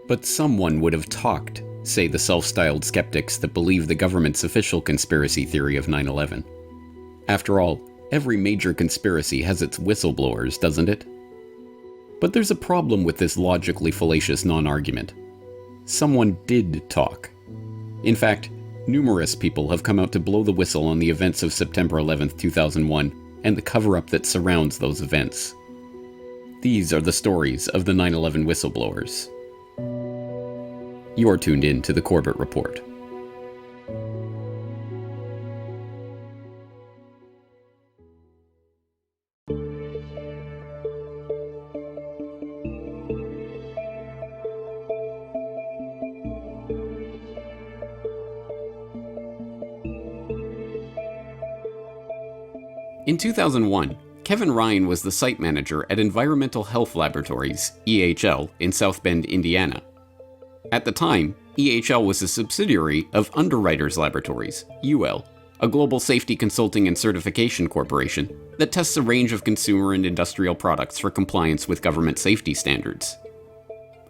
But someone would have talked, say the self-styled skeptics that believe the government's official conspiracy theory of 9/11. After all, every major conspiracy has its whistleblowers, doesn't it? But there's a problem with this logically fallacious non-argument. Someone did talk. In fact, numerous people have come out to blow the whistle on the events of September 11th, 2001, and the cover-up that surrounds those events. These are the stories of the 9/11 whistleblowers. You're tuned in to the Corbett Report. In 2001, Kevin Ryan was the site manager at Environmental Health Laboratories, EHL, in South Bend, Indiana. At the time, EHL was a subsidiary of Underwriters Laboratories, UL, a global safety consulting and certification corporation that tests a range of consumer and industrial products for compliance with government safety standards.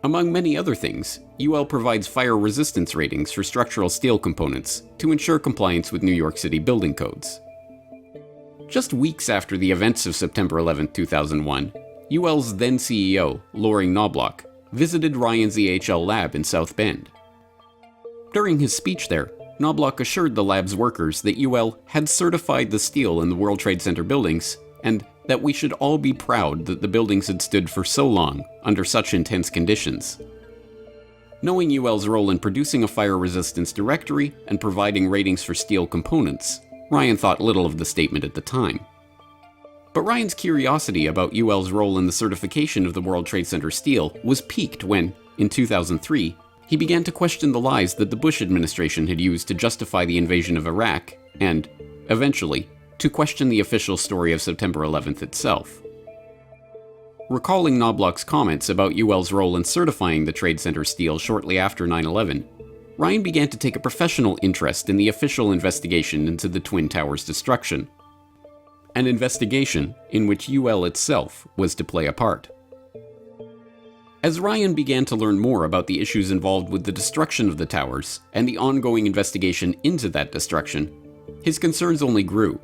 Among many other things, UL provides fire resistance ratings for structural steel components to ensure compliance with New York City building codes. Just weeks after the events of September 11, 2001, UL's then CEO, Loring Knobloch, visited Ryan's EHL lab in South Bend. During his speech there, Knobloch assured the lab's workers that UL had certified the steel in the World Trade Center buildings, and that we should all be proud that the buildings had stood for so long under such intense conditions. Knowing UL's role in producing a fire resistance directory and providing ratings for steel components, Ryan thought little of the statement at the time. But Ryan's curiosity about UL's role in the certification of the World Trade Center steel was piqued when, in 2003, he began to question the lies that the Bush administration had used to justify the invasion of Iraq, and, eventually, to question the official story of September 11th itself. Recalling Knobloch's comments about UL's role in certifying the Trade Center steel shortly after 9/11, Ryan began to take a professional interest in the official investigation into the Twin Towers' destruction. An investigation in which UL itself was to play a part. As Ryan began to learn more about the issues involved with the destruction of the towers and the ongoing investigation into that destruction, his concerns only grew.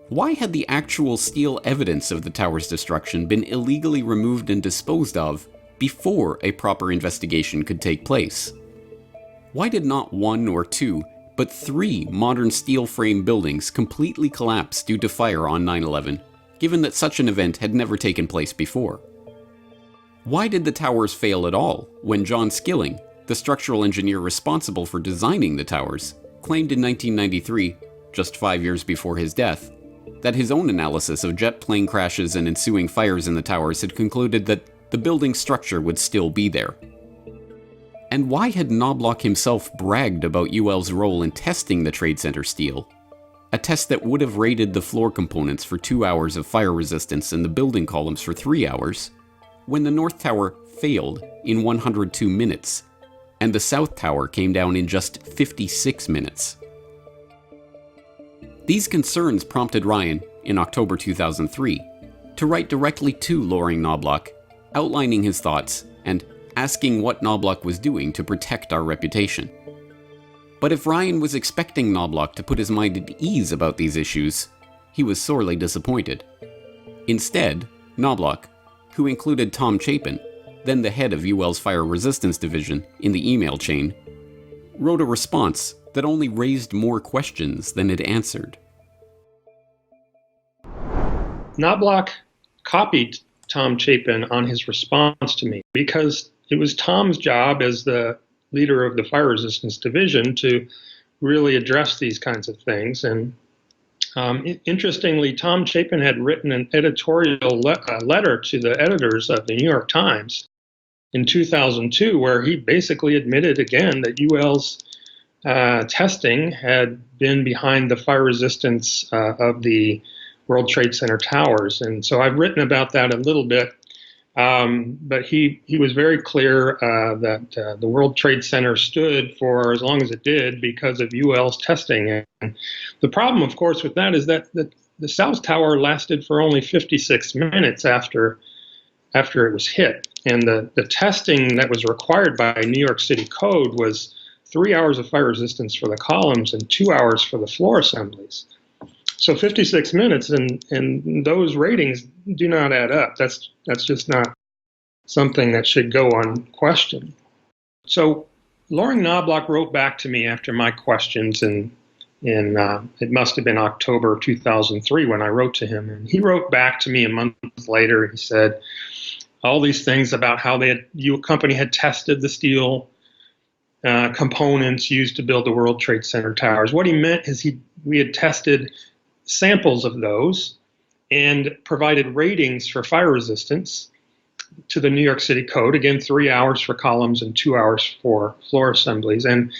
Why had the actual steel evidence of the tower's destruction been illegally removed and disposed of before a proper investigation could take place? Why did not one or two, but three modern steel frame buildings completely collapse due to fire on 9/11, given that such an event had never taken place before? Why did the towers fail at all when John Skilling, the structural engineer responsible for designing the towers, claimed in 1993, just 5 years before his death, that his own analysis of jet plane crashes and ensuing fires in the towers had concluded that the building's structure would still be there? And why had Knobloch himself bragged about UL's role in testing the Trade Center steel, a test that would have rated the floor components for 2 hours of fire resistance and the building columns for 3 hours, when the North Tower failed in 102 minutes, and the South Tower came down in just 56 minutes? These concerns prompted Ryan, in October 2003, to write directly to Loring Knobloch, outlining his thoughts and asking what Knobloch was doing to protect our reputation. But if Ryan was expecting Knobloch to put his mind at ease about these issues, he was sorely disappointed. Instead, Knobloch, who included Tom Chapin, then the head of UL's Fire Resistance Division, in the email chain, wrote a response that only raised more questions than it answered. Knobloch copied Tom Chapin on his response to me because it was Tom's job as the leader of the Fire Resistance Division to really address these kinds of things. And interestingly, Tom Chapin had written an editorial letter to the editors of the New York Times in 2002, where he basically admitted again that UL's testing had been behind the fire resistance of the World Trade Center towers. And so I've written about that a little bit. But he was very clear that the World Trade Center stood for as long as it did because of UL's testing. And the problem, of course, with that is that the South Tower lasted for only 56 minutes after after it was hit. And the testing that was required by New York City code was 3 hours of fire resistance for the columns and 2 hours for the floor assemblies. So 56 minutes, and those ratings do not add up. That's just not something that should go unquestioned. So Loring Knobloch wrote back to me after my questions, and it must have been October 2003 when I wrote to him. And he wrote back to me a month later. He said all these things about how your company had tested the steel components used to build the World Trade Center towers. What he meant is we had tested samples of those and provided ratings for fire resistance to the New York City code. Again, 3 hours for columns and 2 hours for floor assemblies. And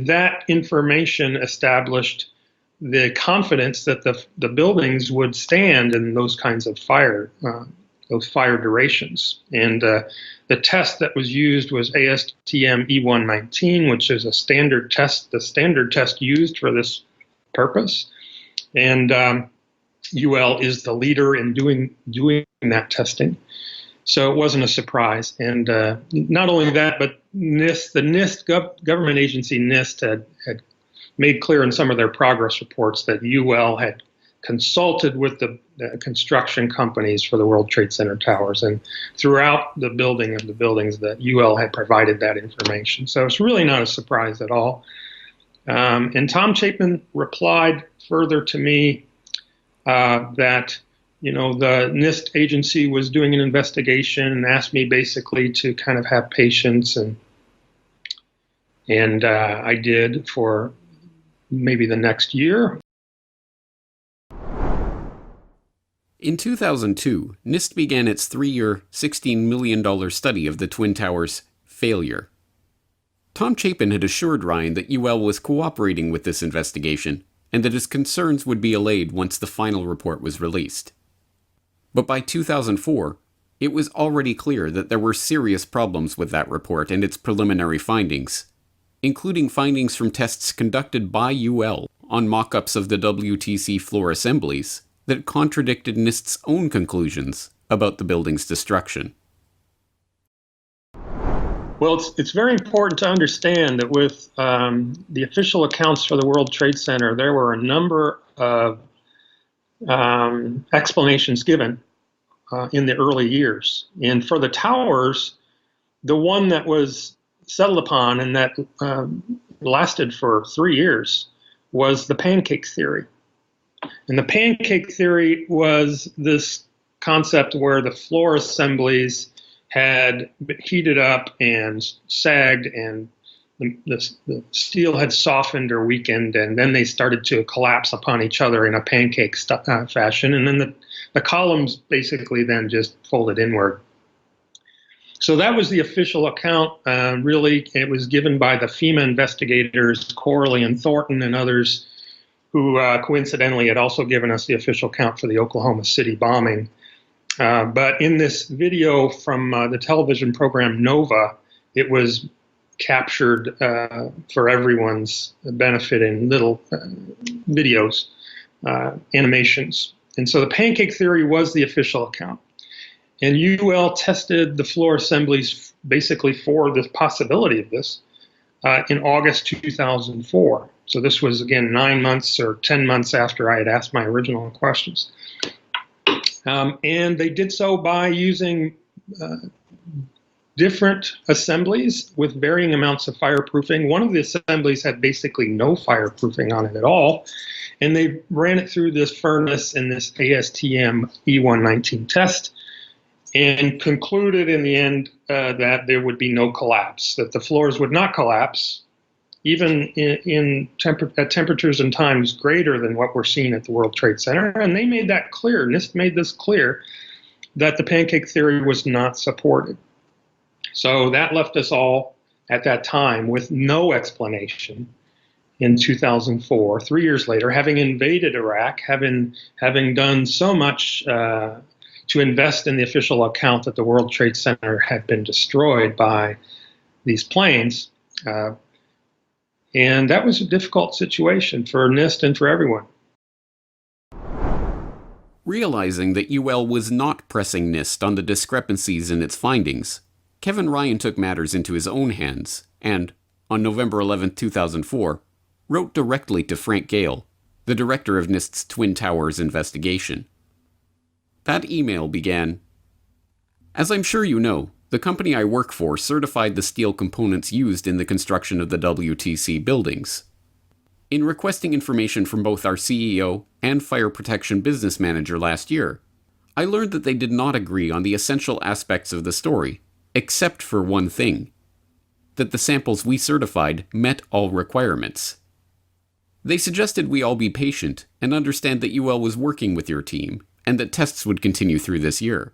that information established the confidence that the buildings would stand in those kinds of fire durations. And the test that was used was ASTM E119, which is a standard test, the standard test used for this purpose. And UL is the leader in doing that testing. So it wasn't a surprise. And not only that, but NIST, the NIST government agency NIST had made clear in some of their progress reports that UL had consulted with the construction companies for the World Trade Center towers, and throughout the building of the buildings that UL had provided that information. So it's really not a surprise at all. And Tom Chapin replied further to me that the NIST agency was doing an investigation and asked me basically to kind of have patience, and I did for maybe the next year. In 2002, NIST began its 3-year, $16 million study of the Twin Towers' failure. Tom Chapin had assured Ryan that UL was cooperating with this investigation, and that his concerns would be allayed once the final report was released. But by 2004, it was already clear that there were serious problems with that report and its preliminary findings, including findings from tests conducted by UL on mock-ups of the WTC floor assemblies that contradicted NIST's own conclusions about the building's destruction. Well, it's very important to understand that with the official accounts for the World Trade Center, there were a number of explanations given in the early years. And for the towers, the one that was settled upon and that lasted for 3 years was the pancake theory. And the pancake theory was this concept where the floor assemblies had heated up and sagged, and the steel had softened or weakened, and then they started to collapse upon each other in a pancake fashion. And then the columns basically then just folded inward. So that was the official account. Really, it was given by the FEMA investigators, Corley and Thornton and others, who coincidentally had also given us the official count for the Oklahoma City bombing. But in this video from the television program Nova, it was captured for everyone's benefit in little videos, animations. And so the pancake theory was the official account. And UL tested the floor assemblies basically for the possibility of this in August 2004. So this was, again, 9 months or 10 months after I had asked my original questions. And they did so by using different assemblies with varying amounts of fireproofing. One of the assemblies had basically no fireproofing on it at all. And they ran it through this furnace in this ASTM E119 test and concluded in the end that there would be no collapse, that the floors would not collapse, even at temperatures and times greater than what we're seeing at the World Trade Center. And they made that clear, NIST made this clear, that the pancake theory was not supported. So that left us all at that time with no explanation in 2004, 3 years later, having invaded Iraq, having done so much to invest in the official account that the World Trade Center had been destroyed by these planes. And that was a difficult situation for NIST and for everyone. Realizing that UL was not pressing NIST on the discrepancies in its findings, Kevin Ryan took matters into his own hands and, on November 11, 2004, wrote directly to Frank Gale, the director of NIST's Twin Towers investigation. That email began, "As I'm sure you know, the company I work for certified the steel components used in the construction of the WTC buildings. In requesting information from both our CEO and fire protection business manager last year, I learned that they did not agree on the essential aspects of the story, except for one thing, that the samples we certified met all requirements. They suggested we all be patient and understand that UL was working with your team and that tests would continue through this year.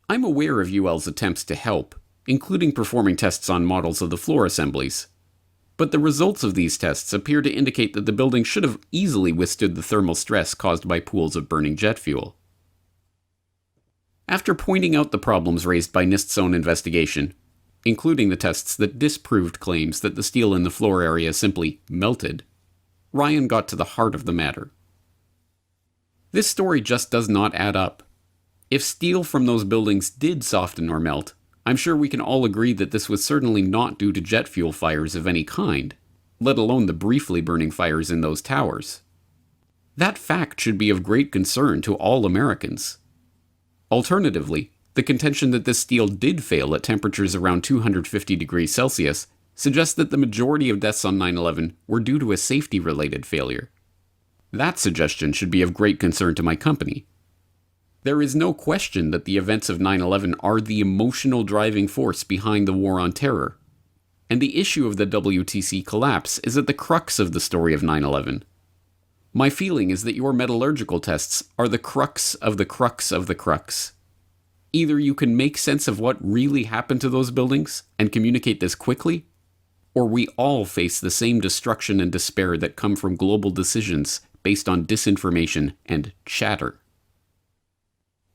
I'm aware of UL's attempts to help, including performing tests on models of the floor assemblies, but the results of these tests appear to indicate that the building should have easily withstood the thermal stress caused by pools of burning jet fuel." After pointing out the problems raised by NIST's own investigation, including the tests that disproved claims that the steel in the floor area simply melted, Ryan got to the heart of the matter. This story just does not add up. If steel from those buildings did soften or melt, I'm sure we can all agree that this was certainly not due to jet fuel fires of any kind, let alone the briefly burning fires in those towers. That fact should be of great concern to all Americans. Alternatively, the contention that this steel did fail at temperatures around 250 degrees Celsius suggests that the majority of deaths on 9/11 were due to a safety-related failure. That suggestion should be of great concern to my company. There is no question that the events of 9/11 are the emotional driving force behind the war on terror, and the issue of the WTC collapse is at the crux of the story of 9/11. My feeling is that your metallurgical tests are the crux of the crux of the crux. Either you can make sense of what really happened to those buildings and communicate this quickly, or we all face the same destruction and despair that come from global decisions based on disinformation and chatter.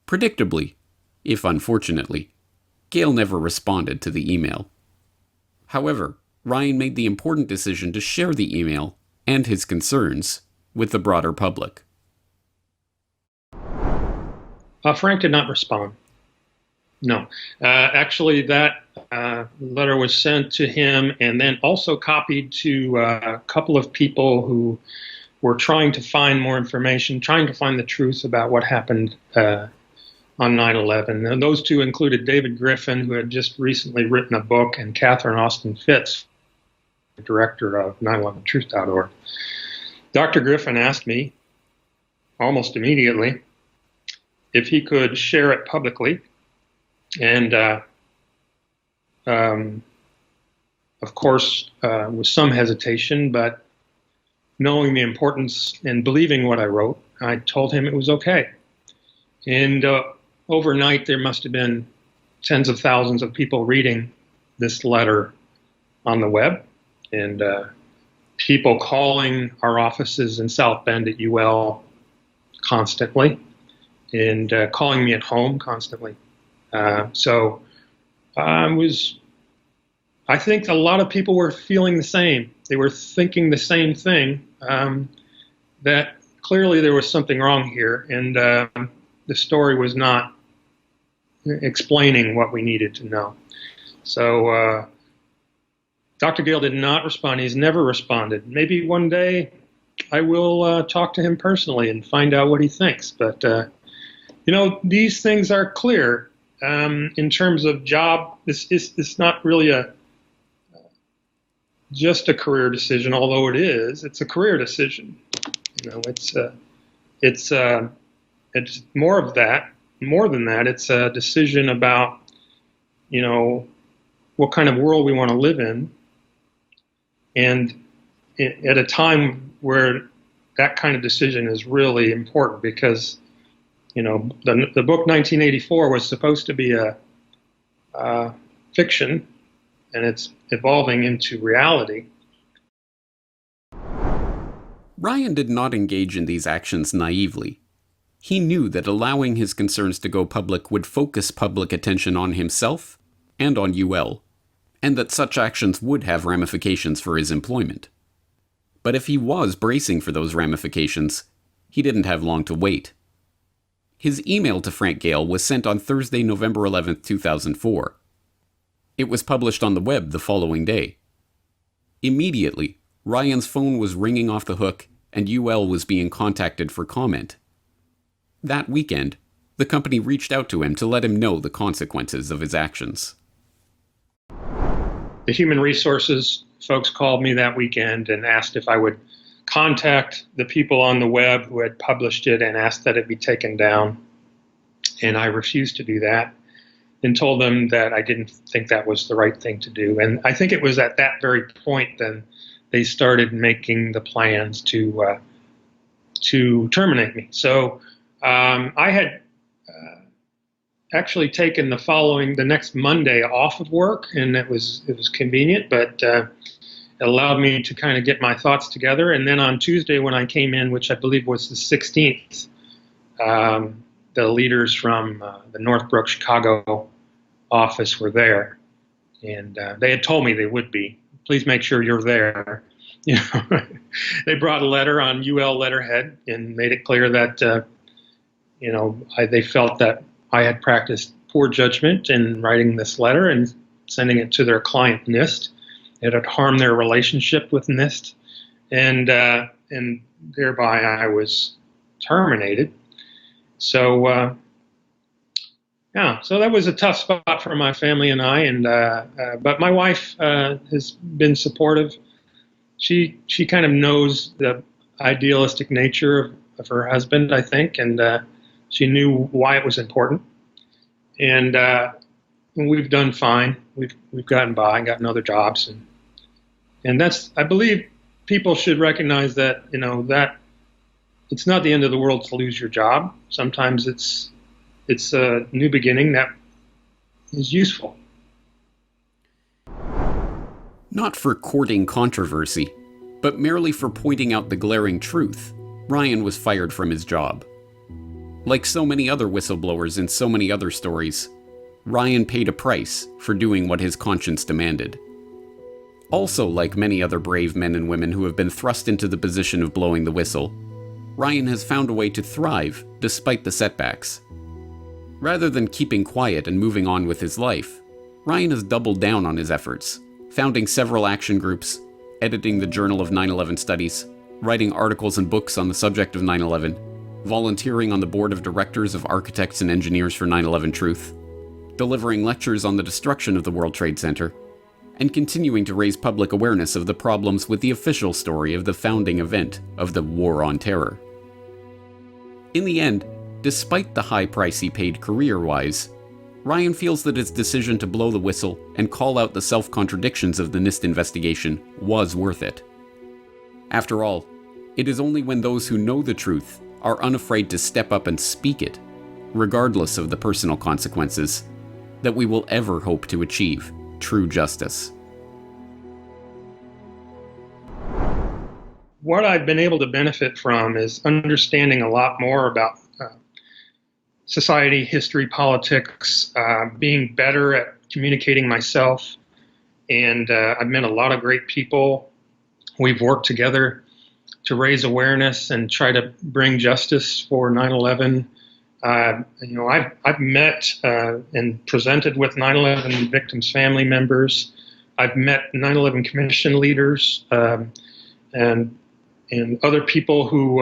Predictably, if unfortunately, Gale never responded to the email. However, Ryan made the important decision to share the email and his concerns with the broader public. Frank did not respond. No. Actually, that letter was sent to him and then also copied to a couple of people who were trying to find more information, trying to find the truth about what happened on 9/11. And those two included David Griffin, who had just recently written a book, and Catherine Austin Fitz, the director of 911truth.org. Dr. Griffin asked me almost immediately if he could share it publicly. And of course, with some hesitation, but knowing the importance and believing what I wrote, I told him it was okay. And overnight, there must have been tens of thousands of people reading this letter on the web, and people calling our offices in South Bend at UL constantly, and calling me at home constantly. So I think a lot of people were feeling the same. They were thinking the same thing, that clearly there was something wrong here, and the story was not explaining what we needed to know. So Dr. Gale did not respond. He's never responded. Maybe one day I will talk to him personally and find out what he thinks. But, these things are clear. In terms of job, it's not really just a career decision, although it is. It's a career decision. It's more of that. More than that, it's a decision about, what kind of world we want to live in, and at a time where that kind of decision is really important, because the book 1984 was supposed to be a fiction, and it's evolving into reality. Ryan did not engage in these actions naively. He knew that allowing his concerns to go public would focus public attention on himself and on UL, and that such actions would have ramifications for his employment. But if he was bracing for those ramifications, he didn't have long to wait. His email to Frank Gale was sent on Thursday, November 11, 2004. It was published on the web the following day. Immediately, Ryan's phone was ringing off the hook and UL was being contacted for comment. That weekend, the company reached out to him to let him know the consequences of his actions. The human resources folks called me that weekend and asked if I would contact the people on the web who had published it and asked that it be taken down. And I refused to do that and told them that I didn't think that was the right thing to do. And I think it was at that very point then they started making the plans to terminate me. So I had actually taken the next Monday off of work, and it was convenient, but it allowed me to kind of get my thoughts together. And then on Tuesday when I came in, which I believe was the 16th, the leaders from the Northbrook, Chicago office were there, and they had told me they would be. Please make sure you're there. You know, they brought a letter on UL letterhead and made it clear that they felt that I had practiced poor judgment in writing this letter and sending it to their client NIST. It had harmed their relationship with NIST, and thereby I was terminated. So so that was a tough spot for my family and I. And but my wife has been supportive. She kind of knows the idealistic nature of her husband, I think, and she knew why it was important. And we've done fine. We've gotten by, gotten other jobs, and that's, I believe, people should recognize that that it's not the end of the world to lose your job. Sometimes it's a new beginning that is useful. Not for courting controversy, but merely for pointing out the glaring truth, Ryan was fired from his job. Like so many other whistleblowers in so many other stories, Ryan paid a price for doing what his conscience demanded. Also, like many other brave men and women who have been thrust into the position of blowing the whistle, Ryan has found a way to thrive despite the setbacks. Rather than keeping quiet and moving on with his life, Ryan has doubled down on his efforts, founding several action groups, editing the Journal of 9/11 Studies, writing articles and books on the subject of 9/11, volunteering on the board of directors of Architects and Engineers for 9/11 Truth, delivering lectures on the destruction of the World Trade Center, and continuing to raise public awareness of the problems with the official story of the founding event of the War on Terror. In the end, despite the high price he paid career-wise, Ryan feels that his decision to blow the whistle and call out the self-contradictions of the NIST investigation was worth it. After all, it is only when those who know the truth are unafraid to step up and speak it, regardless of the personal consequences, that we will ever hope to achieve true justice. What I've been able to benefit from is understanding a lot more about society, history, politics, being better at communicating myself. And I've met a lot of great people. We've worked together to raise awareness and try to bring justice for 9/11. I've met and presented with 9/11 victims' family members. I've met 9/11 Commission leaders and other people who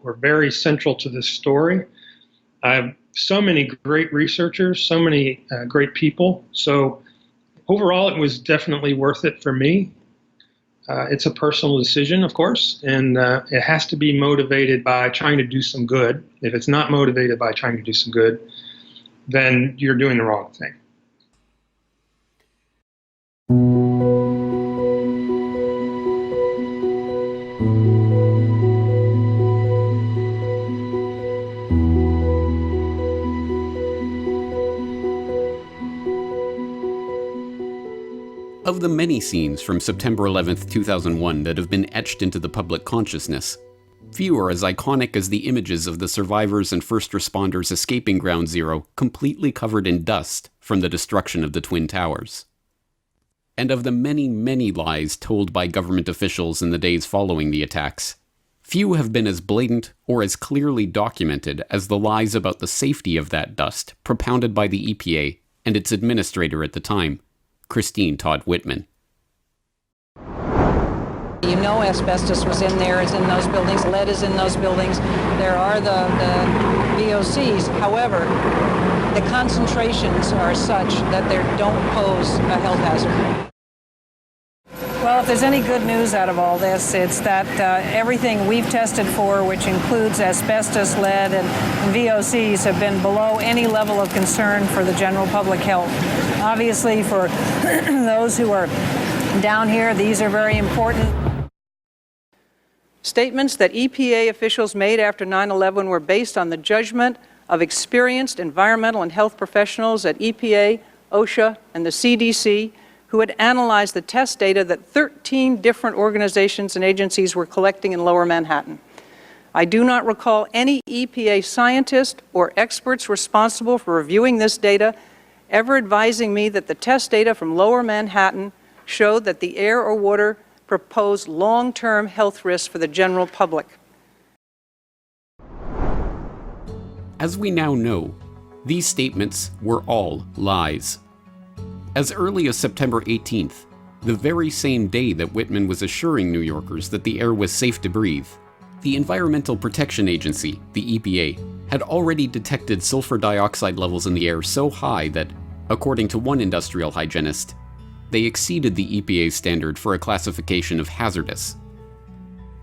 were very central to this story. I have so many great researchers, so many great people. So overall, it was definitely worth it for me. It's a personal decision, of course, and it has to be motivated by trying to do some good. If it's not motivated by trying to do some good, then you're doing the wrong thing. Of the many scenes from September 11th, 2001 that have been etched into the public consciousness, few are as iconic as the images of the survivors and first responders escaping Ground Zero completely covered in dust from the destruction of the Twin Towers. And of the many, many lies told by government officials in the days following the attacks, Few have been as blatant or as clearly documented as the lies about the safety of that dust propounded by the EPA and its administrator at the time, Christine Todd Whitman. You know asbestos was in there, is in those buildings, lead is in those buildings. There are the VOCs. However, the concentrations are such that they don't pose a health hazard. Well, if there's any good news out of all this, it's that everything we've tested for, which includes asbestos, lead, and VOCs, have been below any level of concern for the general public health. Obviously, for those who are down here, these are very important. Statements that EPA officials made after 9/11 were based on the judgment of experienced environmental and health professionals at EPA, OSHA, and the CDC, who had analyzed the test data that 13 different organizations and agencies were collecting in Lower Manhattan. I do not recall any EPA scientist or experts responsible for reviewing this data ever advising me that the test data from Lower Manhattan showed that the air or water proposed long-term health risks for the general public. As we now know, these statements were all lies. As early as September 18th, the very same day that Whitman was assuring New Yorkers that the air was safe to breathe, the Environmental Protection Agency, the EPA, had already detected sulfur dioxide levels in the air so high that, according to one industrial hygienist, they exceeded the EPA's standard for a classification of hazardous.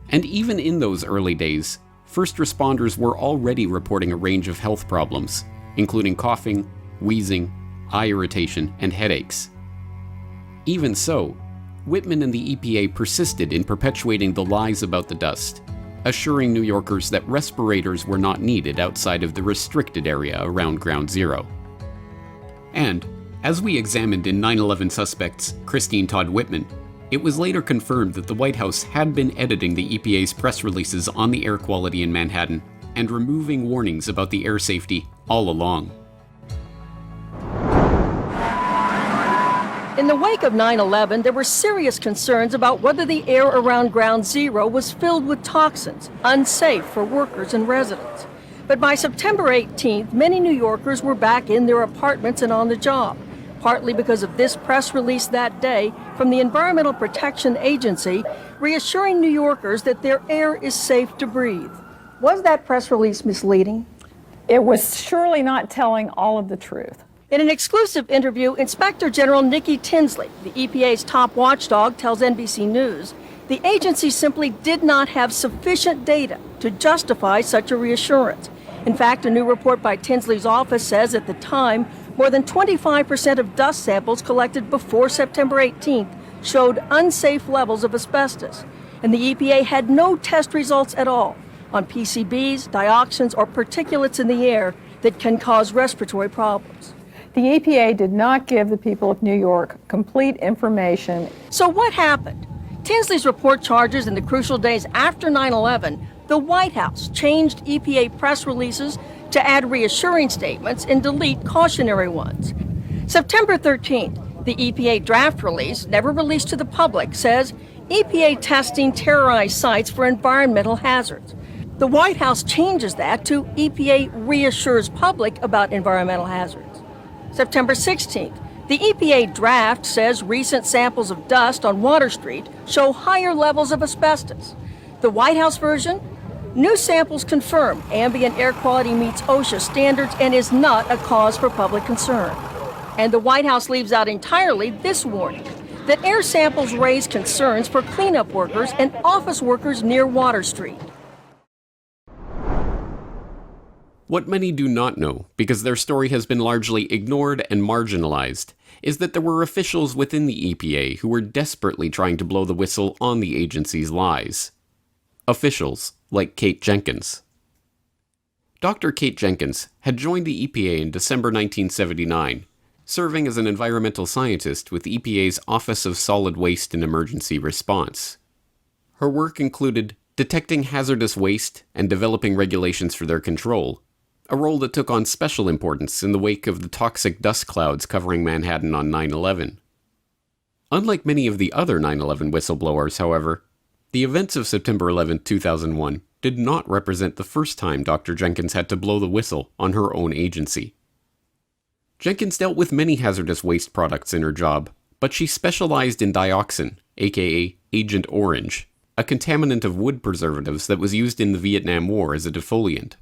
And even in those early days, first responders were already reporting a range of health problems, including coughing, wheezing, eye irritation, and headaches. Even so, Whitman and the EPA persisted in perpetuating the lies about the dust, assuring New Yorkers that respirators were not needed outside of the restricted area around Ground Zero. And, as we examined in 9/11 suspects Christine Todd Whitman, it was later confirmed that the White House had been editing the EPA's press releases on the air quality in Manhattan and removing warnings about the air safety all along. In the wake of 9/11, there were serious concerns about whether the air around Ground Zero was filled with toxins, unsafe for workers and residents. But by September 18th, many New Yorkers were back in their apartments and on the job, partly because of this press release that day from the Environmental Protection Agency, reassuring New Yorkers that their air is safe to breathe. Was that press release misleading? It was surely not telling all of the truth. In an exclusive interview, Inspector General Nikki Tinsley, the EPA's top watchdog, tells NBC News the agency simply did not have sufficient data to justify such a reassurance. In fact, a new report by Tinsley's office says at the time, more than 25% of dust samples collected before September 18th showed unsafe levels of asbestos, and the EPA had no test results at all on PCBs, dioxins, or particulates in the air that can cause respiratory problems. The EPA did not give the people of New York complete information. So what happened? Tinsley's report charges in the crucial days after 9/11, the White House changed EPA press releases to add reassuring statements and delete cautionary ones. September 13th, the EPA draft release, never released to the public, says EPA testing terrorized sites for environmental hazards. The White House changes that to EPA reassures public about environmental hazards. September 16th, the EPA draft says recent samples of dust on Water Street show higher levels of asbestos. The White House version, new samples confirm ambient air quality meets OSHA standards and is not a cause for public concern. And the White House leaves out entirely this warning, that air samples raise concerns for cleanup workers and office workers near Water Street. What many do not know, because their story has been largely ignored and marginalized, is that there were officials within the EPA who were desperately trying to blow the whistle on the agency's lies. Officials like Kate Jenkins. Dr. Kate Jenkins had joined the EPA in December 1979, serving as an environmental scientist with EPA's Office of Solid Waste and Emergency Response. Her work included detecting hazardous waste and developing regulations for their control, a role that took on special importance in the wake of the toxic dust clouds covering Manhattan on 9/11. Unlike many of the other 9/11 whistleblowers, however, The events of September 11, 2001 did not represent the first time Dr. Jenkins had to blow the whistle on her own agency. Jenkins dealt with many hazardous waste products in her job, but she specialized in dioxin, aka Agent Orange, a contaminant of wood preservatives that was used in the Vietnam War as a defoliant.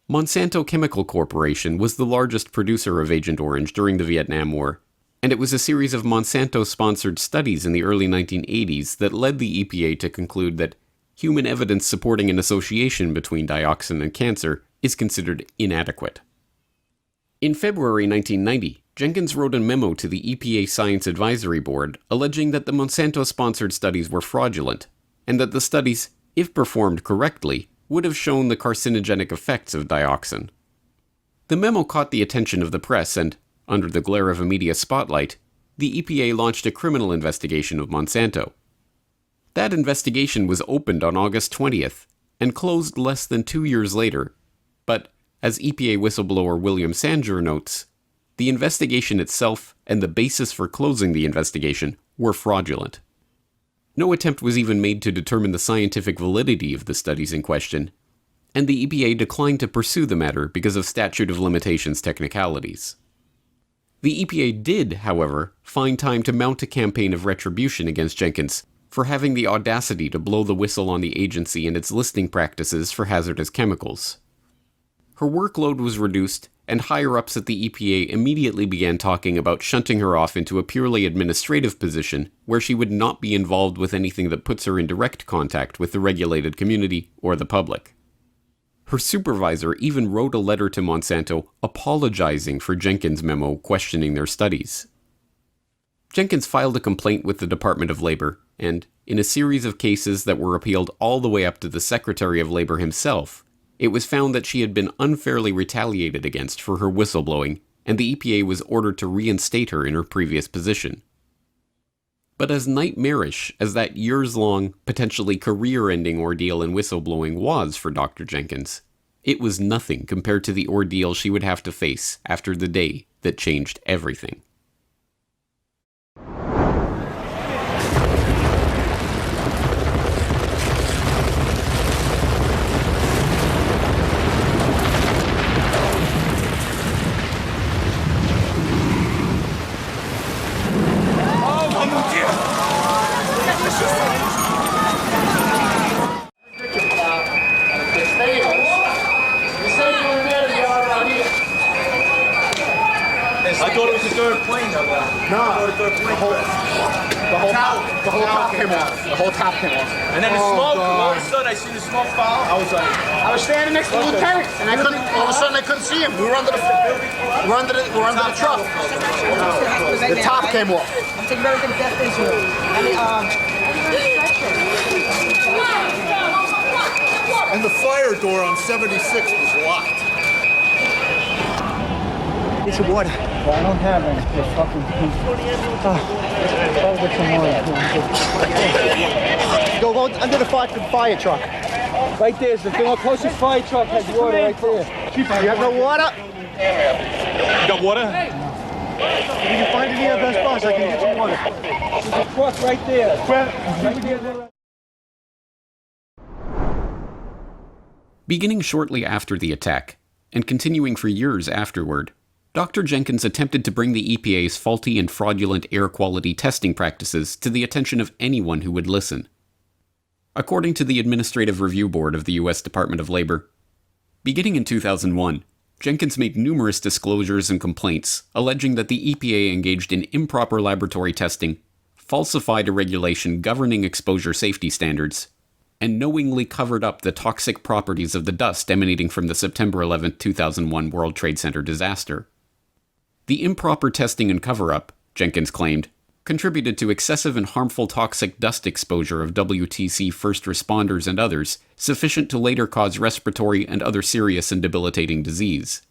Monsanto Chemical Corporation was the largest producer of Agent Orange during the Vietnam War, and it was a series of Monsanto-sponsored studies in the early 1980s that led the EPA to conclude that human evidence supporting an association between dioxin and cancer is considered inadequate. In February 1990, Jenkins wrote a memo to the EPA Science Advisory Board alleging that the Monsanto-sponsored studies were fraudulent, and that the studies, if performed correctly, would have shown the carcinogenic effects of dioxin. The memo caught the attention of the press and, under the glare of a media spotlight, the EPA launched a criminal investigation of Monsanto. That investigation was opened on August 20th and closed less than 2 years later, but, as EPA whistleblower William Sanger notes, the investigation itself and the basis for closing the investigation were fraudulent. No attempt was even made to determine the scientific validity of the studies in question, and the EPA declined to pursue the matter because of statute of limitations technicalities. The EPA did, however, find time to mount a campaign of retribution against Jenkins for having the audacity to blow the whistle on the agency and its listing practices for hazardous chemicals. Her workload was reduced, and higher-ups at the EPA immediately began talking about shunting her off into a purely administrative position where she would not be involved with anything that puts her in direct contact with the regulated community or the public. Her supervisor even wrote a letter to Monsanto apologizing for Jenkins' memo questioning their studies. Jenkins filed a complaint with the Department of Labor, and, in a series of cases that were appealed all the way up to the Secretary of Labor himself, it was found that she had been unfairly retaliated against for her whistleblowing, and the EPA was ordered to reinstate her in her previous position. But as nightmarish as that years-long, potentially career-ending ordeal in whistleblowing was for Dr. Jenkins, it was nothing compared to the ordeal she would have to face after the day that changed everything. I thought it was the third plane though. No, the whole top came off. The whole top came off. And then the smoke, all of a sudden I see the smoke follow. I was standing next to the lieutenant, and I couldn't. All of a sudden I couldn't see him. We were under the truck. The top came off. Take American Death Israel. And the fire door on 76 was locked. Get some water. Well, I don't have any. Just fucking. I'll get some water. Go under the fire truck. Right there's the closest fire truck has water right there. You have no water? You got water? If you can find it here, best boss, I can get you water. There's a truck right there. Right there. Beginning shortly after the attack, and continuing for years afterward, Dr. Jenkins attempted to bring the EPA's faulty and fraudulent air quality testing practices to the attention of anyone who would listen. According to the Administrative Review Board of the U.S. Department of Labor, beginning in 2001, Jenkins made numerous disclosures and complaints alleging that the EPA engaged in improper laboratory testing, falsified a regulation governing exposure safety standards, and knowingly covered up the toxic properties of the dust emanating from the September 11, 2001 World Trade Center disaster. The improper testing and cover-up, Jenkins claimed, contributed to excessive and harmful toxic dust exposure of WTC first responders and others, sufficient to later cause respiratory and other serious and debilitating disease.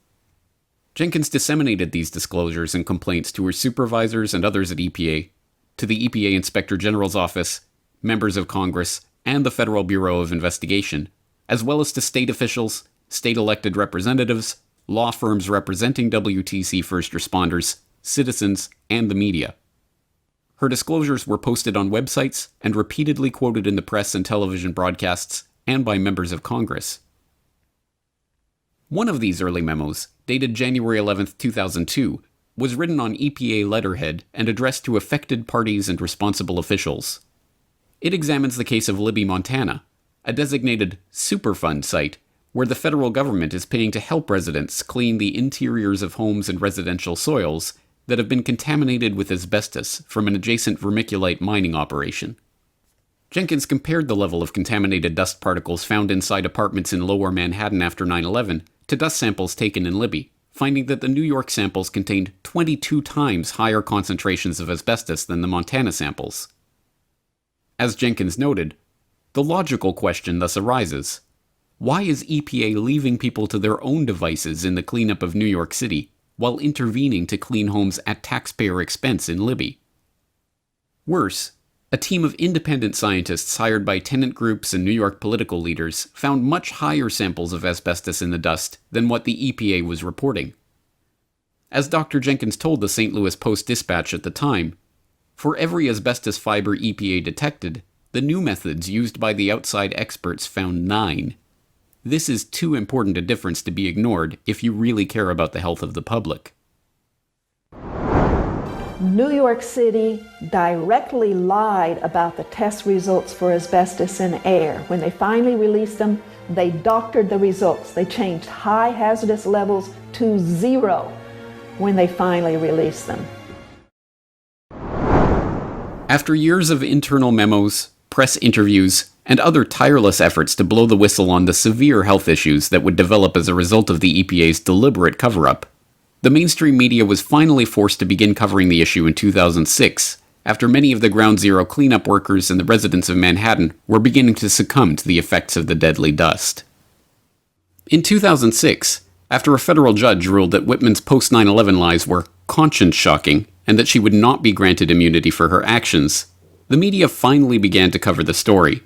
Jenkins disseminated these disclosures and complaints to her supervisors and others at EPA, to the EPA Inspector General's office, members of Congress, and the Federal Bureau of Investigation, as well as to state officials, state-elected representatives, law firms representing WTC first responders, citizens, and the media. Her disclosures were posted on websites and repeatedly quoted in the press and television broadcasts and by members of Congress. One of these early memos, dated January 11, 2002, was written on EPA letterhead and addressed to affected parties and responsible officials. It examines the case of Libby, Montana, a designated Superfund site where the federal government is paying to help residents clean the interiors of homes and residential soils that have been contaminated with asbestos from an adjacent vermiculite mining operation. Jenkins compared the level of contaminated dust particles found inside apartments in Lower Manhattan after 9/11 to dust samples taken in Libby, finding that the New York samples contained 22 times higher concentrations of asbestos than the Montana samples. As Jenkins noted, the logical question thus arises: why is EPA leaving people to their own devices in the cleanup of New York City while intervening to clean homes at taxpayer expense in Libby? Worse, a team of independent scientists hired by tenant groups and New York political leaders found much higher samples of asbestos in the dust than what the EPA was reporting. As Dr. Jenkins told the St. Louis Post-Dispatch at the time, for every asbestos fiber EPA detected, the new methods used by the outside experts found 9. This is too important a difference to be ignored if you really care about the health of the public. New York City directly lied about the test results for asbestos in air. When they finally released them, they doctored the results. They changed high hazardous levels to 0 when they finally released them. After years of internal memos, press interviews, and other tireless efforts to blow the whistle on the severe health issues that would develop as a result of the EPA's deliberate cover-up, the mainstream media was finally forced to begin covering the issue in 2006, after many of the Ground Zero cleanup workers and the residents of Manhattan were beginning to succumb to the effects of the deadly dust. In 2006, after a federal judge ruled that Whitman's post-9/11 lies were conscience-shocking and that she would not be granted immunity for her actions, the media finally began to cover the story.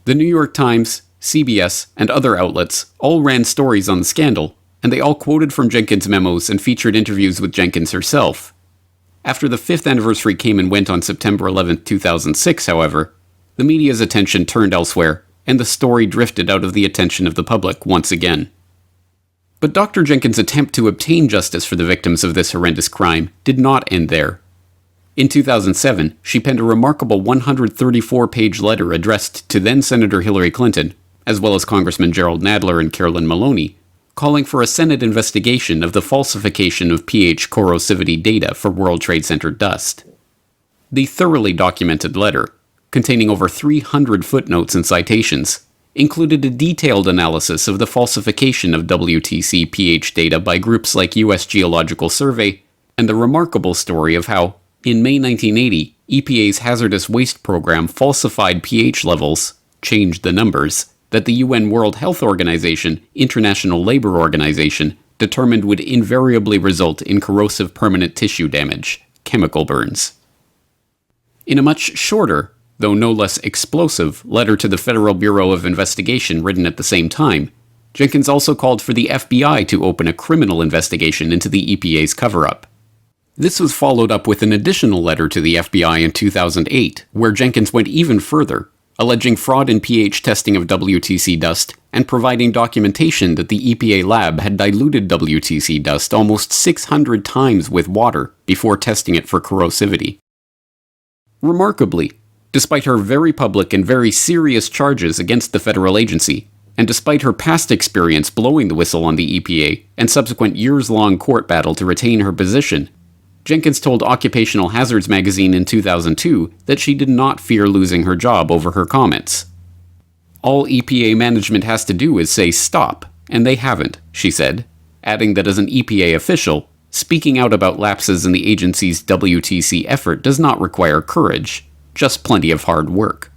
The New York Times, CBS, and other outlets all ran stories on the scandal, and they all quoted from Jenkins' memos and featured interviews with Jenkins herself. After the 5th anniversary came and went on September 11, 2006, however, the media's attention turned elsewhere, and the story drifted out of the attention of the public once again. But Dr. Jenkins' attempt to obtain justice for the victims of this horrendous crime did not end there. In 2007, she penned a remarkable 134-page letter addressed to then-Senator Hillary Clinton, as well as Congressman Gerald Nadler and Carolyn Maloney, calling for a Senate investigation of the falsification of pH corrosivity data for World Trade Center dust. The thoroughly documented letter, containing over 300 footnotes and citations, included a detailed analysis of the falsification of WTC pH data by groups like U.S. Geological Survey, and the remarkable story of how, in May 1980, EPA's hazardous waste program falsified pH levels, changed the numbers, that the UN World Health Organization, International Labour Organization, determined would invariably result in corrosive permanent tissue damage, chemical burns. In a much shorter, though no less explosive, letter to the Federal Bureau of Investigation written at the same time, Jenkins also called for the FBI to open a criminal investigation into the EPA's cover-up. This was followed up with an additional letter to the FBI in 2008, where Jenkins went even further, alleging fraud in pH testing of WTC dust and providing documentation that the EPA lab had diluted WTC dust almost 600 times with water before testing it for corrosivity. Remarkably, despite her very public and very serious charges against the federal agency, and despite her past experience blowing the whistle on the EPA and subsequent years-long court battle to retain her position, Jenkins told Occupational Hazards magazine in 2002 that she did not fear losing her job over her comments. All EPA management has to do is say stop, and they haven't, she said, adding that as an EPA official, speaking out about lapses in the agency's WTC effort does not require courage, just plenty of hard work.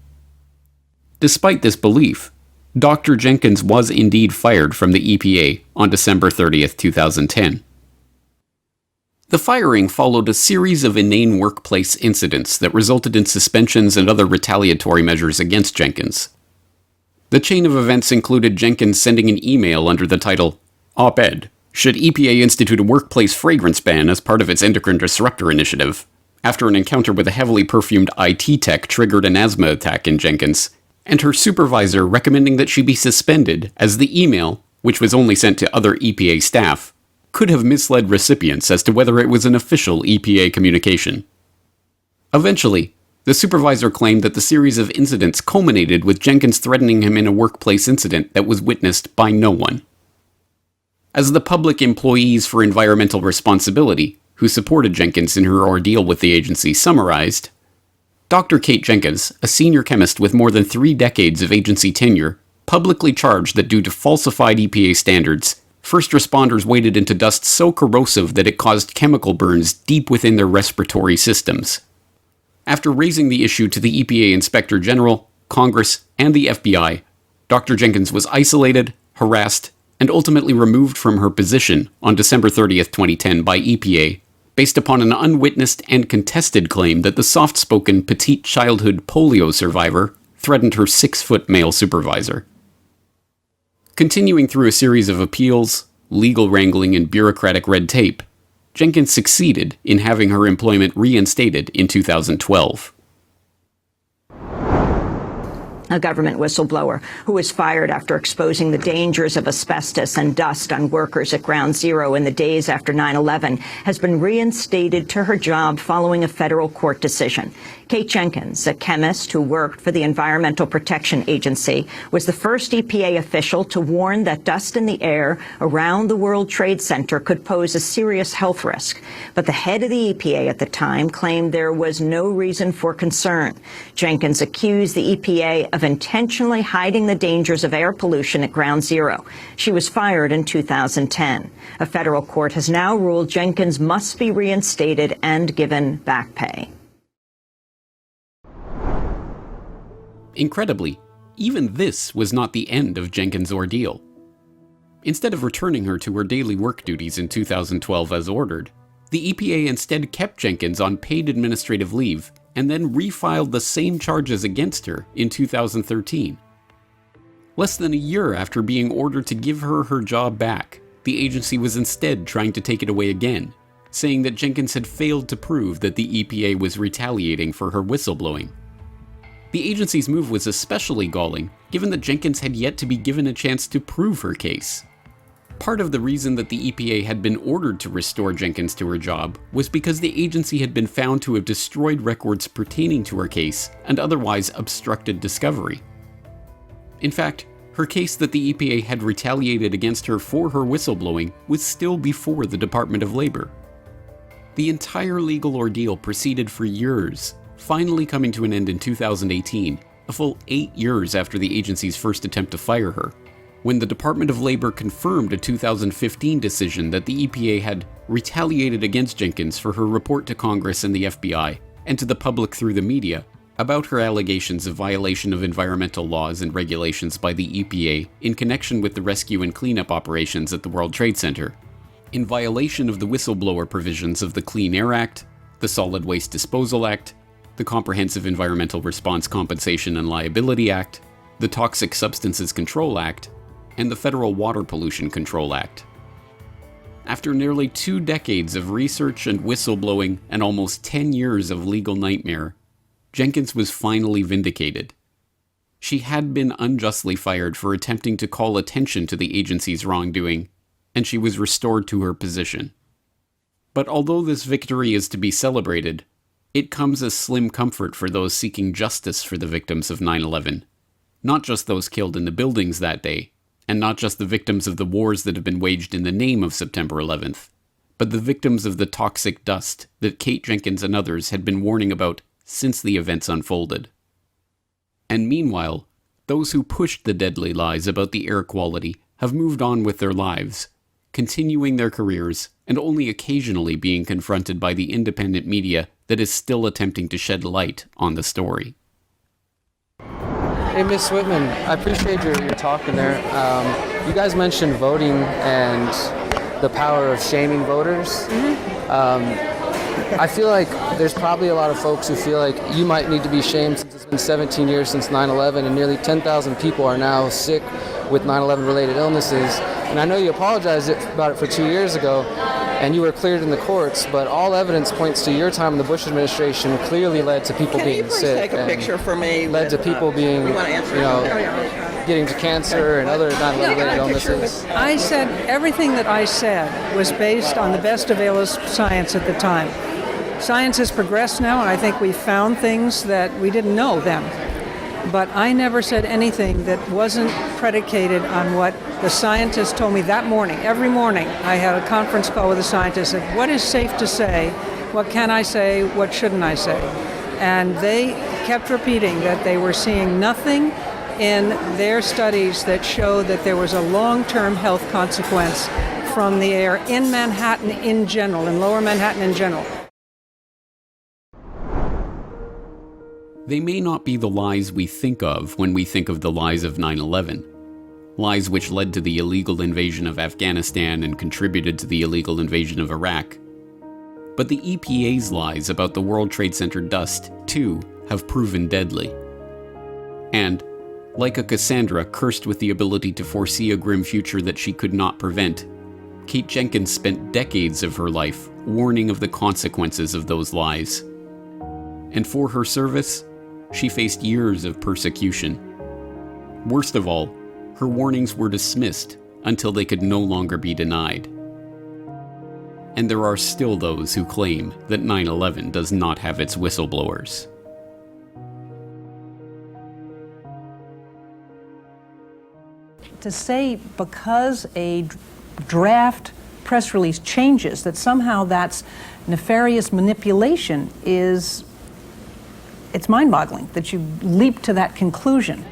Despite this belief, Dr. Jenkins was indeed fired from the EPA on December 30th, 2010. The firing followed a series of inane workplace incidents that resulted in suspensions and other retaliatory measures against Jenkins. The chain of events included Jenkins sending an email under the title, "Op-ed, should EPA institute a workplace fragrance ban as part of its endocrine disruptor initiative?" after an encounter with a heavily perfumed IT tech triggered an asthma attack in Jenkins, and her supervisor recommending that she be suspended as the email, which was only sent to other EPA staff, could have misled recipients as to whether it was an official EPA communication. Eventually, the supervisor claimed that the series of incidents culminated with Jenkins threatening him in a workplace incident that was witnessed by no one. As the Public Employees for Environmental Responsibility, who supported Jenkins in her ordeal with the agency, summarized, Dr. Kate Jenkins, a senior chemist with more than 3 decades of agency tenure, publicly charged that due to falsified EPA standards, first responders waded into dust so corrosive that it caused chemical burns deep within their respiratory systems. After raising the issue to the EPA Inspector General, Congress, and the FBI, Dr. Jenkins was isolated, harassed, and ultimately removed from her position on December 30th, 2010 by EPA, based upon an unwitnessed and contested claim that the soft-spoken petite childhood polio survivor threatened her 6-foot male supervisor. Continuing through a series of appeals, legal wrangling, and bureaucratic red tape, Jenkins succeeded in having her employment reinstated in 2012. A government whistleblower who was fired after exposing the dangers of asbestos and dust on workers at Ground Zero in the days after 9/11 has been reinstated to her job following a federal court decision. Kate Jenkins, a chemist who worked for the Environmental Protection Agency, was the first EPA official to warn that dust in the air around the World Trade Center could pose a serious health risk. But the head of the EPA at the time claimed there was no reason for concern. Jenkins accused the EPA of intentionally hiding the dangers of air pollution at Ground Zero. She was fired in 2010. A federal court has now ruled Jenkins must be reinstated and given back pay. Incredibly, even this was not the end of Jenkins' ordeal. Instead of returning her to her daily work duties in 2012 as ordered, the EPA instead kept Jenkins on paid administrative leave and then refiled the same charges against her in 2013. Less than a year after being ordered to give her her job back, the agency was instead trying to take it away again, saying that Jenkins had failed to prove that the EPA was retaliating for her whistleblowing. The agency's move was especially galling, given that Jenkins had yet to be given a chance to prove her case. Part of the reason that the EPA had been ordered to restore Jenkins to her job was because the agency had been found to have destroyed records pertaining to her case and otherwise obstructed discovery. In fact, her case that the EPA had retaliated against her for her whistleblowing was still before the Department of Labor. The entire legal ordeal proceeded for years, finally coming to an end in 2018, a full 8 years after the agency's first attempt to fire her, when the Department of Labor confirmed a 2015 decision that the EPA had retaliated against Jenkins for her report to Congress and the FBI, and to the public through the media, about her allegations of violation of environmental laws and regulations by the EPA in connection with the rescue and cleanup operations at the World Trade Center, in violation of the whistleblower provisions of the Clean Air Act, the Solid Waste Disposal Act, the Comprehensive Environmental Response Compensation and Liability Act, the Toxic Substances Control Act, and the Federal Water Pollution Control Act. After nearly 2 decades of research and whistleblowing and almost 10 years of legal nightmare, Jenkins was finally vindicated. She had been unjustly fired for attempting to call attention to the agency's wrongdoing, and she was restored to her position. But although this victory is to be celebrated, it comes as slim comfort for those seeking justice for the victims of 9/11, not just those killed in the buildings that day, and not just the victims of the wars that have been waged in the name of September 11th, but the victims of the toxic dust that Kate Jenkins and others had been warning about since the events unfolded. And meanwhile, those who pushed the deadly lies about the air quality have moved on with their lives, continuing their careers and only occasionally being confronted by the independent media that is still attempting to shed light on the story. Hey, Ms. Whitman, I appreciate your talk in there. You guys mentioned voting and the power of shaming voters. I feel like there's probably a lot of folks who feel like you might need to be shamed since it's been 17 years since 9/11 and nearly 10,000 people are now sick with 9/11 related illnesses. And I know you apologized about it for 2 years ago. and you were cleared in the courts, but all evidence points to your time in the Bush administration clearly led to people being sick. Take a picture for me. Led to people being, getting to cancer and other 9/11-related illnesses. I said everything that I said was based on the best available science at the time. Science has progressed now, and I think we found things that we didn't know then. But I never said anything that wasn't predicated on what the scientists told me that morning. Every morning I had a conference call with the scientists and said, what is safe to say? What can I say? What shouldn't I say? And they kept repeating that they were seeing nothing in their studies that showed that there was a long-term health consequence from the air in Manhattan in general, in lower Manhattan in general. They may not be the lies we think of when we think of the lies of 9/11. Lies which led to the illegal invasion of Afghanistan and contributed to the illegal invasion of Iraq. But the EPA's lies about the World Trade Center dust, too, have proven deadly. And, like a Cassandra cursed with the ability to foresee a grim future that she could not prevent, Kate Jenkins spent decades of her life warning of the consequences of those lies. And for her service, she faced years of persecution. Worst of all, her warnings were dismissed until they could no longer be denied. And there are still those who claim that 9/11 does not have its whistleblowers. To say because a draft press release changes, that somehow that's nefarious manipulation it's mind-boggling that you leap to that conclusion.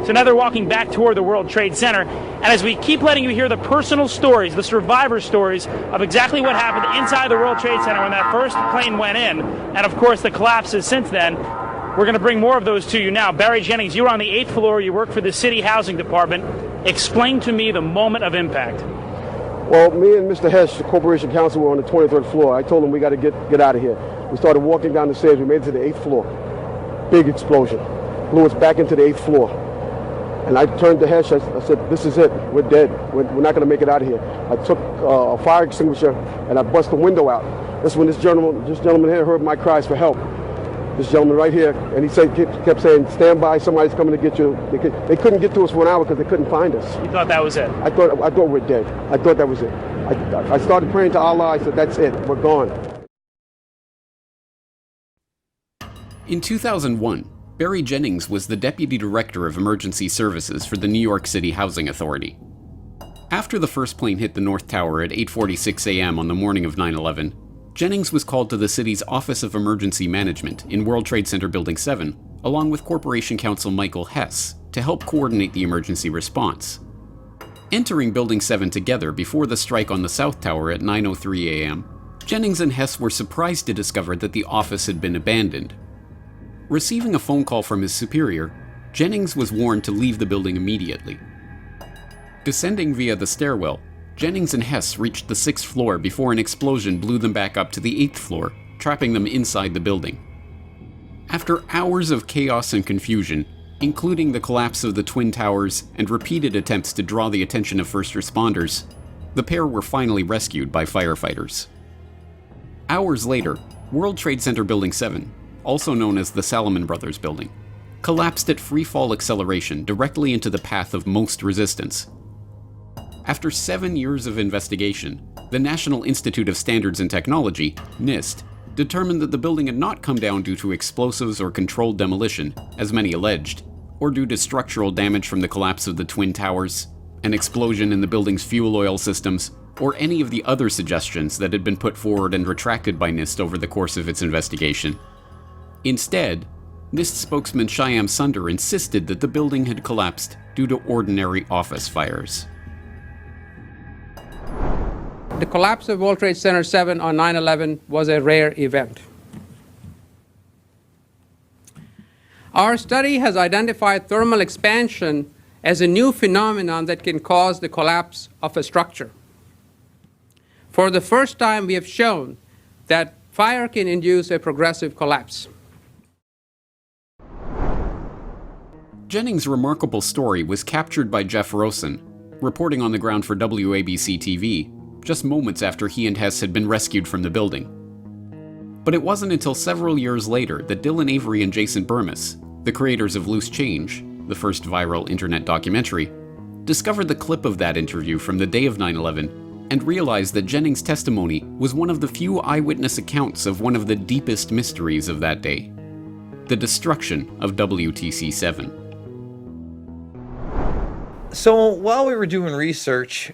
So now they're walking back toward the World Trade Center. And as we keep letting you hear the personal stories, the survivor stories of exactly what happened inside the World Trade Center when that first plane went in, and of course the collapses since then, we're going to bring more of those to you now. Barry Jennings, you were on the 8th floor. You work for the City Housing Department. Explain to me the moment of impact. Well, me and Mr. Hesh, the Corporation Counsel, were on the 23rd floor. I told him we got to get out of here. We started walking down the stairs. We made it to the 8th floor. Big explosion. Blew us back into the 8th floor. And I turned to Hesh, I said, this is it, we're dead. We're not gonna make it out of here. I took a fire extinguisher and I bust the window out. That's when this gentleman here heard my cries for help. This gentleman right here, and he kept saying, stand by, somebody's coming to get you. They couldn't get to us for an hour because they couldn't find us. You thought that was it? I thought we're dead. I thought that was it. I started praying to Allah, I said, that's it, we're gone. In 2001, Barry Jennings was the Deputy Director of Emergency Services for the New York City Housing Authority. After the first plane hit the North Tower at 8:46 a.m. on the morning of 9/11, Jennings was called to the city's Office of Emergency Management in World Trade Center Building 7, along with Corporation Counsel Michael Hess, to help coordinate the emergency response. Entering Building 7 together before the strike on the South Tower at 9:03 a.m., Jennings and Hess were surprised to discover that the office had been abandoned. Receiving a phone call from his superior, Jennings was warned to leave the building immediately. Descending via the stairwell, Jennings and Hess reached the 6th floor before an explosion blew them back up to the 8th floor, trapping them inside the building. After hours of chaos and confusion, including the collapse of the Twin Towers and repeated attempts to draw the attention of first responders, the pair were finally rescued by firefighters. Hours later, World Trade Center Building 7, also known as the Salomon Brothers Building, collapsed at free-fall acceleration directly into the path of most resistance. After 7 years of investigation, the National Institute of Standards and Technology, NIST, determined that the building had not come down due to explosives or controlled demolition, as many alleged, or due to structural damage from the collapse of the Twin Towers, an explosion in the building's fuel oil systems, or any of the other suggestions that had been put forward and retracted by NIST over the course of its investigation. Instead, NIST spokesman Shyam Sundar insisted that the building had collapsed due to ordinary office fires. The collapse of World Trade Center 7 on 9/11 was a rare event. Our study has identified thermal expansion as a new phenomenon that can cause the collapse of a structure. For the first time, we have shown that fire can induce a progressive collapse. Jennings' remarkable story was captured by Jeff Rosen, reporting on the ground for WABC TV, just moments after he and Hess had been rescued from the building. But it wasn't until several years later that Dylan Avery and Jason Bermas, the creators of Loose Change, the first viral internet documentary, discovered the clip of that interview from the day of 9/11 and realized that Jennings' testimony was one of the few eyewitness accounts of one of the deepest mysteries of that day: the destruction of WTC-7. So while we were doing research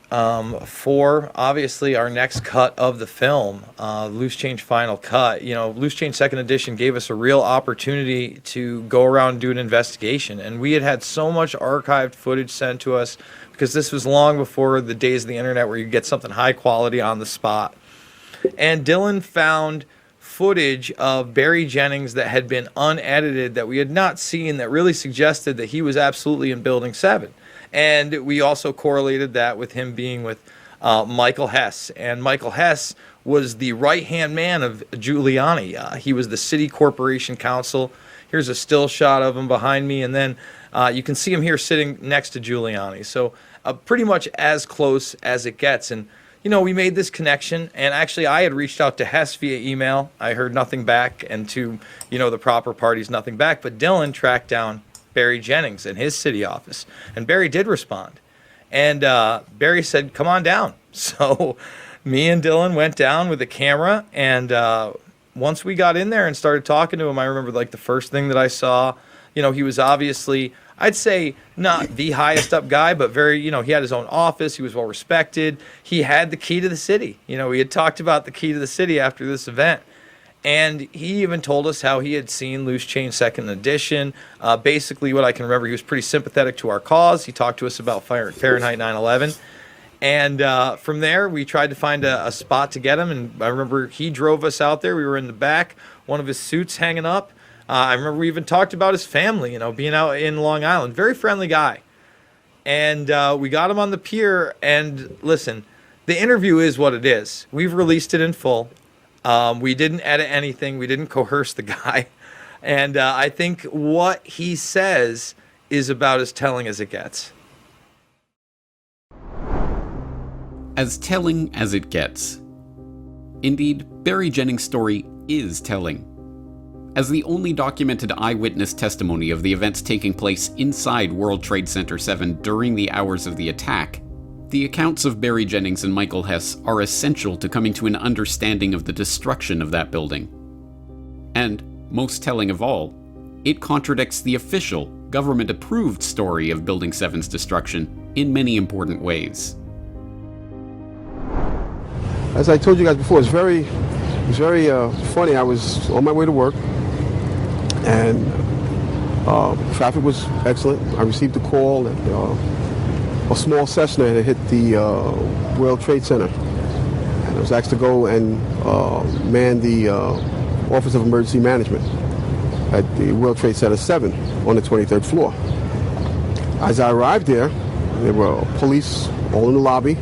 for obviously our next cut of the film, Loose Change Final Cut, Loose Change Second Edition gave us a real opportunity to go around and do an investigation. And we had so much archived footage sent to us because this was long before the days of the internet where you get something high quality on the spot. And Dylan found footage of Barry Jennings that had been unedited that we had not seen that really suggested that he was absolutely in Building 7. And we also correlated that with him being with Michael Hess. And Michael Hess was the right-hand man of Giuliani. He was the city corporation counsel. Here's a still shot of him behind me. And then you can see him here sitting next to Giuliani. So pretty much as close as it gets. And, we made this connection. And actually, I had reached out to Hess via email. I heard nothing back. And to, the proper parties, nothing back. But Dylan tracked down Barry Jennings in his city office, and Barry did respond, and Barry said, "Come on down." So me and Dylan went down with a camera, and once we got in there and started talking to him, I remember the first thing that I saw, he was obviously, I'd say not the highest up guy, but very, he had his own office, he was well respected, he had the key to the city, we had talked about the key to the city after this event. And he even told us how he had seen Loose Change Second Edition. Basically, what I can remember, he was pretty sympathetic to our cause. He talked to us about Fahrenheit 9/11. And from there, we tried to find a spot to get him. And I remember he drove us out there. We were in the back, one of his suits hanging up. I remember we even talked about his family, being out in Long Island. Very friendly guy. And we got him on the pier. And listen, the interview is what it is. We've released it in full. We didn't edit anything. We didn't coerce the guy. And I think what he says is about as telling as it gets. As telling as it gets. Indeed, Barry Jennings' story is telling. As the only documented eyewitness testimony of the events taking place inside World Trade Center 7 during the hours of the attack, the accounts of Barry Jennings and Michael Hess are essential to coming to an understanding of the destruction of that building. And, most telling of all, it contradicts the official, government-approved story of Building 7's destruction in many important ways. As I told you guys before, it was very funny. I was on my way to work, and traffic was excellent. I received a call that a small Cessna had hit the World Trade Center, and I was asked to go and man the Office of Emergency Management at the World Trade Center 7 on the 23rd floor. As I arrived there were police all in the lobby.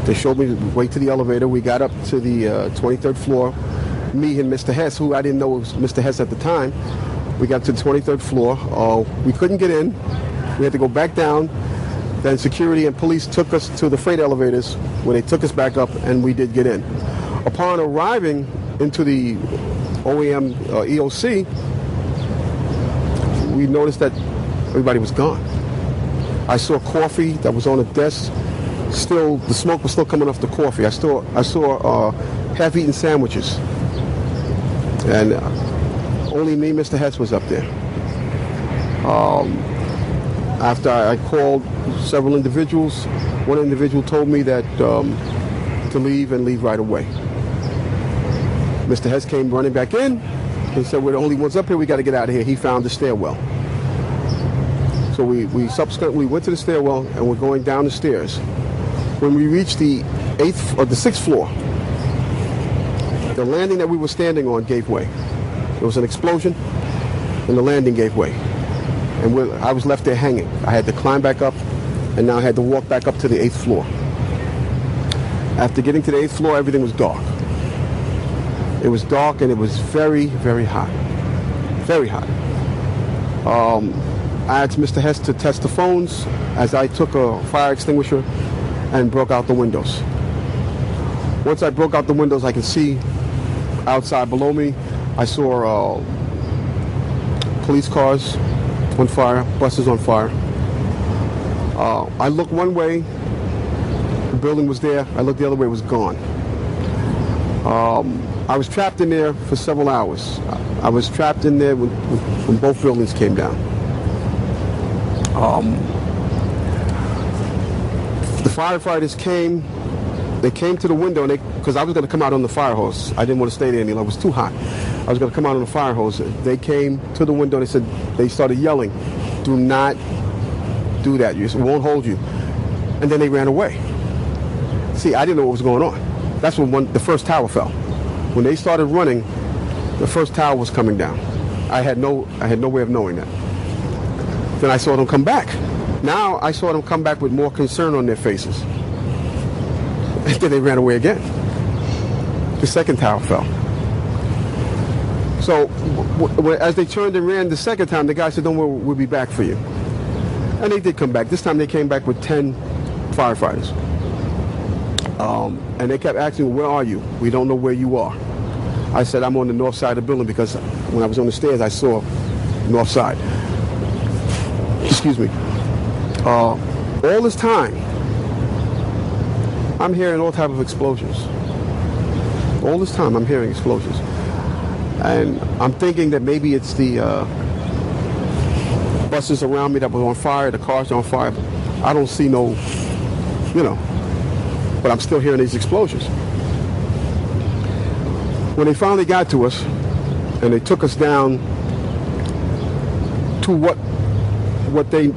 They showed me the way to the elevator. We got up to the 23rd floor. Me and Mr. Hess, who I didn't know was Mr. Hess at the time, we got to the 23rd floor. We couldn't get in. We had to go back down. Then security and police took us to the freight elevators where they took us back up, and we did get in. Upon arriving into the OEM EOC, we noticed that everybody was gone. I saw coffee that was on a desk. Still, the smoke was still coming off the coffee. I saw half-eaten sandwiches. And only me, Mr. Hess, was up there. After I called several individuals, one individual told me that to leave and leave right away. Mr. Hess came running back in and said, "We're the only ones up here. We got to get out of here." He found the stairwell. So we subsequently went to the stairwell and we're going down the stairs. When we reached the 6th floor, the landing that we were standing on gave way. There was an explosion and the landing gave way. and I was left there hanging. I had to climb back up, and now I had to walk back up to the 8th floor. After getting to the 8th floor, everything was dark. It was dark, and it was very, very hot. Very hot. I asked Mr. Hess to test the phones as I took a fire extinguisher and broke out the windows. Once I broke out the windows, I could see outside below me. I saw police cars on fire, buses on fire. I looked one way, the building was there. I looked the other way, it was gone. I was trapped in there for several hours. I was trapped in there when both buildings came down. The firefighters came. They came to the window, because I was going to come out on the fire hose. I didn't want to stay there any longer. It was too hot. I was going to come out on the fire hose. They came to the window. They started yelling, "Do not do that. It won't hold you." And then they ran away. See, I didn't know what was going on. That's when the first tower fell. When they started running, the first tower was coming down. I had no way of knowing that. Then I saw them come back. Now I saw them come back with more concern on their faces. And then they ran away again. The second tower fell. So as they turned and ran the second time, the guy said, "Don't worry, we'll be back for you." And they did come back. This time they came back with 10 firefighters. And they kept asking, "Where are you? We don't know where you are." I said, "I'm on the north side of the building," because when I was on the stairs, I saw north side. Excuse me. All this time, I'm hearing all type of explosions. All this time, I'm hearing explosions. And I'm thinking that maybe it's the buses around me that were on fire, the cars are on fire. But I don't see no, but I'm still hearing these explosions. When they finally got to us, and they took us down to what they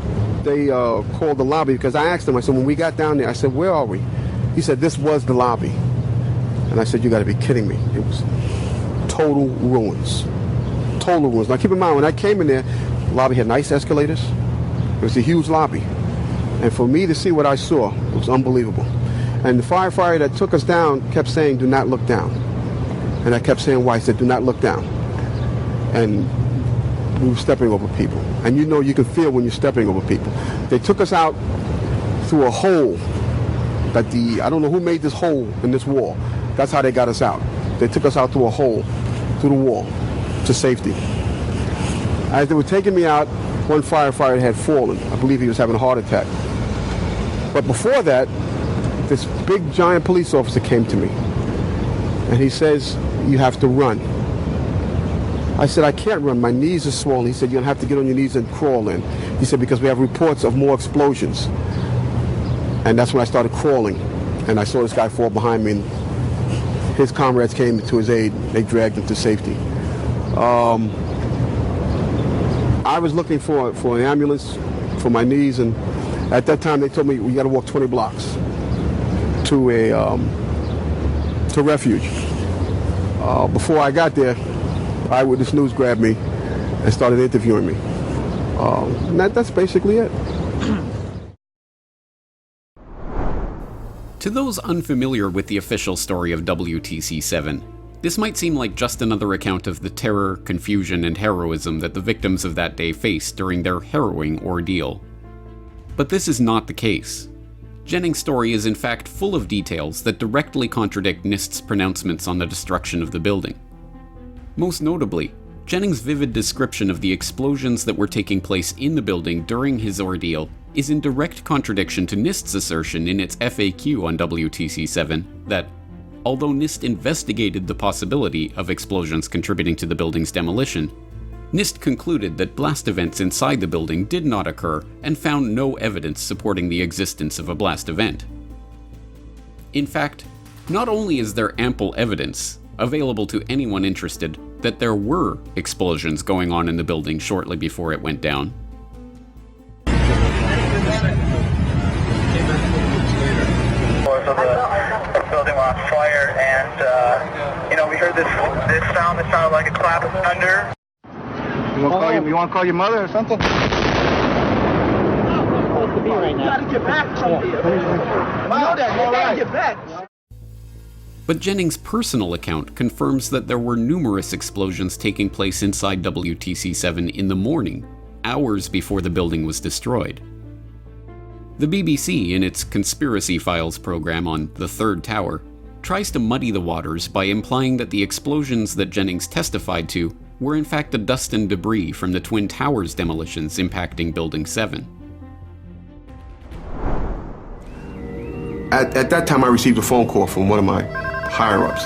called the lobby, because I asked them, I said, when we got down there, I said, "Where are we?" He said, "This was the lobby." And I said, "You got to be kidding me." It was total ruins. Total ruins. Now keep in mind, when I came in there, the lobby had nice escalators. It was a huge lobby. And for me to see what I saw, it was unbelievable. And the firefighter that took us down kept saying, "Do not look down." And I kept saying, "Why?" He said, "Do not look down." And we were stepping over people. And you can feel when you're stepping over people. They took us out through a hole that I don't know who made this hole in this wall. That's how they got us out. They took us out through a hole, through the wall, to safety. As they were taking me out, one firefighter had fallen. I believe he was having a heart attack. But before that, this big giant police officer came to me. And he says, "You have to run." I said, "I can't run. My knees are swollen." He said, "You're going to have to get on your knees and crawl in." He said, "Because we have reports of more explosions." And that's when I started crawling. And I saw this guy fall behind me. And his comrades came to his aid. They dragged him to safety. I was looking for an ambulance for my knees. And at that time, they told me, "We got to walk 20 blocks to refuge." Before I got there, Eyewitness News grabbed me and started interviewing me. And that's basically it. To those unfamiliar with the official story of WTC-7, this might seem like just another account of the terror, confusion, and heroism that the victims of that day faced during their harrowing ordeal. But this is not the case. Jennings' story is in fact full of details that directly contradict NIST's pronouncements on the destruction of the building. Most notably, Jennings' vivid description of the explosions that were taking place in the building during his ordeal is in direct contradiction to NIST's assertion in its FAQ on WTC-7 that, although NIST investigated the possibility of explosions contributing to the building's demolition, NIST concluded that blast events inside the building did not occur and found no evidence supporting the existence of a blast event. In fact, not only is there ample evidence available to anyone interested that there were explosions going on in the building shortly before it went down, the building were on fire, and we heard this sound that sounded like a clap of thunder. You want to call your mother or something? me right now. You gotta get back from here. You know that. You gotta get back. But Jennings' personal account confirms that there were numerous explosions taking place inside WTC-7 in the morning, hours before the building was destroyed. The BBC, in its Conspiracy Files program on the Third Tower, tries to muddy the waters by implying that the explosions that Jennings testified to were in fact the dust and debris from the Twin Towers demolitions impacting Building 7. At that time, I received a phone call from one of my higher-ups,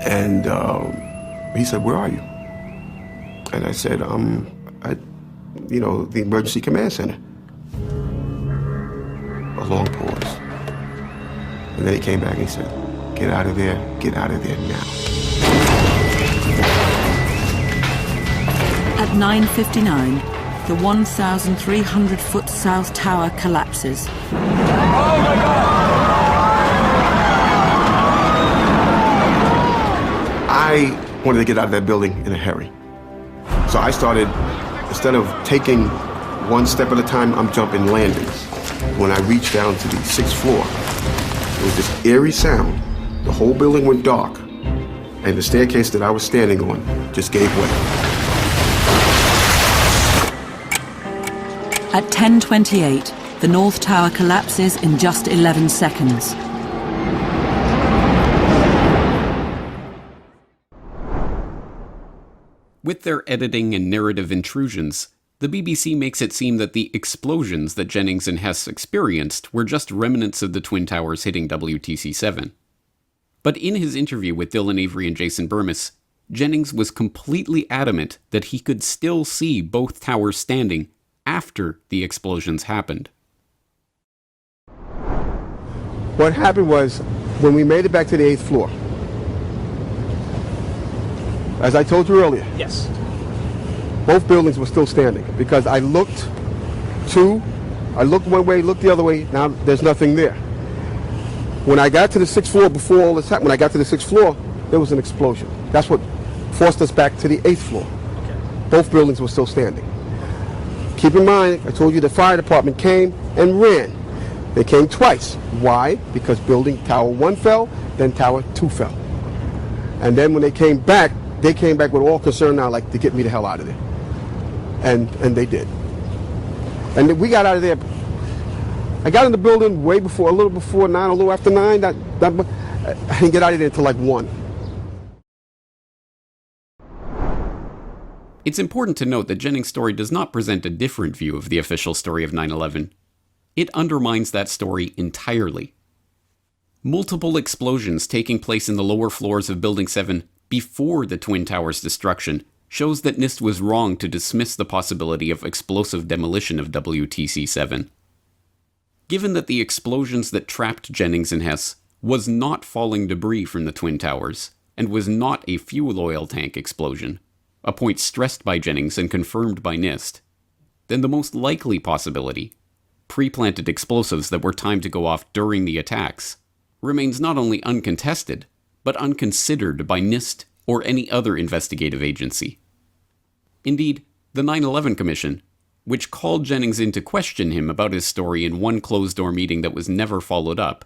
and he said, "Where are you?" And I said, at, the Emergency Command Center." A long pause. And then he came back and he said, "Get out of there now." At 9:59, the 1,300-foot South Tower collapses. Oh my God! I wanted to get out of that building in a hurry. So I started, instead of taking one step at a time, I'm jumping landings. When I reached down to the 6th floor, there was this eerie sound. The whole building went dark, and the staircase that I was standing on just gave way. At 10:28, the North Tower collapses in just 11 seconds. With their editing and narrative intrusions, the BBC makes it seem that the explosions that Jennings and Hess experienced were just remnants of the Twin Towers hitting WTC-7. But in his interview with Dylan Avery and Jason Burmis, Jennings was completely adamant that he could still see both towers standing after the explosions happened. What happened was, when we made it back to the 8th floor, as I told you earlier, yes, both buildings were still standing, because I looked one way, looked the other way, now there's nothing there. When I got to the 6th floor, before all this happened, when I got to the 6th floor, there was an explosion. That's what forced us back to the 8th floor. Okay. Both buildings were still standing. Keep in mind, I told you the fire department came and ran. They came twice. Why? Because building Tower 1 fell, then Tower 2 fell. And then when they came back with all concern now, like, to get me the hell out of there. And they did. And then we got out of there. I got in the building a little before 9, a little after 9. I didn't get out of there until like 1. It's important to note that Jennings' story does not present a different view of the official story of 9/11. It undermines that story entirely. Multiple explosions taking place in the lower floors of Building 7 before the Twin Towers' destruction shows that NIST was wrong to dismiss the possibility of explosive demolition of WTC-7. Given that the explosions that trapped Jennings and Hess was not falling debris from the Twin Towers, and was not a fuel oil tank explosion, a point stressed by Jennings and confirmed by NIST, then the most likely possibility, pre-planted explosives that were timed to go off during the attacks, remains not only uncontested, but unconsidered by NIST or any other investigative agency. Indeed, the 9/11 Commission, which called Jennings in to question him about his story in one closed-door meeting that was never followed up,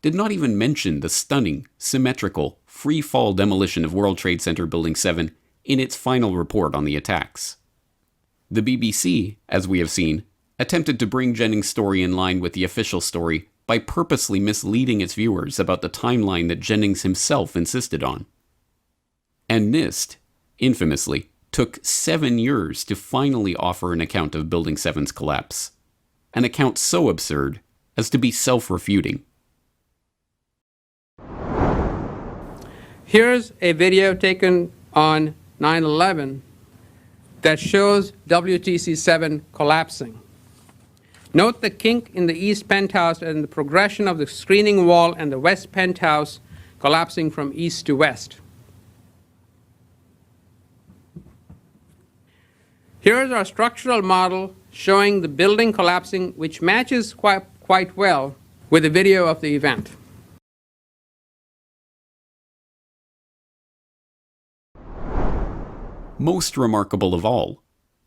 did not even mention the stunning, symmetrical, free-fall demolition of World Trade Center Building 7 in its final report on the attacks. The BBC, as we have seen, attempted to bring Jennings' story in line with the official story by purposely misleading its viewers about the timeline that Jennings himself insisted on. And NIST, infamously, took 7 years to finally offer an account of Building 7's collapse. An account so absurd as to be self-refuting. Here's a video taken on 9/11 that shows WTC-7 collapsing. Note the kink in the east penthouse and the progression of the screening wall and the west penthouse collapsing from east to west. Here's our structural model showing the building collapsing, which matches quite well with the video of the event. Most remarkable of all,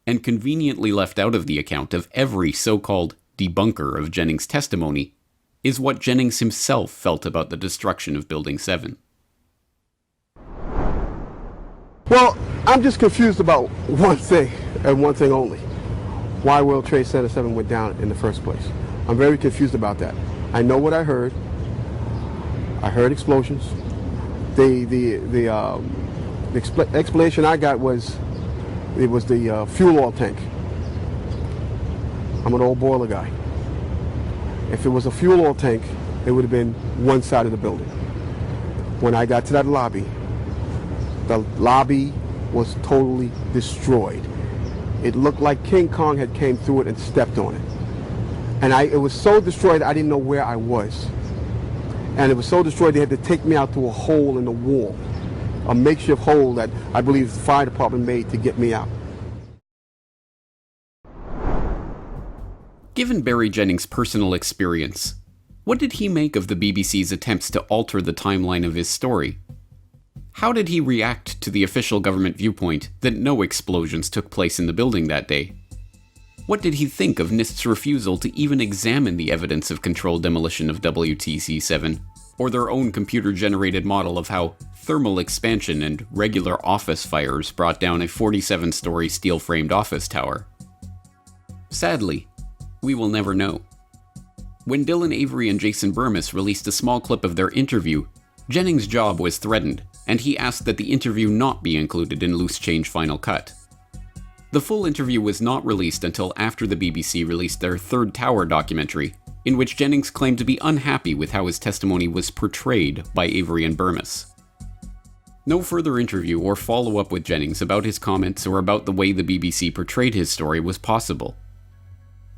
and conveniently left out of the account of every so-called debunker of Jennings' testimony, is what Jennings himself felt about the destruction of Building 7. Well, I'm just confused about one thing, and one thing only. Why World Trade Center 7 went down in the first place. I'm very confused about that. I know what I heard. I heard explosions. The explanation I got was it was the fuel oil tank. I'm an old boiler guy. If it was a fuel oil tank, it would have been one side of the building. When I got to that lobby, the lobby was totally destroyed. It looked like King Kong had came through it and stepped on it. And it was so destroyed I didn't know where I was. And it was so destroyed they had to take me out through a hole in the wall, a makeshift hole that I believe the fire department made to get me out. Given Barry Jennings' personal experience, what did he make of the BBC's attempts to alter the timeline of his story? How did he react to the official government viewpoint that no explosions took place in the building that day? What did he think of NIST's refusal to even examine the evidence of controlled demolition of WTC-7, or their own computer-generated model of how thermal expansion and regular office fires brought down a 47-story steel-framed office tower? Sadly, we will never know. When Dylan Avery and Jason Burmis released a small clip of their interview, Jennings' job was threatened, and he asked that the interview not be included in Loose Change Final Cut. The full interview was not released until after the BBC released their Third Tower documentary, in which Jennings claimed to be unhappy with how his testimony was portrayed by Avery and Burmis. No further interview or follow-up with Jennings about his comments or about the way the BBC portrayed his story was possible.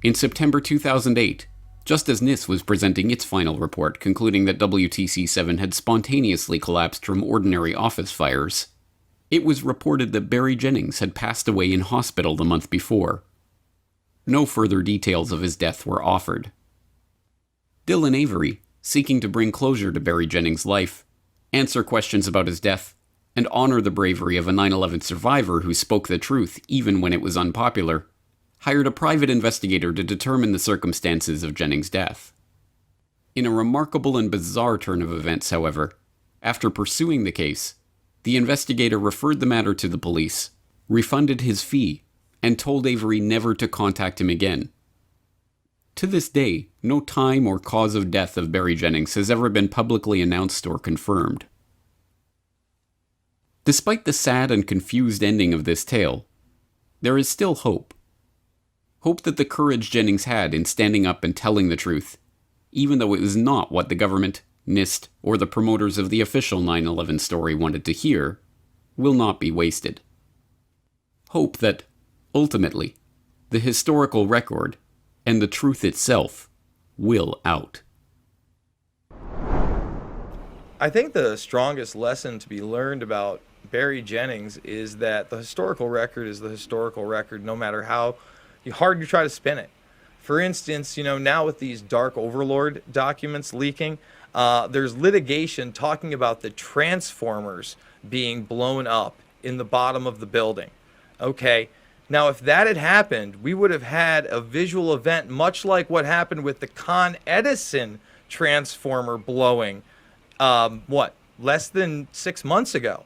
In September 2008, just as NIST was presenting its final report concluding that WTC-7 had spontaneously collapsed from ordinary office fires, it was reported that Barry Jennings had passed away in hospital the month before. No further details of his death were offered. Dylan Avery, seeking to bring closure to Barry Jennings' life, answer questions about his death, and honor the bravery of a 9/11 survivor who spoke the truth even when it was unpopular, hired a private investigator to determine the circumstances of Jennings' death. In a remarkable and bizarre turn of events, however, after pursuing the case, the investigator referred the matter to the police, refunded his fee, and told Avery never to contact him again. To this day, no time or cause of death of Barry Jennings has ever been publicly announced or confirmed. Despite the sad and confused ending of this tale, there is still hope. Hope that the courage Jennings had in standing up and telling the truth, even though it was not what the government, NIST, or the promoters of the official 9/11 story wanted to hear, will not be wasted. Hope that, ultimately, the historical record and the truth itself will out. I think the strongest lesson to be learned about Barry Jennings is that the historical record is the historical record, no matter how hard you try to spin it. For instance, now with these Dark Overlord documents leaking, there's litigation talking about the transformers being blown up in the bottom of the building. Okay, now if that had happened, we would have had a visual event much like what happened with the Con Edison transformer blowing, less than 6 months ago.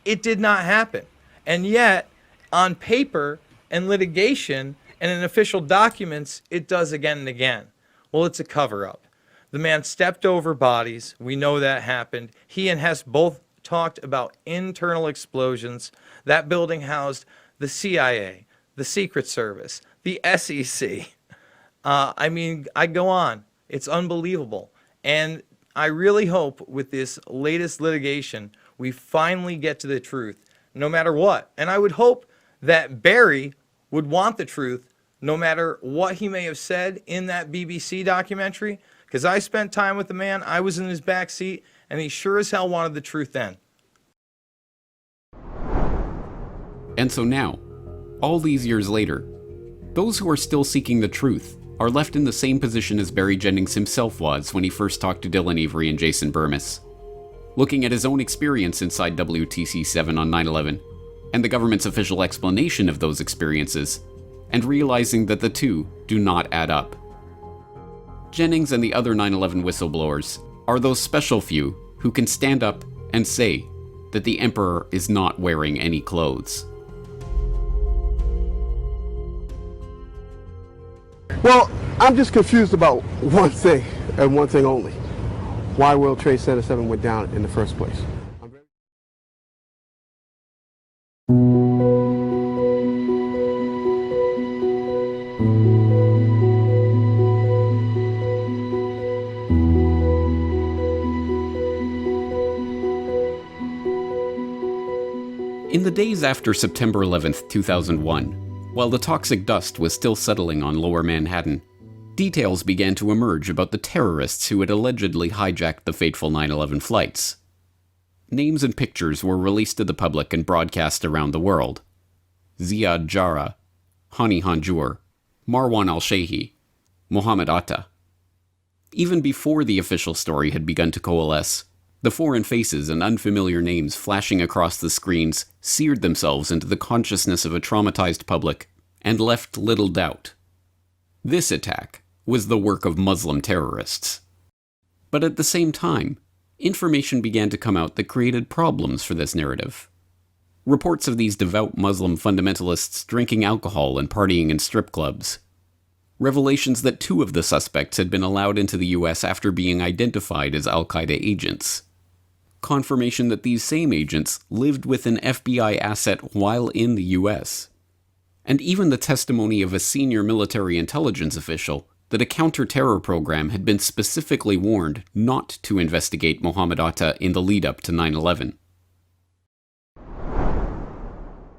It did not happen. And yet, on paper and litigation and in official documents, it does again and again. Well, it's a cover-up. The man stepped over bodies. We know that happened. He and Hess both talked about internal explosions. That building housed the CIA, the Secret Service, the SEC. I go on. It's unbelievable. And I really hope with this latest litigation, we finally get to the truth, no matter what. And I would hope that Barry would want the truth, no matter what he may have said in that BBC documentary, because I spent time with the man, I was in his back seat, and he sure as hell wanted the truth then. And so now, all these years later, those who are still seeking the truth are left in the same position as Barry Jennings himself was when he first talked to Dylan Avery and Jason Burmis, looking at his own experience inside WTC-7 on 9/11, and the government's official explanation of those experiences, and realizing that the two do not add up. Jennings and the other 9/11 whistleblowers are those special few who can stand up and say that the Emperor is not wearing any clothes. Well, I'm just confused about one thing, and one thing only. Why World Trade Center 7 went down in the first place. In the days after September 11th, 2001, while the toxic dust was still settling on Lower Manhattan, details began to emerge about the terrorists who had allegedly hijacked the fateful 9/11 flights. Names and pictures were released to the public and broadcast around the world. Ziad Jarrah, Hani Hanjour, Marwan al-Shehi, Mohammed Atta. Even before the official story had begun to coalesce, the foreign faces and unfamiliar names flashing across the screens seared themselves into the consciousness of a traumatized public and left little doubt. This attack was the work of Muslim terrorists. But at the same time, information began to come out that created problems for this narrative. Reports of these devout Muslim fundamentalists drinking alcohol and partying in strip clubs. Revelations that 2 of the suspects had been allowed into the US after being identified as Al-Qaeda agents. Confirmation that these same agents lived with an FBI asset while in the US. And even the testimony of a senior military intelligence official that a counter-terror program had been specifically warned not to investigate Mohammed Atta in the lead-up to 9/11.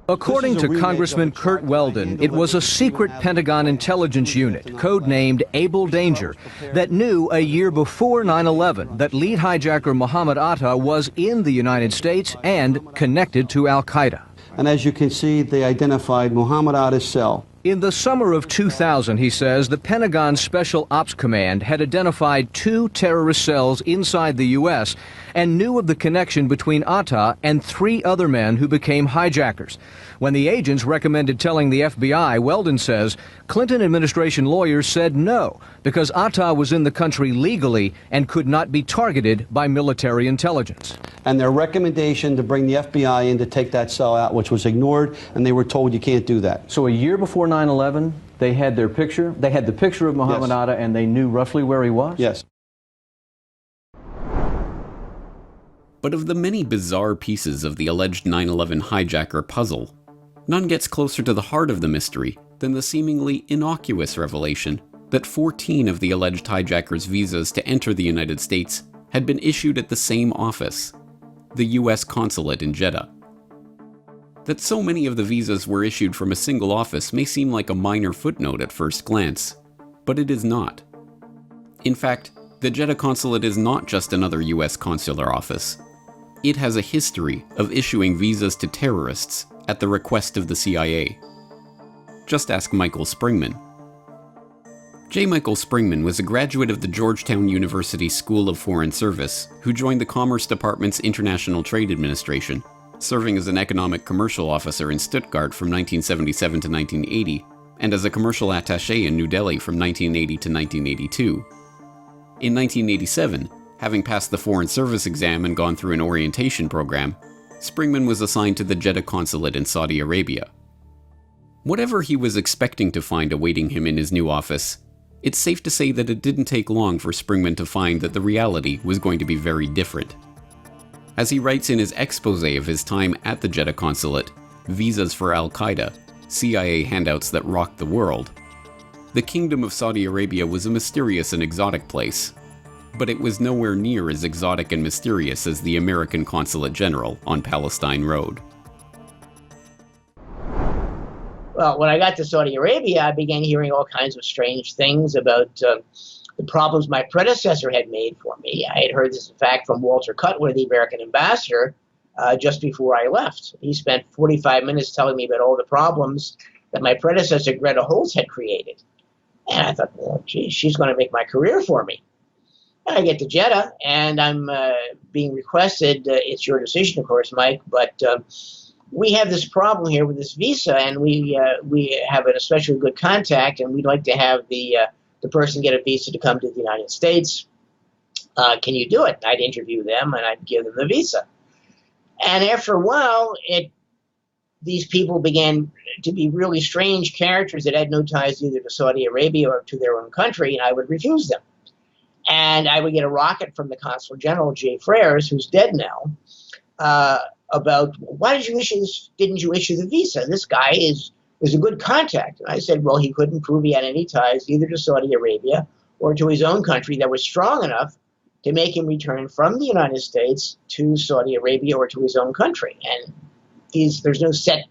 According to Congressman Kurt Weldon, it was a secret Pentagon intelligence unit, codenamed Able Danger, that knew a year before 9/11 that lead hijacker Mohammed Atta was in the United States and connected to Al-Qaeda. And as you can see, they identified Mohammed Atta's cell. In the summer of 2000, he says, the Pentagon Special Ops Command had identified 2 terrorist cells inside the U.S. and knew of the connection between Atta and 3 other men who became hijackers. When the agents recommended telling the FBI, Weldon says, Clinton administration lawyers said no, because Atta was in the country legally and could not be targeted by military intelligence. And their recommendation to bring the FBI in to take that cell out, which was ignored, and they were told you can't do that. So a year before 9/11, they had their picture, they had the picture of Mohammed Atta, and they knew roughly where he was? Yes. But of the many bizarre pieces of the alleged 9/11 hijacker puzzle, none gets closer to the heart of the mystery than the seemingly innocuous revelation that 14 of the alleged hijackers' visas to enter the United States had been issued at the same office, the U.S. consulate in Jeddah. That so many of the visas were issued from a single office may seem like a minor footnote at first glance, but it is not. In fact, the Jeddah consulate is not just another U.S. consular office. It has a history of issuing visas to terrorists at the request of the CIA. Just ask Michael Springman. J. Michael Springman was a graduate of the Georgetown University School of Foreign Service who joined the Commerce Department's International Trade Administration, serving as an economic commercial officer in Stuttgart from 1977 to 1980, and as a commercial attaché in New Delhi from 1980 to 1982. In 1987, having passed the Foreign Service exam and gone through an orientation program, Springman was assigned to the Jeddah consulate in Saudi Arabia. Whatever he was expecting to find awaiting him in his new office, it's safe to say that it didn't take long for Springman to find that the reality was going to be very different. As he writes in his exposé of his time at the Jeddah consulate, Visas for Al-Qaeda, CIA handouts that rocked the world, the Kingdom of Saudi Arabia was a mysterious and exotic place, but it was nowhere near as exotic and mysterious as the American Consulate General on Palestine Road. Well, when I got to Saudi Arabia, I began hearing all kinds of strange things about the problems my predecessor had made for me. I had heard this, in fact, from Walter Cutler, the American ambassador, just before I left. He spent 45 minutes telling me about all the problems that my predecessor, Greta Holtz, had created. And I thought, well, gee, she's going to make my career for me. And I get to Jeddah, and I'm being requested, it's your decision, of course, Mike, but we have this problem here with this visa, and we have an especially good contact, and we'd like to have the person get a visa to come to the United States. Can you do it? And I'd interview them, and I'd give them the visa. And after a while, these people began to be really strange characters that had no ties either to Saudi Arabia or to their own country, and I would refuse them. And I would get a rocket from the Consul General, J. Freres, who's dead now, about why didn't you issue the visa? This guy is a good contact. And I said, well, he couldn't prove he had any ties either to Saudi Arabia or to his own country that was strong enough to make him return from the United States to Saudi Arabia or to his own country. And there's no set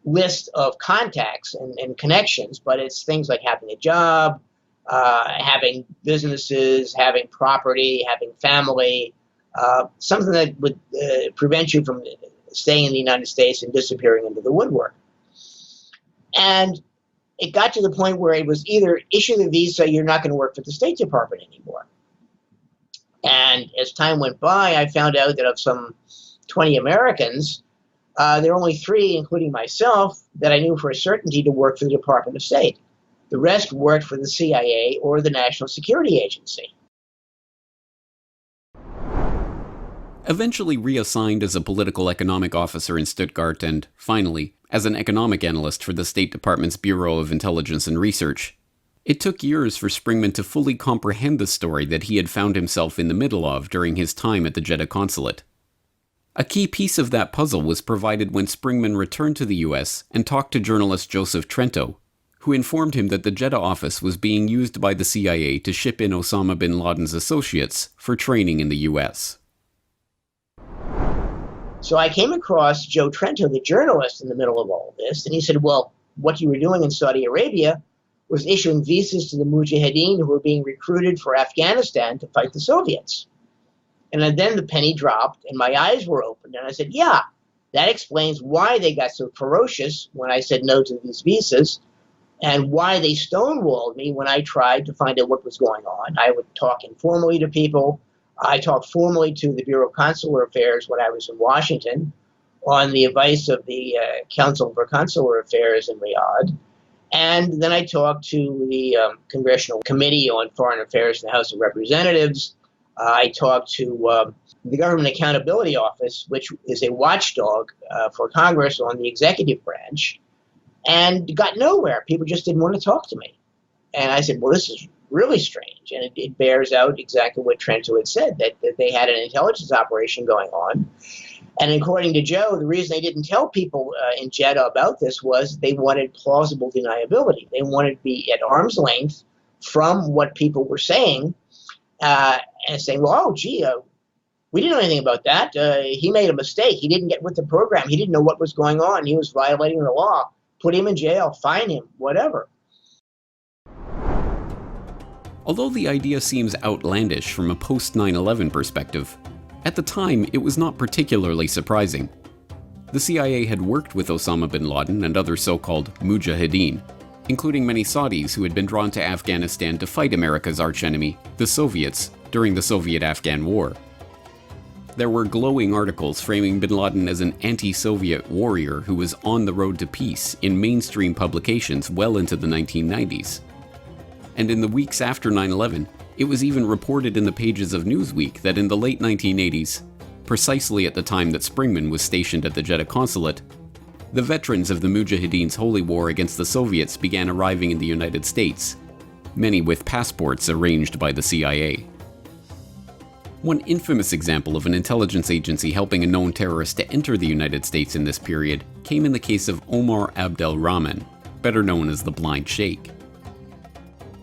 list of contacts and connections, but it's things like having a job, having businesses, having property, having family, something that would prevent you from staying in the United States and disappearing into the woodwork. And it got to the point where it was either issue the visa, you're not going to work for the State Department anymore. And as time went by, I found out that of some 20 Americans, there were only 3, including myself, that I knew for a certainty to work for the Department of State. The rest worked for the CIA or the National Security Agency. Eventually reassigned as a political economic officer in Stuttgart and, finally, as an economic analyst for the State Department's Bureau of Intelligence and Research, it took years for Springman to fully comprehend the story that he had found himself in the middle of during his time at the Jeddah consulate. A key piece of that puzzle was provided when Springman returned to the U.S. and talked to journalist Joseph Trento, who informed him that the Jeddah office was being used by the CIA to ship in Osama bin Laden's associates for training in the U.S. So I came across Joe Trento, the journalist, in the middle of all this, and he said, well, what you were doing in Saudi Arabia was issuing visas to the mujahideen who were being recruited for Afghanistan to fight the Soviets. And then the penny dropped, and my eyes were opened, and I said, yeah, that explains why they got so ferocious when I said no to these visas, and why they stonewalled me when I tried to find out what was going on. I would talk informally to people. I talked formally to the Bureau of Consular Affairs when I was in Washington on the advice of the Council for Consular Affairs in Riyadh. And then I talked to the Congressional Committee on Foreign Affairs in the House of Representatives. I talked to the Government Accountability Office, which is a watchdog for Congress on the executive branch, and got nowhere. People just didn't want to talk to me. And I said, well, this is really strange. And it bears out exactly what Trento had said, that they had an intelligence operation going on. And according to Joe, the reason they didn't tell people in Jeddah about this was they wanted plausible deniability. They wanted to be at arm's length from what people were saying and saying, well, oh, gee, we didn't know anything about that. He made a mistake. He didn't get with the program. He didn't know what was going on. He was violating the law. Put him in jail, fine him, whatever. Although the idea seems outlandish from a post-9/11 perspective, at the time it was not particularly surprising. The CIA had worked with Osama bin Laden and other so-called mujahideen, including many Saudis who had been drawn to Afghanistan to fight America's archenemy, the Soviets, during the Soviet-Afghan War. There were glowing articles framing bin Laden as an anti-Soviet warrior who was on the road to peace in mainstream publications well into the 1990s. And in the weeks after 9/11, it was even reported in the pages of Newsweek that in the late 1980s, precisely at the time that Springman was stationed at the Jeddah consulate, the veterans of the Mujahideen's holy war against the Soviets began arriving in the United States, many with passports arranged by the CIA. One infamous example of an intelligence agency helping a known terrorist to enter the United States in this period came in the case of Omar Abdel Rahman, better known as the Blind Sheikh.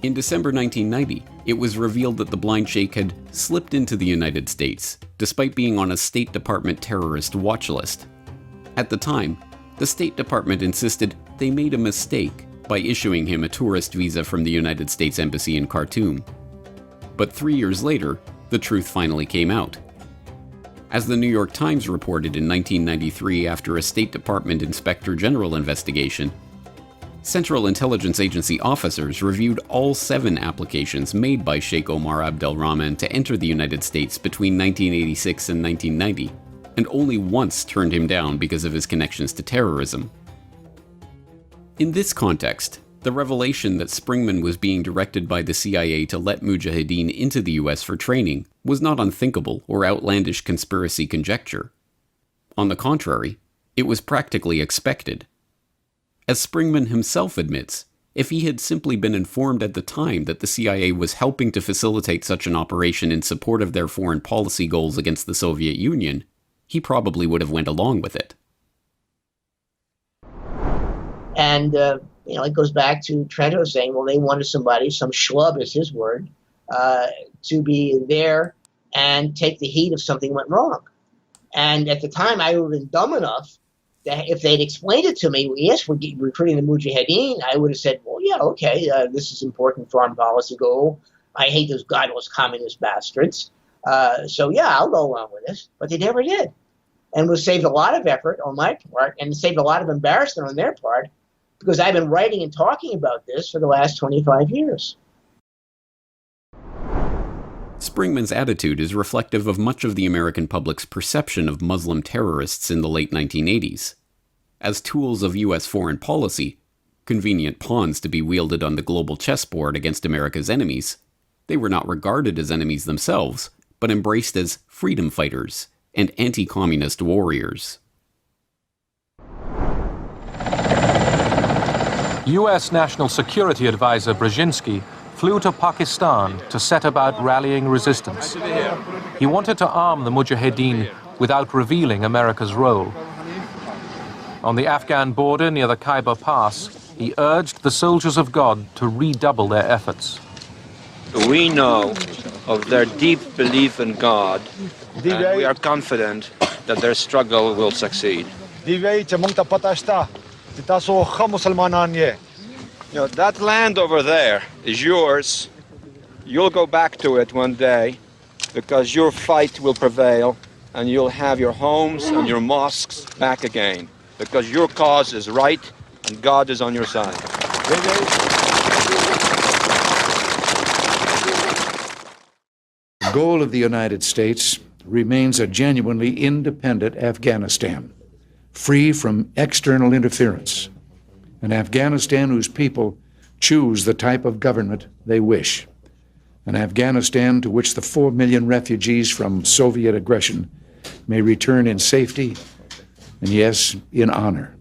In December 1990, it was revealed that the Blind Sheikh had slipped into the United States, despite being on a State Department terrorist watch list. At the time, the State Department insisted they made a mistake by issuing him a tourist visa from the United States Embassy in Khartoum. But 3 years later, the truth finally came out. As the New York Times reported in 1993 after a State Department Inspector General investigation, Central Intelligence Agency officers reviewed all 7 applications made by Sheikh Omar Abdel Rahman to enter the United States between 1986 and 1990, and only once turned him down because of his connections to terrorism. In this context, the revelation that Springman was being directed by the CIA to let Mujahideen into the US for training was not unthinkable or outlandish conspiracy conjecture. On the contrary, it was practically expected. As Springman himself admits, if he had simply been informed at the time that the CIA was helping to facilitate such an operation in support of their foreign policy goals against the Soviet Union, he probably would have went along with it. And, it goes back to Trento saying, well, they wanted somebody, some schlub is his word, to be there and take the heat if something went wrong. And at the time, I would have been dumb enough that if they'd explained it to me, yes, we're recruiting the Mujahideen, I would have said, well, yeah, okay, this is important foreign policy goal. I hate those godless communist bastards. So, yeah, I'll go along with this. But they never did. And it saved a lot of effort on my part and saved a lot of embarrassment on their part, because I've been writing and talking about this for the last 25 years. Springman's attitude is reflective of much of the American public's perception of Muslim terrorists in the late 1980s. As tools of U.S. foreign policy, convenient pawns to be wielded on the global chessboard against America's enemies, they were not regarded as enemies themselves, but embraced as freedom fighters and anti-communist warriors. U.S. National Security Advisor Brzezinski flew to Pakistan to set about rallying resistance. He wanted to arm the Mujahideen without revealing America's role. On the Afghan border near the Khyber Pass, he urged the soldiers of God to redouble their efforts. We know of their deep belief in God, and we are confident that their struggle will succeed. That land over there is yours. You'll go back to it one day because your fight will prevail and you'll have your homes and your mosques back again because your cause is right and God is on your side. The goal of the United States remains a genuinely independent Afghanistan, free from external interference. An Afghanistan whose people choose the type of government they wish. An Afghanistan to which the 4 million refugees from Soviet aggression may return in safety and, yes, in honor.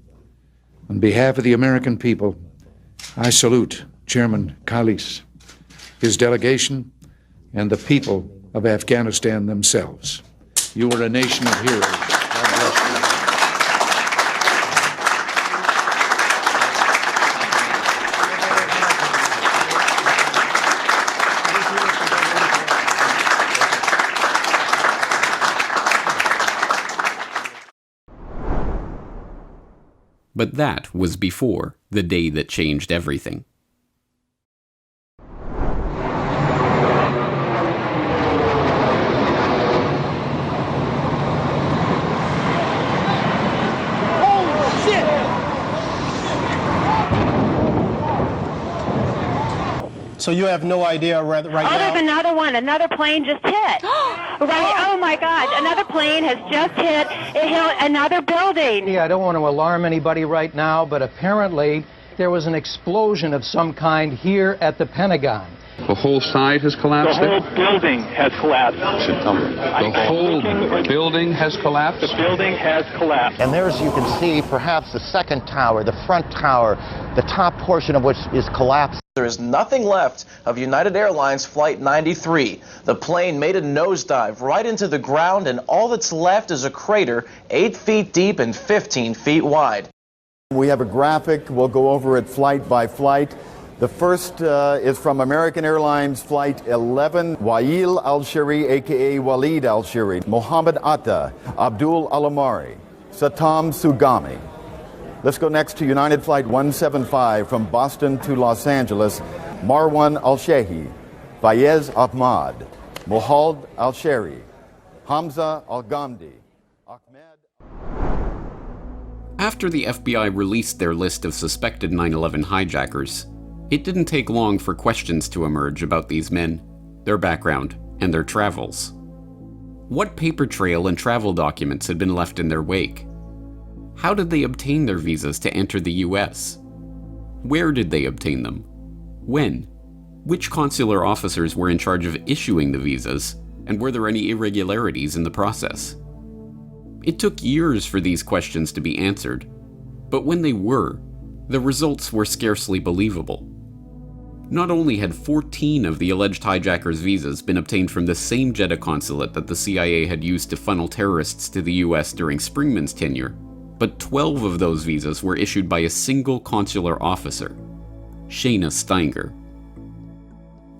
On behalf of the American people, I salute Chairman Khalis, his delegation, and the people of Afghanistan themselves. You are a nation of heroes. God bless you. But that was before the day that changed everything. So you have no idea right now? There's another one. Another plane just hit. Right. Oh my God! Another plane has just hit. It hit another building. Yeah, I don't want to alarm anybody right now, but apparently there was an explosion of some kind here at the Pentagon. The whole side has collapsed? The whole building has collapsed. The whole building has collapsed? The building has collapsed. And there, as you can see, perhaps the second tower, the front tower, the top portion of which is collapsed. There is nothing left of United Airlines Flight 93. The plane made a nosedive right into the ground, and all that's left is a crater 8 feet deep and 15 feet wide. We have a graphic. We'll go over it flight by flight. The first is from American Airlines Flight 11, Wael al-Shiri, a.k.a. Walid al-Shiri, Mohammed Atta, Abdul Alamari, Satam Sugami. Let's go next to United Flight 175 from Boston to Los Angeles, Marwan al-Shehi, Fayez Ahmad, Mohald al-Sheri, Hamza al-Ghamdi, After the FBI released their list of suspected 9/11 hijackers, it didn't take long for questions to emerge about these men, their background, and their travels. What paper trail and travel documents had been left in their wake? How did they obtain their visas to enter the US? Where did they obtain them? When? Which consular officers were in charge of issuing the visas, and were there any irregularities in the process? It took years for these questions to be answered, but when they were, the results were scarcely believable. Not only had 14 of the alleged hijackers' visas been obtained from the same Jeddah consulate that the CIA had used to funnel terrorists to the US during Springman's tenure, but 12 of those visas were issued by a single consular officer, Shayna Steiger.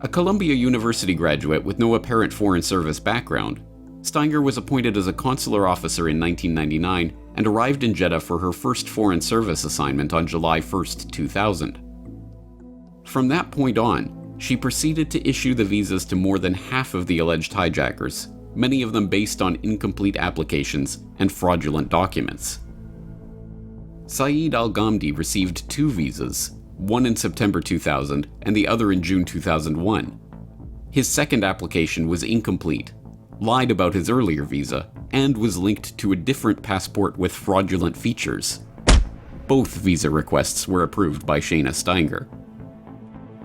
A Columbia University graduate with no apparent foreign service background, Steiger was appointed as a consular officer in 1999 and arrived in Jeddah for her first foreign service assignment on July 1, 2000. From that point on, she proceeded to issue the visas to more than half of the alleged hijackers, many of them based on incomplete applications and fraudulent documents. Saeed Al-Ghamdi received 2 visas, one in September 2000 and the other in June 2001. His second application was incomplete, lied about his earlier visa, and was linked to a different passport with fraudulent features. Both visa requests were approved by Shayna Steiger.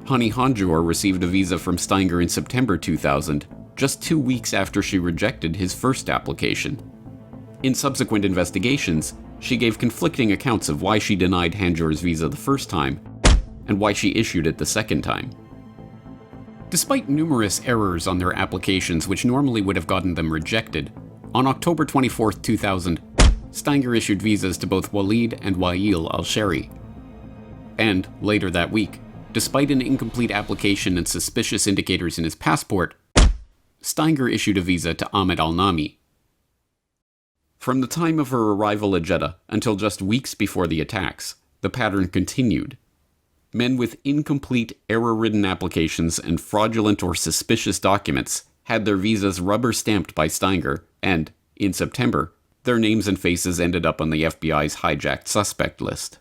Hani Hanjour received a visa from Steiger in September 2000, just 2 weeks after she rejected his first application. In subsequent investigations, she gave conflicting accounts of why she denied Hanjour's visa the first time, and why she issued it the second time. Despite numerous errors on their applications which normally would have gotten them rejected, on October 24, 2000, Steiger issued visas to both Walid and Wael al-Shari. And, later that week, despite an incomplete application and suspicious indicators in his passport, Steiger issued a visa to Ahmed al-Nami. From the time of her arrival at Jeddah until just weeks before the attacks, the pattern continued. Men with incomplete, error-ridden applications and fraudulent or suspicious documents had their visas rubber-stamped by Steiger, and, in September, their names and faces ended up on the FBI's hijacked suspect list.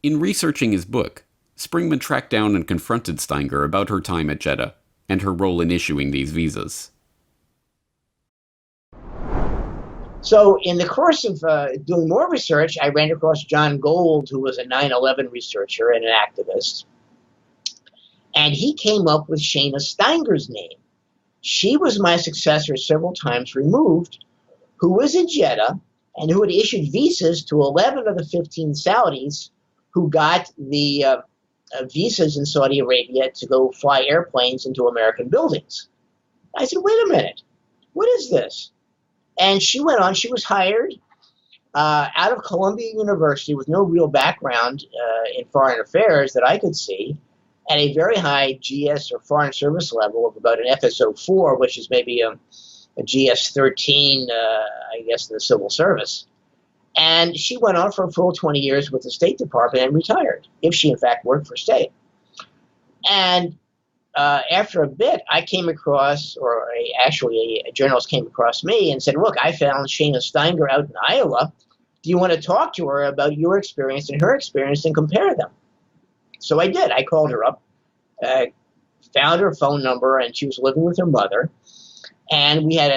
In researching his book, Springman tracked down and confronted Steiger about her time at Jeddah and her role in issuing these visas. So in the course of doing more research, I ran across John Gold, who was a 9/11 researcher and an activist. And he came up with Shayna Steiger's name. She was my successor several times removed, who was in Jeddah and who had issued visas to 11 of the 15 Saudis who got the visas in Saudi Arabia to go fly airplanes into American buildings. I said, wait a minute, what is this? And she went on, she was hired out of Columbia University with no real background in foreign affairs that I could see, at a very high GS or foreign service level of about an FSO4, which is maybe a GS13, I guess, in the civil service. And she went on for a full 20 years with the State Department and retired, if she in fact worked for state. And after a bit, I came across, or a journalist came across me and said, look, I found Shayna Steiger out in Iowa. Do you want to talk to her about your experience and her experience and compare them? So I did. I called her up, found her phone number, and she was living with her mother. And we had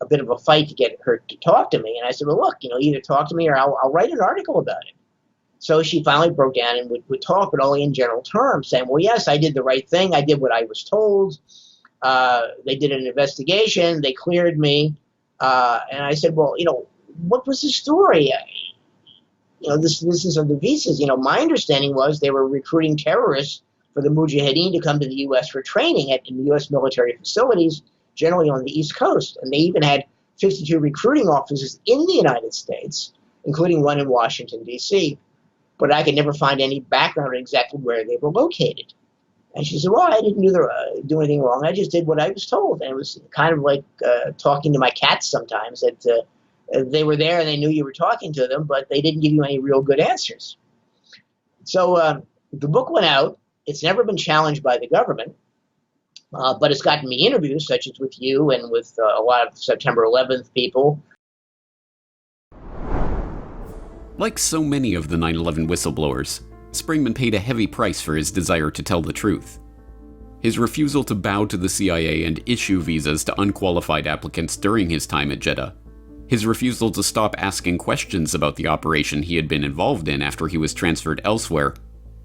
a bit of a fight to get her to talk to me. And I said, well, look, either talk to me or I'll write an article about it. So she finally broke down and would talk, but only in general terms, saying, well, yes, I did the right thing. I did what I was told. They did an investigation. They cleared me. And I said, well, what was the story? This is of the visas. My understanding was they were recruiting terrorists for the Mujahideen to come to the U.S. for training in U.S. military facilities, generally on the East Coast. And they even had 52 recruiting offices in the United States, including one in Washington, D.C., but I could never find any background on exactly where they were located. And she said, well, I didn't do anything wrong. I just did what I was told. And it was kind of like talking to my cats sometimes, that they were there and they knew you were talking to them, but they didn't give you any real good answers. So the book went out. It's never been challenged by the government, but it's gotten me interviews, such as with you and with a lot of September 11th people. Like so many of the 9/11 whistleblowers, Springman paid a heavy price for his desire to tell the truth. His refusal to bow to the CIA and issue visas to unqualified applicants during his time at Jeddah, his refusal to stop asking questions about the operation he had been involved in after he was transferred elsewhere,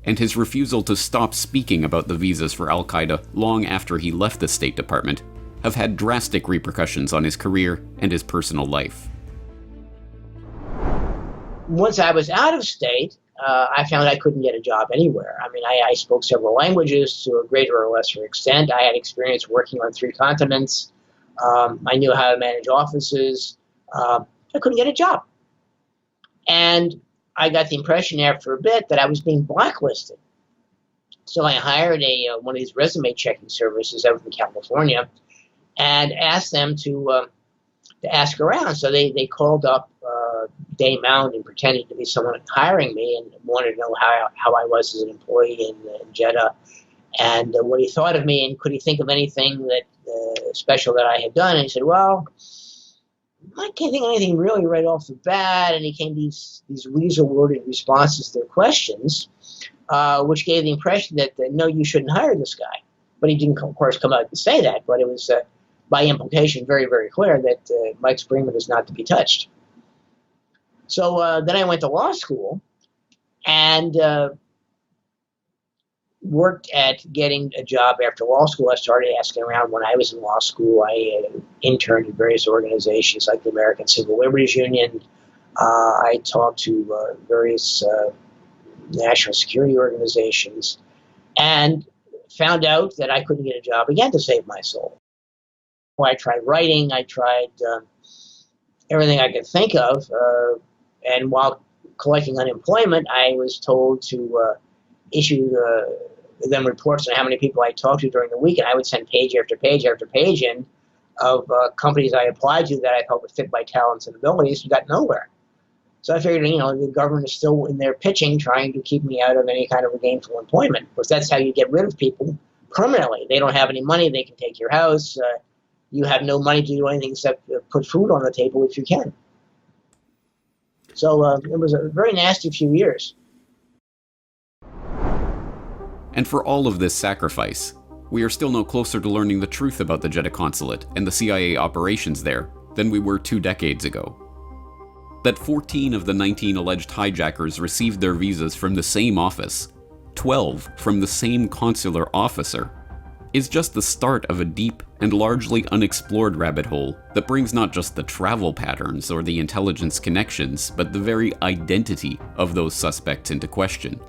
and his refusal to stop speaking about the visas for Al-Qaeda long after he left the State Department have had drastic repercussions on his career and his personal life. Once I was out of state, I found I couldn't get a job anywhere. I mean, I spoke several languages to a greater or lesser extent. I had experience working on 3 continents. I knew how to manage offices. I couldn't get a job. And I got the impression after a bit that I was being blacklisted. So I hired one of these resume checking services out in California and asked them to ask around. So they called up Dane Mound and pretended to be someone hiring me and wanted to know how I was as an employee in Jeddah and what he thought of me and could he think of anything that special that I had done. And he said, well, I can't think of anything really right off the bat. And he came to these weasel-worded responses to their questions, which gave the impression that, no, you shouldn't hire this guy. But he didn't, of course, come out and say that. But it was, by implication, very, very clear that Mike Springman is not to be touched. So then I went to law school and worked at getting a job after law school. I started asking around when I was in law school. I interned in various organizations like the American Civil Liberties Union. I talked to various national security organizations and found out that I couldn't get a job again to save my soul. I tried writing. I tried everything I could think of. And while collecting unemployment, I was told to issue them reports on how many people I talked to during the week, and I would send page after page after page in of companies I applied to that I felt would fit my talents and abilities, and got nowhere. So I figured, the government is still in there pitching, trying to keep me out of any kind of a gainful employment, because that's how you get rid of people permanently. They don't have any money, they can take your house. You have no money to do anything except put food on the table if you can. So it was a very nasty few years. And for all of this sacrifice, we are still no closer to learning the truth about the Jeddah consulate and the CIA operations there than we were 2 decades ago. That 14 of the 19 alleged hijackers received their visas from the same office, 12 from the same consular officer, is just the start of a deep and largely unexplored rabbit hole that brings not just the travel patterns or the intelligence connections, but the very identity of those suspects into question.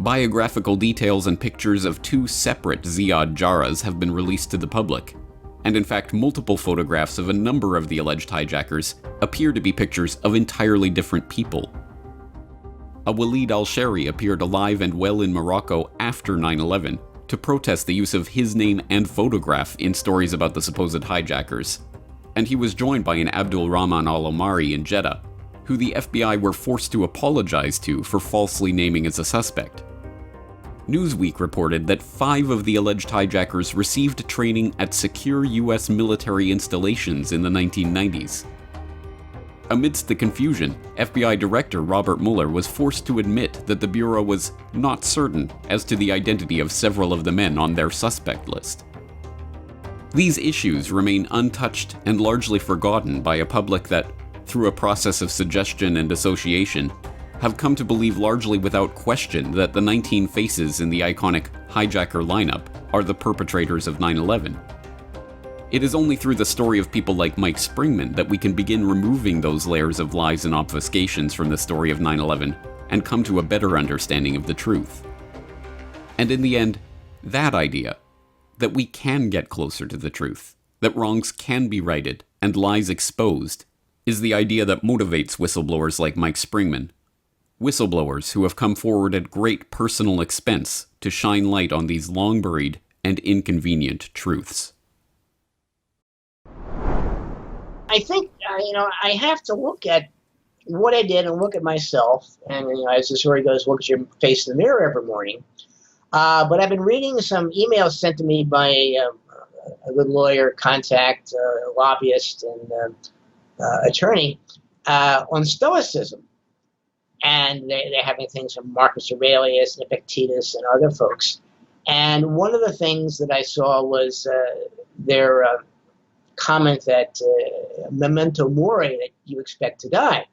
Biographical details and pictures of 2 separate Ziad Jarrahs have been released to the public, and in fact multiple photographs of a number of the alleged hijackers appear to be pictures of entirely different people. A Walid al-Shari appeared alive and well in Morocco after 9/11 to protest the use of his name and photograph in stories about the supposed hijackers, and he was joined by an Abdul Rahman al-Omari in Jeddah, who the FBI were forced to apologize to for falsely naming as a suspect. Newsweek reported that 5 of the alleged hijackers received training at secure US military installations in the 1990s. Amidst the confusion, FBI Director Robert Mueller was forced to admit that the Bureau was not certain as to the identity of several of the men on their suspect list. These issues remain untouched and largely forgotten by a public that, through a process of suggestion and association, have come to believe largely without question that the 19 faces in the iconic hijacker lineup are the perpetrators of 9/11. It is only through the story of people like Mike Springman that we can begin removing those layers of lies and obfuscations from the story of 9/11 and come to a better understanding of the truth. And in the end, that idea, that we can get closer to the truth, that wrongs can be righted and lies exposed, is the idea that motivates whistleblowers like Mike Springman. Whistleblowers who have come forward at great personal expense to shine light on these long-buried and inconvenient truths. I think, I have to look at what I did and look at myself. And, as the story goes, look at your face in the mirror every morning. But I've been reading some emails sent to me by a good lawyer, contact, lobbyist, and attorney on Stoicism. And they're having things from Marcus Aurelius and Epictetus and other folks. And one of the things that I saw was their comment that memento mori, that you expect to die.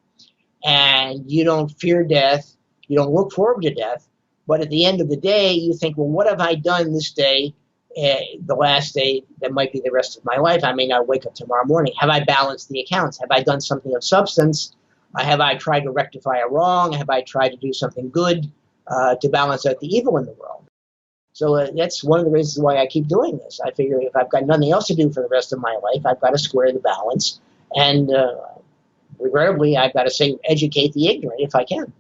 And you don't fear death, you don't look forward to death, but at the end of the day, you think, well, what have I done this day, the last day that might be the rest of my life? I may not wake up tomorrow morning. Have I balanced the accounts? Have I done something of substance? Have I tried to rectify a wrong? Have I tried to do something good to balance out the evil in the world? So that's one of the reasons why I keep doing this. I figure if I've got nothing else to do for the rest of my life, I've got to square the balance. And regrettably, I've got to say, educate the ignorant if I can.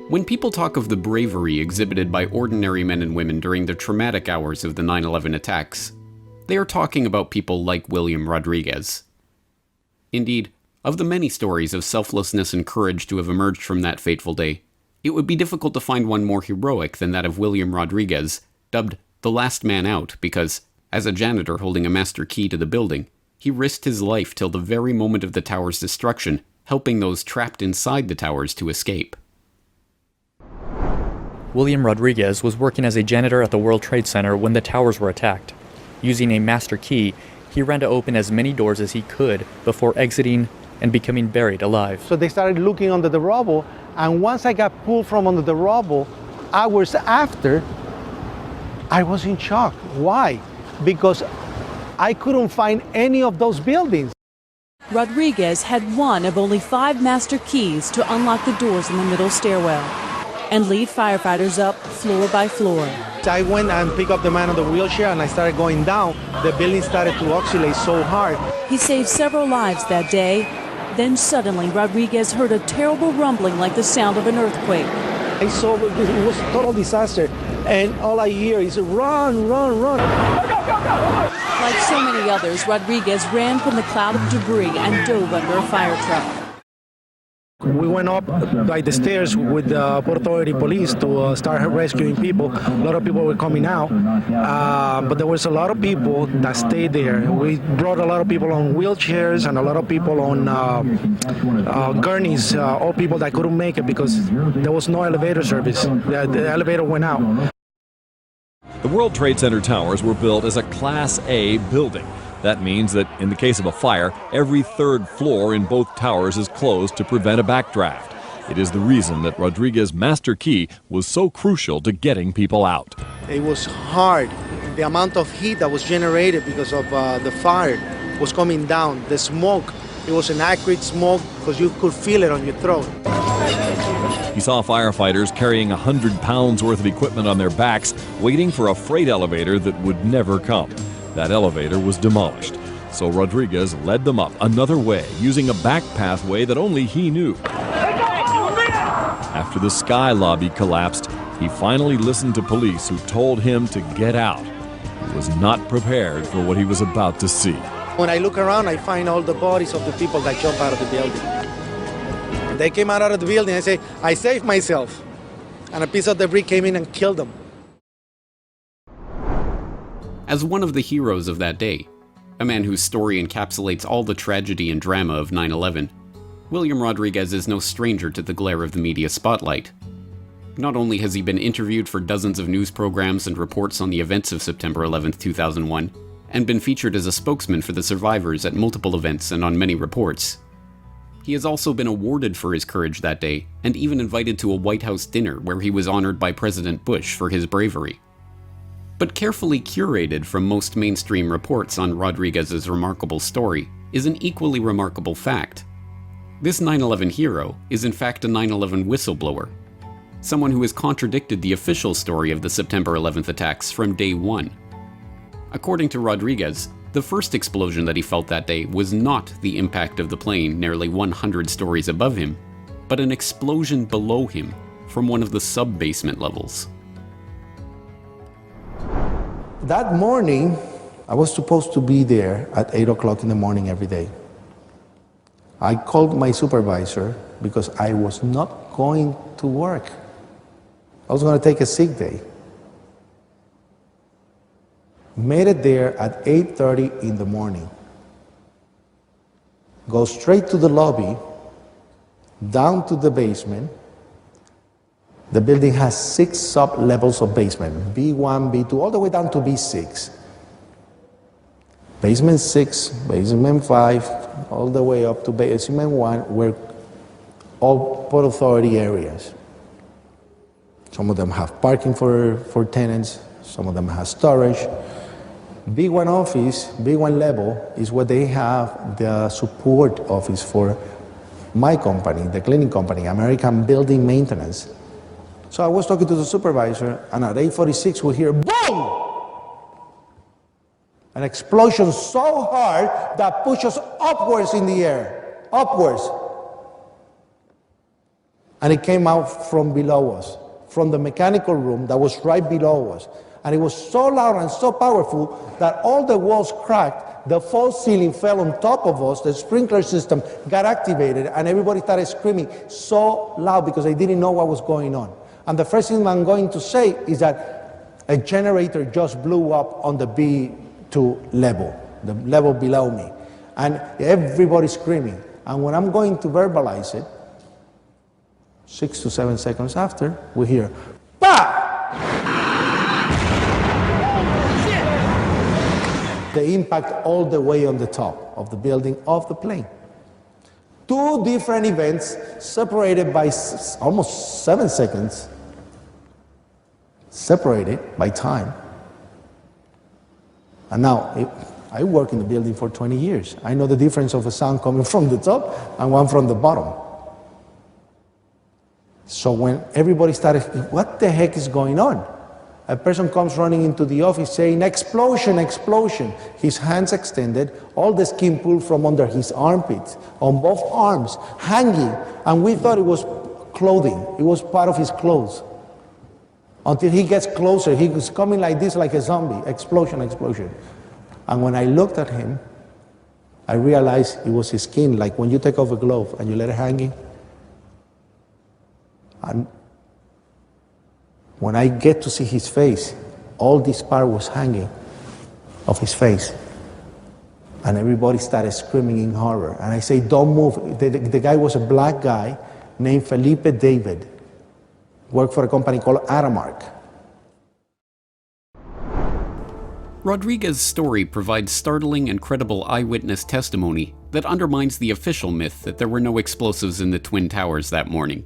When people talk of the bravery exhibited by ordinary men and women during the traumatic hours of the 9/11 attacks, they are talking about people like William Rodriguez. Indeed, of the many stories of selflessness and courage to have emerged from that fateful day, it would be difficult to find one more heroic than that of William Rodriguez, dubbed the last man out because, as a janitor holding a master key to the building, he risked his life till the very moment of the tower's destruction, helping those trapped inside the towers to escape. William Rodriguez was working as a janitor at the World Trade Center when the towers were attacked. Using a master key, he ran to open as many doors as he could before exiting and becoming buried alive. So they started looking under the rubble, and once I got pulled from under the rubble, hours after, I was in shock. Why? Because I couldn't find any of those buildings. Rodriguez had one of only 5 master keys to unlock the doors in the middle stairwell and lead firefighters up floor by floor. I went and picked up the man on the wheelchair and I started going down. The building started to oscillate so hard. He saved several lives that day. Then suddenly Rodriguez heard a terrible rumbling like the sound of an earthquake. I saw it was a total disaster, and all I hear is run, run, run. Like so many others, Rodriguez ran from the cloud of debris and dove under a fire truck. We went up by the stairs with the Port Authority police to start rescuing people. A lot of people were coming out, but there was a lot of people that stayed there. We brought a lot of people on wheelchairs and a lot of people on gurneys, all people that couldn't make it because there was no elevator service. The elevator went out. The World Trade Center towers were built as a Class A building. That means that in the case of a fire, every third floor in both towers is closed to prevent a backdraft. It is the reason that Rodriguez's master key was so crucial to getting people out. It was hard. The amount of heat that was generated because of the fire was coming down. The smoke, it was an acrid smoke because you could feel it on your throat. He saw firefighters carrying 100 pounds worth of equipment on their backs, waiting for a freight elevator that would never come. That elevator was demolished, so Rodriguez led them up another way, using a back pathway that only he knew. After the Sky Lobby collapsed, he finally listened to police who told him to get out. He was not prepared for what he was about to see. When I look around, I find all the bodies of the people that jumped out of the building. They came out of the building and say, I saved myself. And a piece of debris came in and killed them. As one of the heroes of that day, a man whose story encapsulates all the tragedy and drama of 9/11, William Rodriguez is no stranger to the glare of the media spotlight. Not only has he been interviewed for dozens of news programs and reports on the events of September 11, 2001, and been featured as a spokesman for the survivors at multiple events and on many reports, he has also been awarded for his courage that day and even invited to a White House dinner where he was honored by President Bush for his bravery. But carefully curated from most mainstream reports on Rodriguez's remarkable story is an equally remarkable fact. This 9/11 hero is in fact a 9/11 whistleblower, someone who has contradicted the official story of the September 11th attacks from day one. According to Rodriguez, the first explosion that he felt that day was not the impact of the plane nearly 100 stories above him, but an explosion below him from one of the sub-basement levels. That morning, I was supposed to be there at 8 o'clock in the morning every day. I called my supervisor because I was not going to work. I was going to take a sick day. Made it there at 8:30 in the morning. Go straight to the lobby, down to the basement. The building has 6 sub-levels of basement, B1, B2, all the way down to B6. Basement 6, basement 5, all the way up to basement 1 were all Port Authority areas. Some of them have parking for tenants, some of them have storage. B1 office, B1 level, is where they have the support office for my company, the cleaning company, American Building Maintenance. So I was talking to the supervisor, and at 8:46 we hear boom! An explosion so hard that pushed us upwards in the air, upwards. And it came out from below us, from the mechanical room that was right below us. And it was so loud and so powerful that all the walls cracked, the false ceiling fell on top of us, the sprinkler system got activated, and everybody started screaming so loud because they didn't know what was going on. And the first thing I'm going to say is that a generator just blew up on the B2 level, the level below me. And everybody's screaming. And when I'm going to verbalize it, 6 to 7 seconds after, we hear, "Bah!" The impact all the way on the top of the building of the plane. 2 different events separated by almost 7 seconds, separated by time. And now, I work in the building for 20 years. I know the difference of a sound coming from the top and one from the bottom. So when everybody started, what the heck is going on? A person comes running into the office saying, "Explosion, explosion." His hands extended, all the skin pulled from under his armpits, on both arms, hanging. And we thought it was clothing. It was part of his clothes. Until he gets closer, he was coming like this, like a zombie. Explosion, explosion. And when I looked at him, I realized it was his skin, like when you take off a glove and you let it hanging. And when I get to see his face, all this part was hanging of his face. And everybody started screaming in horror. And I say, "Don't move." The guy was a black guy named Felipe David, worked for a company called Aramark. Rodriguez's story provides startling and credible eyewitness testimony that undermines the official myth that there were no explosives in the Twin Towers that morning.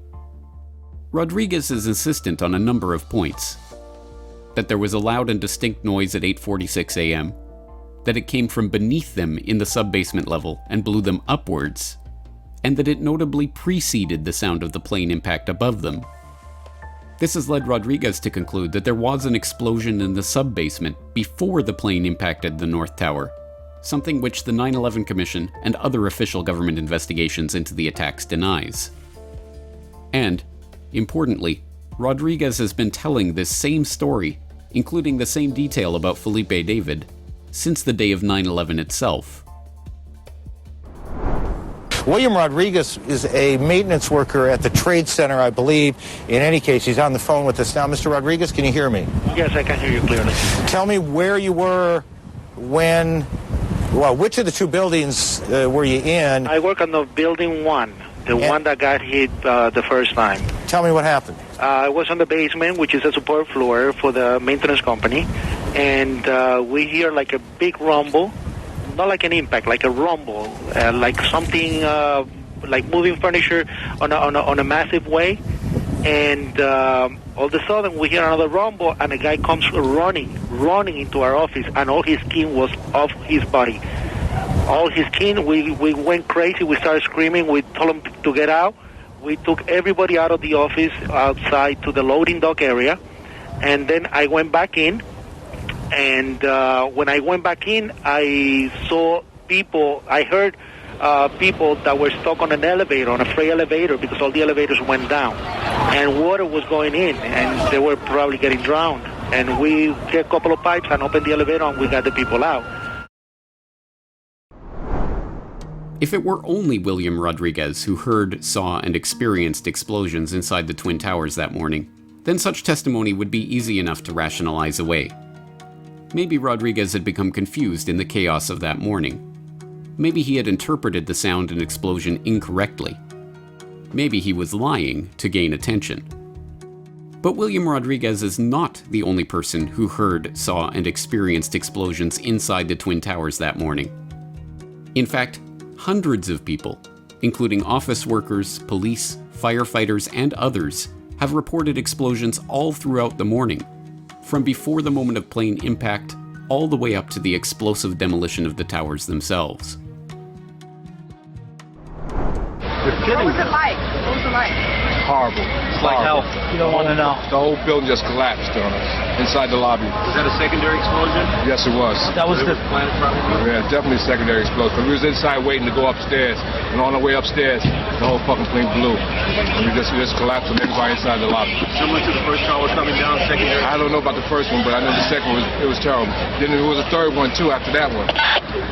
Rodriguez is insistent on a number of points. That there was a loud and distinct noise at 8:46 a.m., that it came from beneath them in the sub-basement level and blew them upwards, and that it notably preceded the sound of the plane impact above them. This has led Rodriguez to conclude that there was an explosion in the sub-basement before the plane impacted the North Tower, something which the 9/11 Commission and other official government investigations into the attacks denies. And, importantly, Rodriguez has been telling this same story, including the same detail about Felipe David, since the day of 9/11 itself. William Rodriguez is a maintenance worker at the Trade Center, I believe. In any case, he's on the phone with us now. Mr. Rodriguez, can you hear me? Yes, I can hear you clearly. Tell me where you were when, well, which of the 2 buildings were you in? I work on the building 1, the one that got hit the first time. Tell me what happened. I was on the basement, which is a support floor for the maintenance company, and we hear like a big rumble. Not like an impact, like a rumble, like something like moving furniture on a massive way. And all of a sudden we hear another rumble, and a guy comes running into our office, and all his skin was off his body. All his skin, we went crazy. We started screaming. We told him to get out. We took everybody out of the office outside to the loading dock area, and then I went back in. And when I went back in, I saw people, I heard people that were stuck on an elevator, on a freight elevator, because all the elevators went down. And water was going in, and they were probably getting drowned. And we get a couple of pipes and opened the elevator, and we got the people out. If it were only William Rodriguez who heard, saw, and experienced explosions inside the Twin Towers that morning, then such testimony would be easy enough to rationalize away. Maybe Rodriguez had become confused in the chaos of that morning. Maybe he had interpreted the sound and explosion incorrectly. Maybe he was lying to gain attention. But William Rodriguez is not the only person who heard, saw, and experienced explosions inside the Twin Towers that morning. In fact, hundreds of people, including office workers, police, firefighters, and others, have reported explosions all throughout the morning, from before the moment of plane impact all the way up to the explosive demolition of the towers themselves. What was it like? What was it like? Horrible. It's like hell. You don't want to know. The whole building just collapsed on us inside the lobby. Was that a secondary explosion? Yes, it was. That was the planet probably. Yeah, definitely a secondary explosion. We was inside waiting to go upstairs, and on the way upstairs, the whole fucking thing blew. We just collapsed on everybody inside the lobby. Similar to the first tower coming down, secondary. I don't know about the first one, but I know the second one was terrible. Then there was a third one too after that one.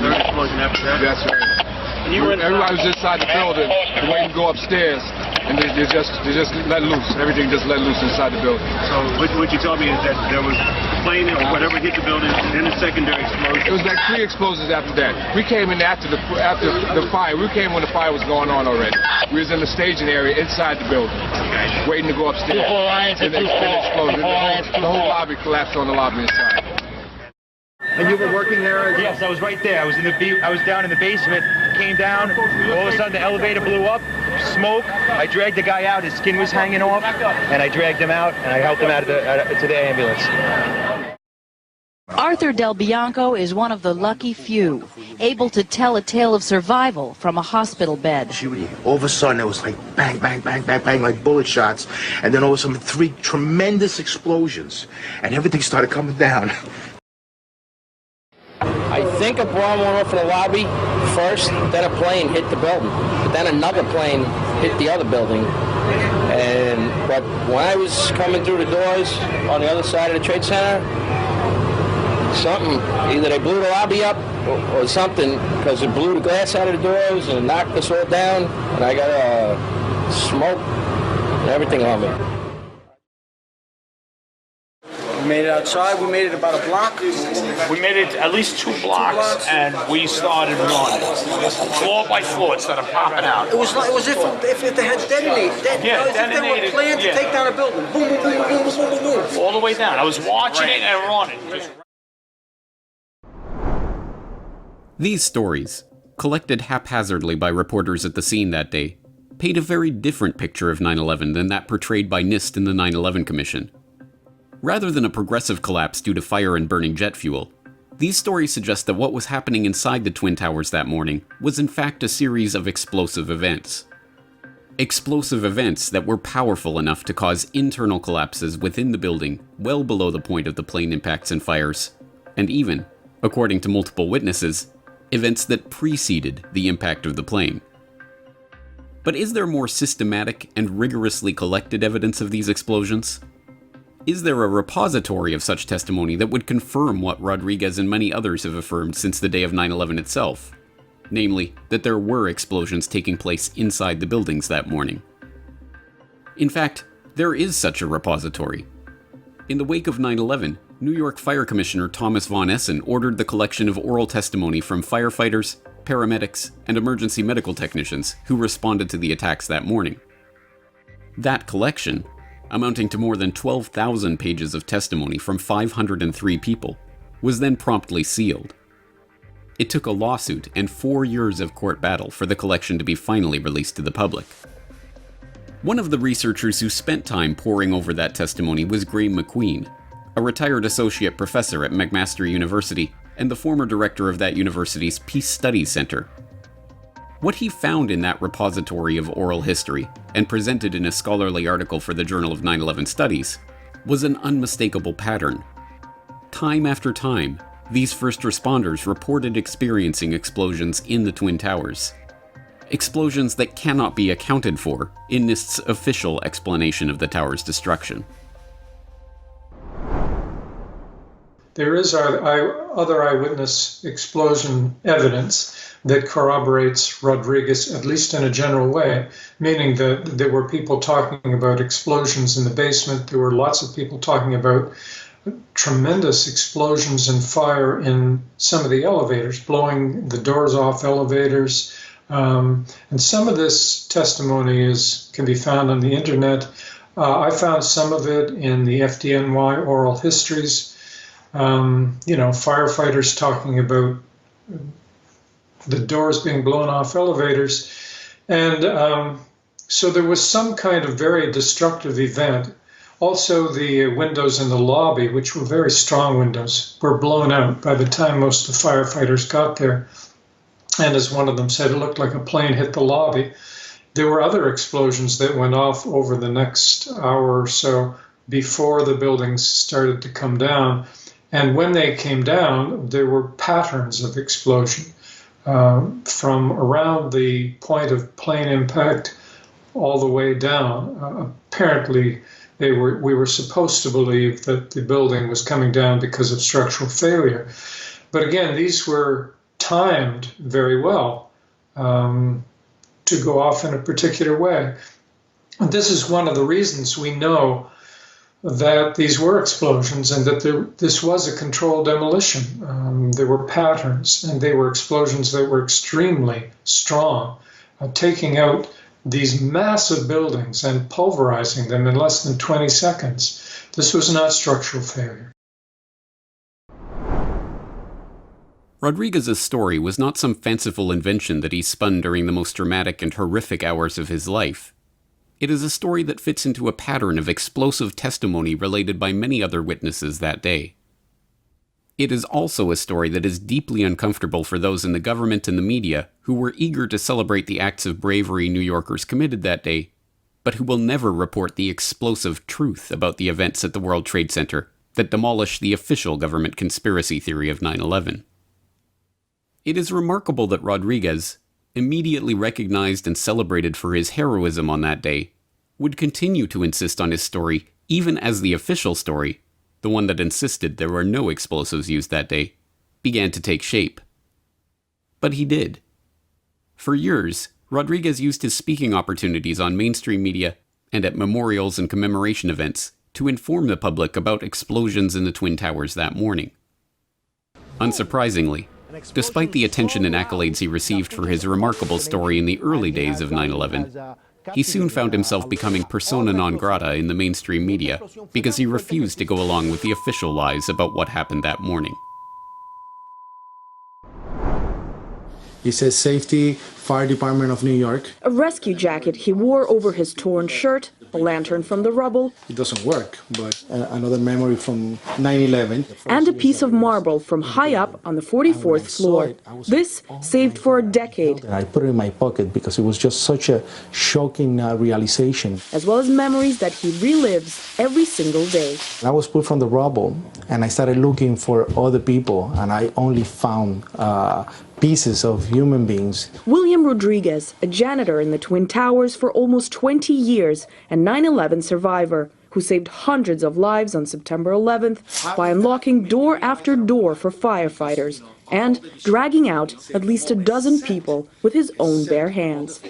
Third explosion after that. That's right. Everybody was inside the building, waiting to go upstairs, and they just let loose. Everything just let loose inside the building. So what you told me is that there was a plane or whatever hit the building, then a secondary explosion. It was like 3 explosions after that. We came in after the fire. We came when the fire was going on already. We was in the staging area inside the building, waiting to go upstairs. And then exploded. The whole lobby collapsed on the lobby inside. And you were working there? Yes, I was right there. I was down in the basement, came down, all of a sudden the elevator blew up, smoke. I dragged the guy out, his skin was hanging off, and I dragged him out, and I helped him out to the ambulance. Arthur Del Bianco is one of the lucky few, able to tell a tale of survival from a hospital bed. All of a sudden, it was like bang, bang, bang, bang, bang, like bullet shots, and then all of a sudden 3 tremendous explosions, and everything started coming down. I think a bomb went off in the lobby first, then a plane hit the building, but then another plane hit the other building. But when I was coming through the doors on the other side of the Trade Center, either they blew the lobby up or something, because it blew the glass out of the doors and knocked us all down, and I got smoke and everything on me. We made it outside. We made it about a block. We made it at least 2 blocks, and we started running floor by floor instead of popping out. It was if they had detonated. They were planned to take down a building. Boom, boom, boom, boom, boom, boom, boom. All the way down. I was watching it and running. These stories, collected haphazardly by reporters at the scene that day, paint a very different picture of 9/11 than that portrayed by NIST and the 9/11 Commission. Rather than a progressive collapse due to fire and burning jet fuel, these stories suggest that what was happening inside the Twin Towers that morning was in fact a series of explosive events. Explosive events that were powerful enough to cause internal collapses within the building well below the point of the plane impacts and fires, and even, according to multiple witnesses, events that preceded the impact of the plane. But is there more systematic and rigorously collected evidence of these explosions? Is there a repository of such testimony that would confirm what Rodriguez and many others have affirmed since the day of 9/11 itself? Namely, that there were explosions taking place inside the buildings that morning. In fact, there is such a repository. In the wake of 9/11, New York Fire Commissioner Thomas Von Essen ordered the collection of oral testimony from firefighters, paramedics, and emergency medical technicians who responded to the attacks that morning. That collection, amounting to more than 12,000 pages of testimony from 503 people, was then promptly sealed. It took a lawsuit and 4 years of court battle for the collection to be finally released to the public. One of the researchers who spent time poring over that testimony was Graham McQueen, a retired associate professor at McMaster University and the former director of that university's Peace Studies Center. What he found in that repository of oral history, and presented in a scholarly article for the Journal of 9/11 Studies, was an unmistakable pattern. Time after time, these first responders reported experiencing explosions in the Twin Towers. Explosions that cannot be accounted for in NIST's official explanation of the tower's destruction. There is other eyewitness explosion evidence that corroborates Rodriguez, at least in a general way, meaning that there were people talking about explosions in the basement. There were lots of people talking about tremendous explosions and fire in some of the elevators, blowing the doors off elevators. And some of this testimony can be found on the internet. I found some of it in the FDNY oral histories. Firefighters talking about the doors being blown off elevators. And so there was some kind of very destructive event. Also, the windows in the lobby, which were very strong windows, were blown out by the time most of the firefighters got there. And as one of them said, it looked like a plane hit the lobby. There were other explosions that went off over the next hour or so before the buildings started to come down. And when they came down, there were patterns of explosion from around the point of plane impact all the way down. Apparently, we were supposed to believe that the building was coming down because of structural failure. But again, these were timed very well to go off in a particular way. And this is one of the reasons we know that these were explosions and that this was a controlled demolition. There were patterns, and they were explosions that were extremely strong, taking out these massive buildings and pulverizing them in less than 20 seconds. This was not structural failure. Rodriguez's story was not some fanciful invention that he spun during the most dramatic and horrific hours of his life. It is a story that fits into a pattern of explosive testimony related by many other witnesses that day. It is also a story that is deeply uncomfortable for those in the government and the media who were eager to celebrate the acts of bravery New Yorkers committed that day, but who will never report the explosive truth about the events at the World Trade Center that demolish the official government conspiracy theory of 9/11. It is remarkable that Rodriguez, immediately recognized and celebrated for his heroism on that day, would continue to insist on his story even as the official story, the one that insisted there were no explosives used that day, began to take shape. But he did. For years, Rodriguez used his speaking opportunities on mainstream media and at memorials and commemoration events to inform the public about explosions in the Twin Towers that morning. Unsurprisingly, despite the attention and accolades he received for his remarkable story in the early days of 9/11, he soon found himself becoming persona non grata in the mainstream media because he refused to go along with the official lies about what happened that morning. It says Safety Fire Department of New York. A rescue jacket he wore over his torn shirt, a lantern from the rubble. It doesn't work, but another memory from 9/11. And a piece of marble from high up on the 44th floor. This saved for a decade. I put it in my pocket because it was just such a shocking realization. As well as memories that he relives every single day. I was put from the rubble and I started looking for other people, and I only found pieces of human beings. William Rodriguez, a janitor in the Twin Towers for almost 20 years and 9/11 survivor, who saved hundreds of lives on September 11th by unlocking door after door for firefighters and dragging out at least a dozen people with his own bare hands.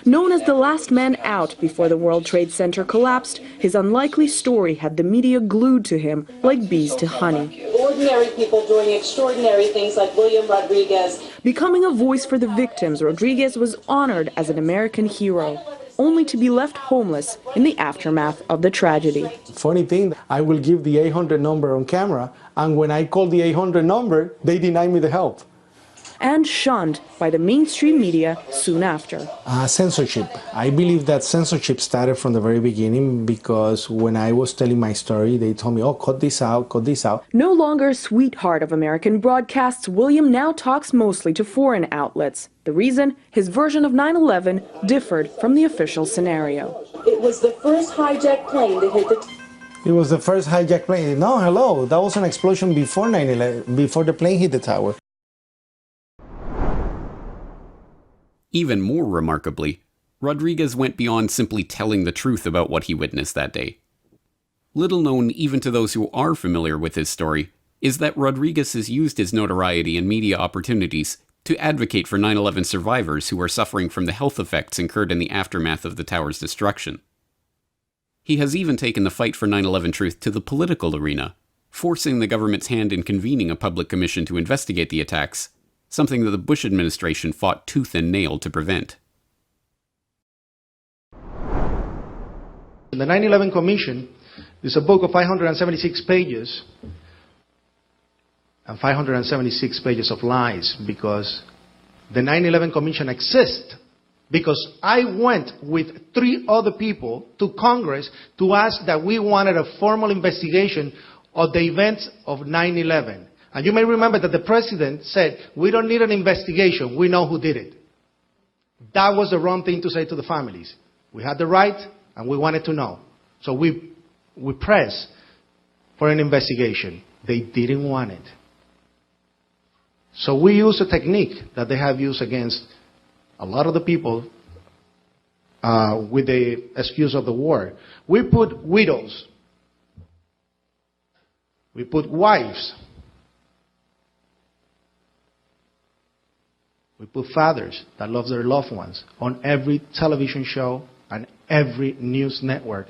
Known as the last man out before the World Trade Center collapsed, his unlikely story had the media glued to him like bees to honey. Ordinary people doing extraordinary things like William Rodriguez. Becoming a voice for the victims, Rodriguez was honored as an American hero, only to be left homeless in the aftermath of the tragedy. Funny thing, I will give the 800 number on camera, and when I call the 800 number, they deny me the help. And shunned by the mainstream media soon after. Censorship. I believe that censorship started from the very beginning, because when I was telling my story, they told me, oh, cut this out, cut this out. No longer a sweetheart of American broadcasts, William now talks mostly to foreign outlets. The reason? His version of 9/11 differed from the official scenario. It was the first hijacked plane that hit the... It was the first hijacked plane. No, hello, that was an explosion before 9/11, before the plane hit the tower. Even more remarkably, Rodriguez went beyond simply telling the truth about what he witnessed that day. Little known even to those who are familiar with his story is that Rodriguez has used his notoriety and media opportunities to advocate for 9/11 survivors who are suffering from the health effects incurred in the aftermath of the tower's destruction. He has even taken the fight for 9/11 truth to the political arena, forcing the government's hand in convening a public commission to investigate the attacks, something that the Bush administration fought tooth and nail to prevent. The 9/11 Commission is a book of 576 pages and 576 pages of lies, because the 9/11 Commission exists because I went with 3 other people to Congress to ask that we wanted a formal investigation of the events of 9/11. And you may remember that the president said, we don't need an investigation, we know who did it. That was the wrong thing to say to the families. We had the right and we wanted to know. So we pressed for an investigation. They didn't want it. So we use a technique that they have used against a lot of the people with the excuse of the war. We put widows. We put wives. We put fathers that love their loved ones on every television show and every news network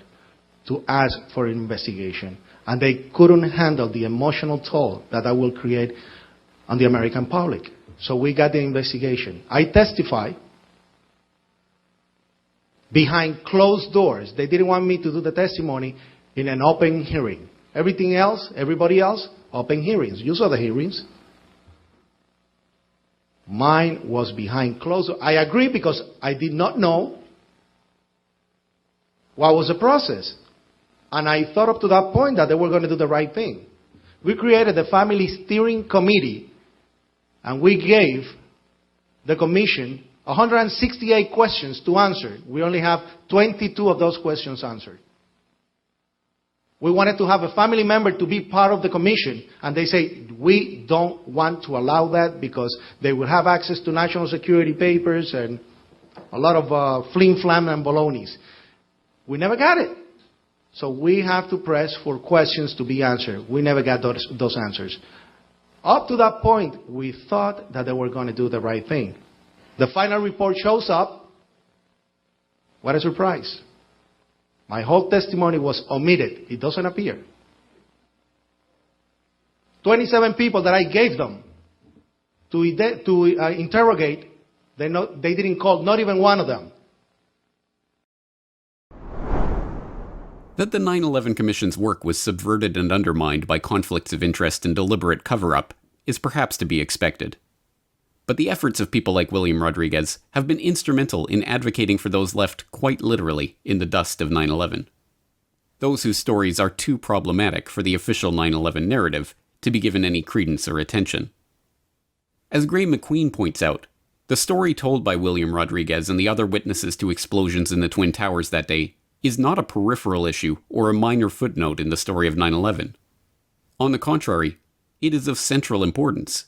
to ask for an investigation. And they couldn't handle the emotional toll that will create on the American public. So we got the investigation. I testify behind closed doors. They didn't want me to do the testimony in an open hearing. Everything else, everybody else, open hearings. You saw the hearings. Mine was behind closed doors. I agree because I did not know what was the process. And I thought up to that point that they were going to do the right thing. We created the Family Steering Committee, and we gave the commission 168 questions to answer. We only have 22 of those questions answered. We wanted to have a family member to be part of the commission, and they say, we don't want to allow that because they will have access to national security papers and a lot of flim-flam and balonies. We never got it. So we have to press for questions to be answered. We never got those answers. Up to that point, we thought that they were going to do the right thing. The final report shows up. What a surprise. My whole testimony was omitted. It doesn't appear. 27 people that I gave them to interrogate, they didn't call, not even one of them. That the 9/11 Commission's work was subverted and undermined by conflicts of interest and deliberate cover-up is perhaps to be expected. But the efforts of people like William Rodriguez have been instrumental in advocating for those left quite literally in the dust of 9/11. Those whose stories are too problematic for the official 9/11 narrative to be given any credence or attention. As Gray McQueen points out, the story told by William Rodriguez and the other witnesses to explosions in the Twin Towers that day is not a peripheral issue or a minor footnote in the story of 9/11. On the contrary, it is of central importance.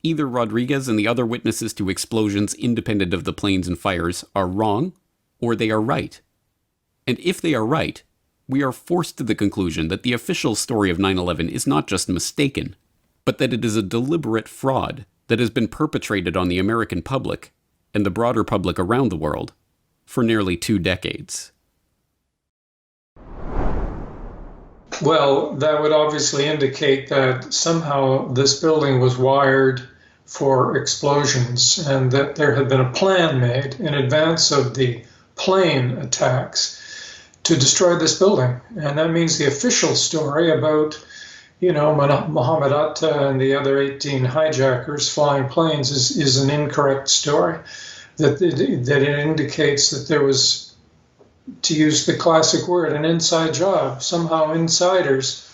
Either Rodriguez and the other witnesses to explosions independent of the planes and fires are wrong, or they are right. And if they are right, we are forced to the conclusion that the official story of 9/11 is not just mistaken, but that it is a deliberate fraud that has been perpetrated on the American public and the broader public around the world for nearly 2 decades. Well, that would obviously indicate that somehow this building was wired for explosions and that there had been a plan made in advance of the plane attacks to destroy this building. And that means the official story about, Mohammed Atta and the other 18 hijackers flying planes is an incorrect story. That it indicates that there was, to use the classic word, an inside job. Somehow insiders,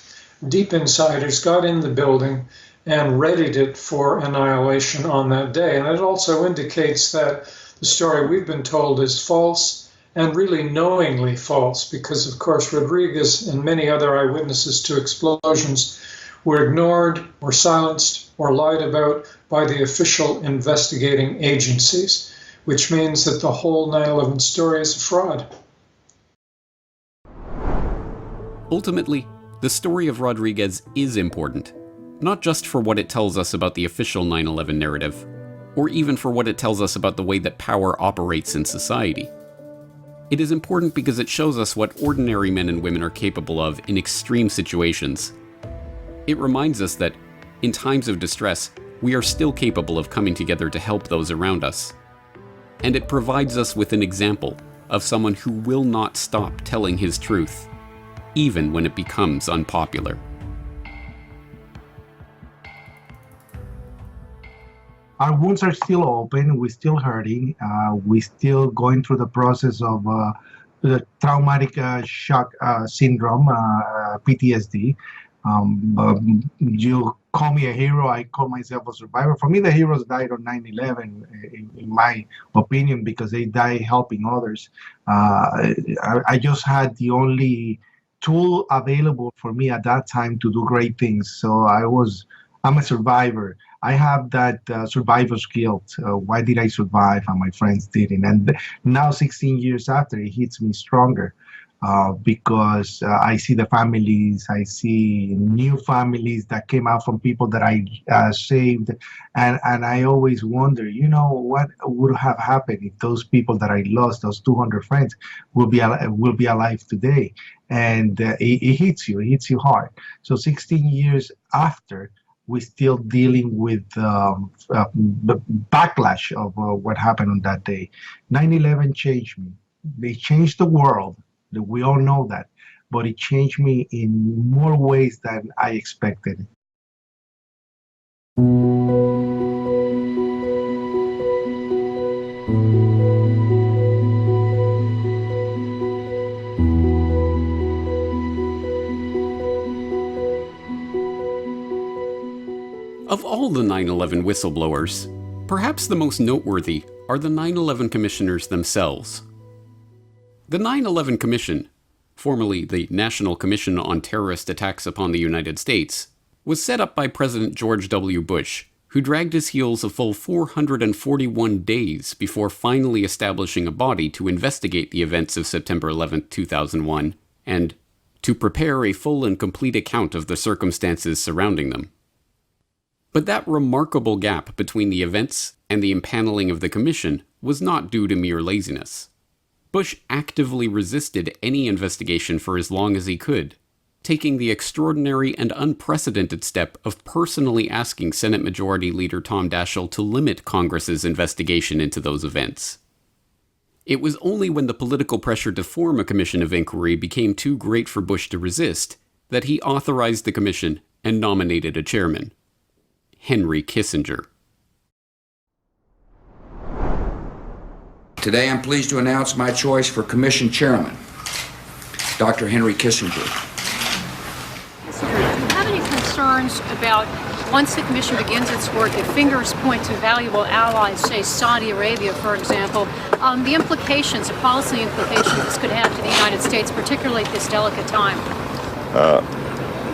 deep insiders, got in the building and readied it for annihilation on that day. And it also indicates that the story we've been told is false, and really knowingly false, because of course Rodriguez and many other eyewitnesses to explosions were ignored or silenced or lied about by the official investigating agencies, which means that the whole 9/11 story is a fraud. Ultimately, the story of Rodriguez is important, not just for what it tells us about the official 9/11 narrative, or even for what it tells us about the way that power operates in society. It is important because it shows us what ordinary men and women are capable of in extreme situations, It reminds us that, in times of distress, we are still capable of coming together to help those around us. And it provides us with an example of someone who will not stop telling his truth, even when it becomes unpopular. Our wounds are still open. We're still hurting. We're still going through the process of the traumatic shock syndrome, PTSD. You call me a hero. I call myself a survivor. For me, the heroes died on 9/11, in my opinion, because they died helping others. I just had the only tool available for me at that time to do great things. So I'm a survivor. I have that survivor's guilt. Why did I survive and my friends didn't? And now, 16 years after, it hits me stronger because I see the families, I see new families that came out from people that I saved. And I always wonder, what would have happened if those people that I lost, those 200 friends, will be alive today? And it hits you hard. So 16 years after, we're still dealing with the backlash of what happened on that day. 9/11 changed me. They changed the world. We all know that. But it changed me in more ways than I expected. Of all the 9/11 whistleblowers, perhaps the most noteworthy are the 9/11 commissioners themselves. The 9/11 Commission, formerly the National Commission on Terrorist Attacks upon the United States, was set up by President George W. Bush, who dragged his heels a full 441 days before finally establishing a body to investigate the events of September 11, 2001, and to prepare a full and complete account of the circumstances surrounding them. But that remarkable gap between the events and the impaneling of the commission was not due to mere laziness. Bush actively resisted any investigation for as long as he could, taking the extraordinary and unprecedented step of personally asking Senate Majority Leader Tom Daschle to limit Congress's investigation into those events. It was only when the political pressure to form a commission of inquiry became too great for Bush to resist that he authorized the commission and nominated a chairman, Henry Kissinger. Today I'm pleased to announce my choice for Commission Chairman, Dr. Henry Kissinger. Do you have any concerns about, once the Commission begins its work, if fingers point to valuable allies, say Saudi Arabia, for example, the implications, the policy implications this could have to the United States, particularly at this delicate time?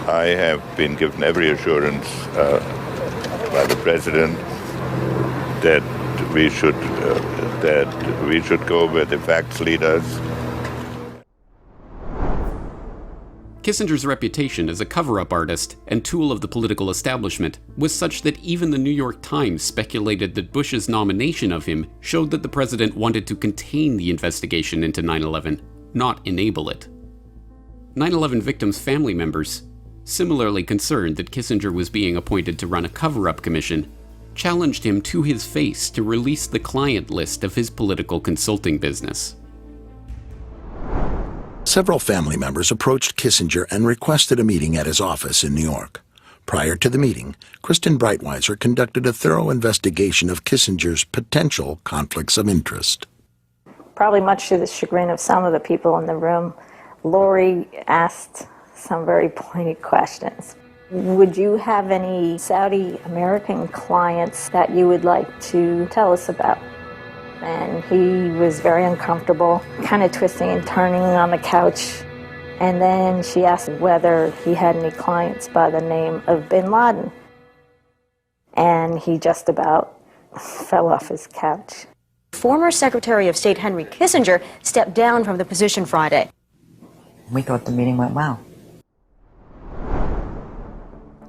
I have been given every assurance by the President that we should go where the facts lead us. Kissinger's reputation as a cover-up artist and tool of the political establishment was such that even the New York Times speculated that Bush's nomination of him showed that the president wanted to contain the investigation into 9/11, not enable it. 9/11 victims' family members, similarly concerned that Kissinger was being appointed to run a cover-up commission, challenged him to his face to release the client list of his political consulting business. Several family members approached Kissinger and requested a meeting at his office in New York. Prior to the meeting, Kristen Breitweiser conducted a thorough investigation of Kissinger's potential conflicts of interest. Probably much to the chagrin of some of the people in the room, Lori asked some very pointed questions. Would you have any Saudi American clients that you would like to tell us about? And he was very uncomfortable, kind of twisting and turning on the couch. And then she asked whether he had any clients by the name of Bin Laden. And he just about fell off his couch. Former Secretary of State Henry Kissinger stepped down from the position Friday. We thought the meeting went well.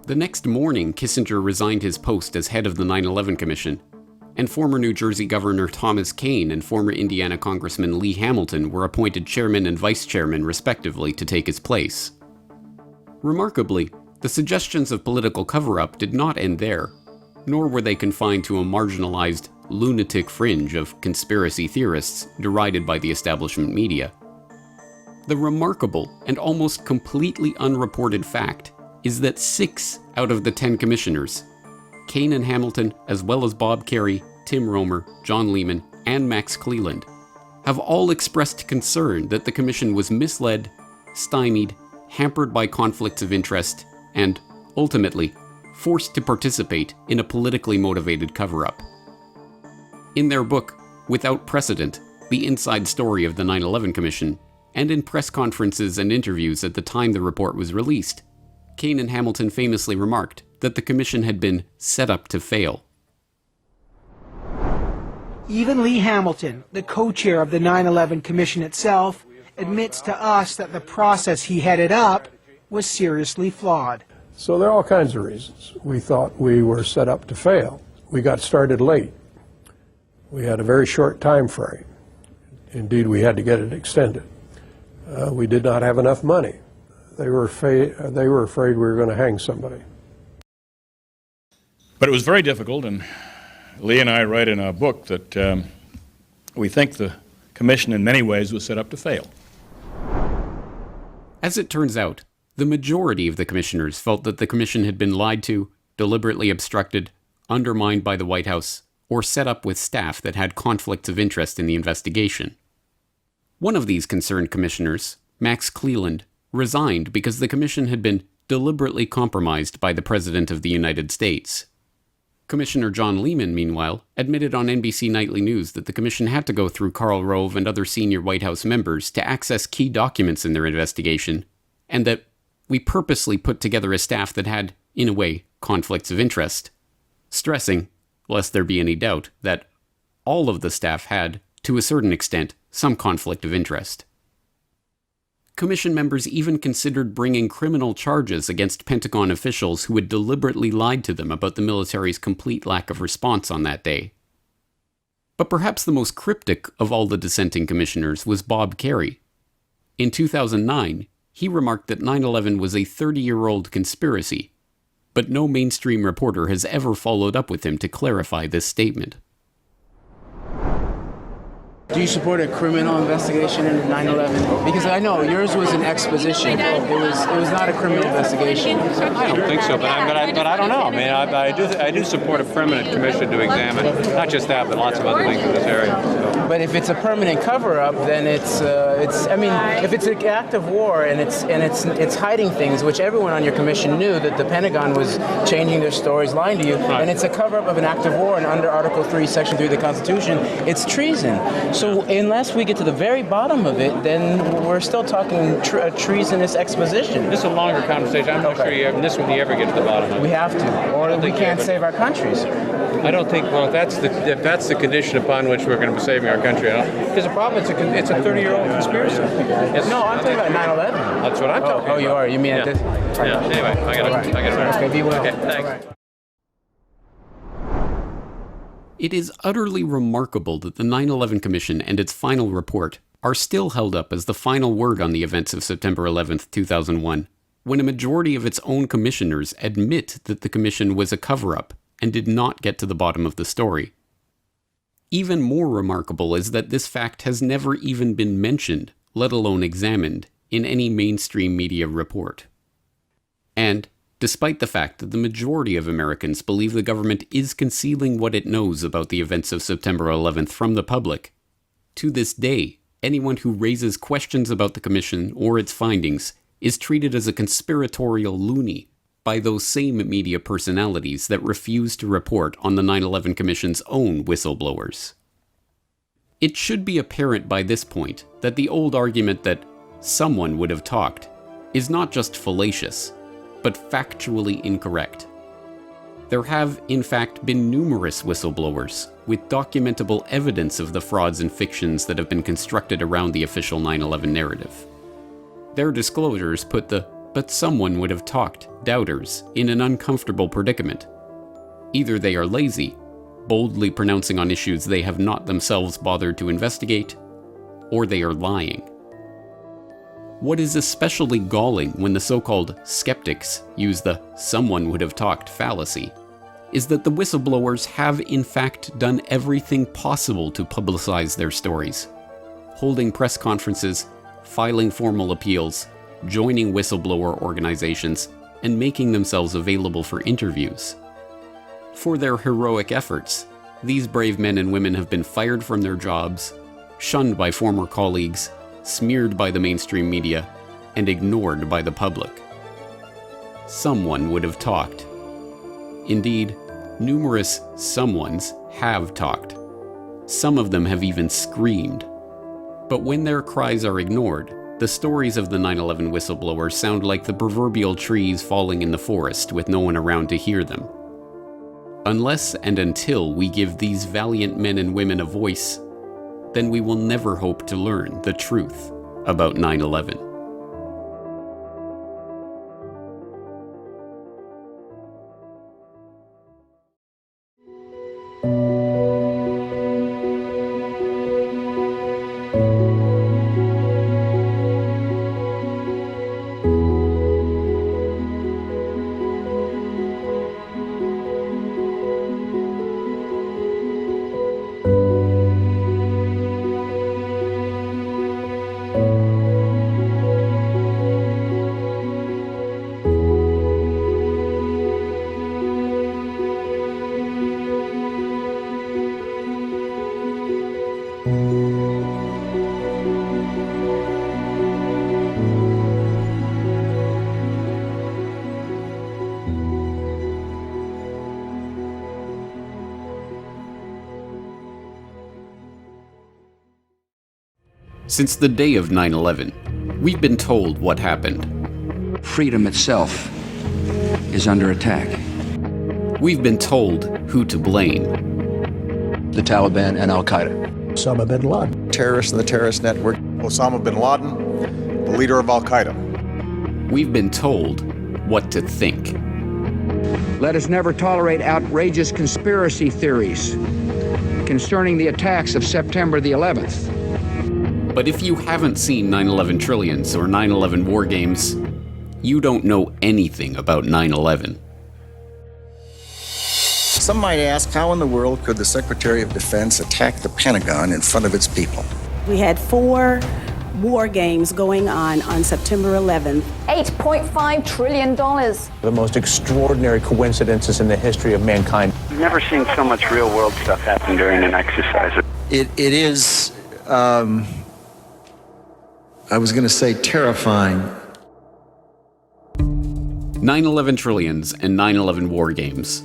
The next morning, Kissinger resigned his post as head of the 9/11 Commission, and former New Jersey Governor Thomas Kean and former Indiana Congressman Lee Hamilton were appointed chairman and vice chairman respectively to take his place. Remarkably, The suggestions of political cover-up did not end there, nor were they confined to a marginalized, lunatic fringe of conspiracy theorists derided by the establishment media. The remarkable and almost completely unreported fact is that 6 out of the 10 commissioners, Kane and Hamilton, as well as Bob Kerrey, Tim Romer, John Lehman, and Max Cleland, have all expressed concern that the commission was misled, stymied, hampered by conflicts of interest, and, ultimately, forced to participate in a politically motivated cover-up. In their book, Without Precedent, The Inside Story of the 9/11 Commission, and in press conferences and interviews at the time the report was released, Kane and Hamilton famously remarked that the commission had been set up to fail. Even Lee Hamilton, the co-chair of the 9/11 Commission itself, admits to us that the process he headed up was seriously flawed. So there are all kinds of reasons. We thought we were set up to fail. We got started late. We had a very short time frame. Indeed, we had to get it extended. We did not have enough money. They were afraid we were going to hang somebody. But it was very difficult, and Lee and I write in our book that we think the commission in many ways was set up to fail. As it turns out, the majority of the commissioners felt that the commission had been lied to, deliberately obstructed, undermined by the White House, or set up with staff that had conflicts of interest in the investigation. One of these concerned commissioners, Max Cleland, resigned because the commission had been deliberately compromised by the President of the United States. Commissioner John Lehman, meanwhile, admitted on NBC Nightly News that the commission had to go through Karl Rove and other senior White House members to access key documents in their investigation, and that we purposely put together a staff that had, in a way, conflicts of interest, stressing, lest there be any doubt, that all of the staff had, to a certain extent, some conflict of interest. Commission members even considered bringing criminal charges against Pentagon officials who had deliberately lied to them about the military's complete lack of response on that day. But perhaps the most cryptic of all the dissenting commissioners was Bob Kerrey. In 2009, he remarked that 9/11 was a 30-year-old conspiracy, but no mainstream reporter has ever followed up with him to clarify this statement. Do you support a criminal investigation into 9/11? Because I know yours was an exposition. It was not a criminal investigation. I don't think so, but I don't know. I mean, I do support a permanent commission to examine not just that, but lots of other things in this area. So. But if it's a permanent cover-up, then it's. I mean, if it's an act of war and it's hiding things, which everyone on your commission knew that the Pentagon was changing their stories, lying to you, right. And it's a cover-up of an act of war, and under Article 3, Section 3 of the Constitution, it's treason. So unless we get to the very bottom of it, then we're still talking a treasonous exposition. This is a longer conversation. I'm not sure you ever get to the bottom of it. We have to, or we can't save our countries. I don't think. Well, if that's the condition upon which we're going to be saving our country, there's a problem. It's a 30-year-old conspiracy. No, I'm talking about 9/11. That's what I'm talking about. Oh, you are. You mean at this? Yeah. Anyway, I got it. Okay, be well. Okay, thanks. It is utterly remarkable that the 9/11 Commission and its final report are still held up as the final word on the events of September 11th, 2001, when a majority of its own commissioners admit that the commission was a cover-up and did not get to the bottom of the story. Even more remarkable is that this fact has never even been mentioned, let alone examined, in any mainstream media report. And, despite the fact that the majority of Americans believe the government is concealing what it knows about the events of September 11th from the public, to this day, anyone who raises questions about the Commission or its findings is treated as a conspiratorial loony by those same media personalities that refuse to report on the 9/11 Commission's own whistleblowers. It should be apparent by this point that the old argument that someone would have talked is not just fallacious, but factually incorrect. There have, in fact, been numerous whistleblowers, with documentable evidence of the frauds and fictions that have been constructed around the official 9/11 narrative. Their disclosures put the "but someone would have talked" doubters in an uncomfortable predicament. Either they are lazy, boldly pronouncing on issues they have not themselves bothered to investigate, or they are lying. What is especially galling when the so-called skeptics use the "someone would have talked" fallacy is that the whistleblowers have in fact done everything possible to publicize their stories, holding press conferences, filing formal appeals, joining whistleblower organizations, and making themselves available for interviews. For their heroic efforts, these brave men and women have been fired from their jobs, shunned by former colleagues, smeared by the mainstream media, and ignored by the public. Someone would have talked. Indeed, numerous someones have talked. Some of them have even screamed. But when their cries are ignored, the stories of the 9/11 whistleblowers sound like the proverbial trees falling in the forest with no one around to hear them. Unless and until we give these valiant men and women a voice, then we will never hope to learn the truth about 9/11. Since the day of 9/11, we've been told what happened. Freedom itself is under attack. We've been told who to blame. The Taliban and Al-Qaeda. Osama bin Laden. Terrorists in the terrorist network. Osama bin Laden, the leader of Al-Qaeda. We've been told what to think. Let us never tolerate outrageous conspiracy theories concerning the attacks of September the 11th. But if you haven't seen 9/11 Trillions or 9/11 War Games, you don't know anything about 9/11. Some might ask, how in the world could the Secretary of Defense attack the Pentagon in front of its people? We had 4 war games going on September 11th. $8.5 trillion. The most extraordinary coincidences in the history of mankind. I've never seen so much real-world stuff happen during an exercise. It is, I was going to say terrifying. 9/11 Trillions and 9/11 War Games.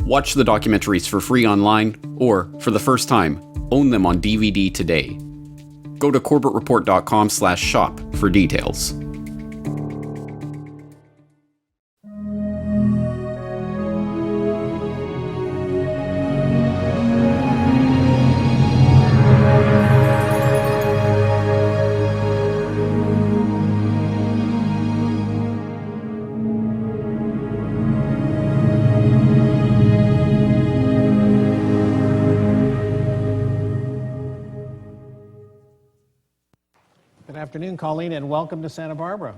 Watch the documentaries for free online, or, for the first time, own them on DVD today. Go to corbettreport.com/shop for details. Good afternoon, Colleen, and welcome to Santa Barbara.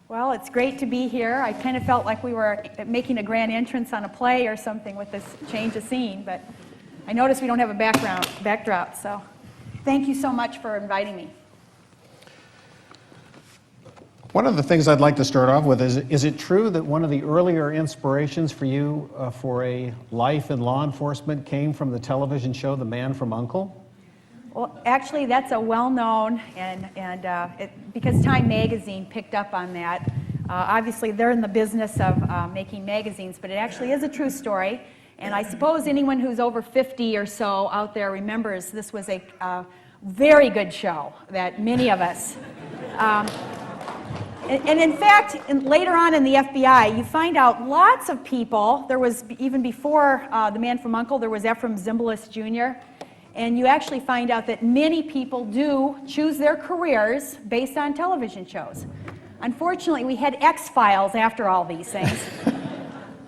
Well, it's great to be here. I kind of felt like we were making a grand entrance on a play or something with this change of scene, but I noticed we don't have a backdrop, so thank you so much for inviting me. One of the things I'd like to start off with is it true that one of the earlier inspirations for you for a life in law enforcement came from the television show The Man from U.N.C.L.E.? Well, actually, that's a well-known, because Time Magazine picked up on that. Obviously, they're in the business of making magazines, but it actually is a true story. And I suppose anyone who's over 50 or so out there remembers this was a very good show that many of us. And in fact, later on in the FBI, you find out lots of people. There was, even before The Man from U.N.C.L.E., there was Ephraim Zimbalist Jr., and you actually find out that many people do choose their careers based on television shows. Unfortunately, we had X-Files after all these things.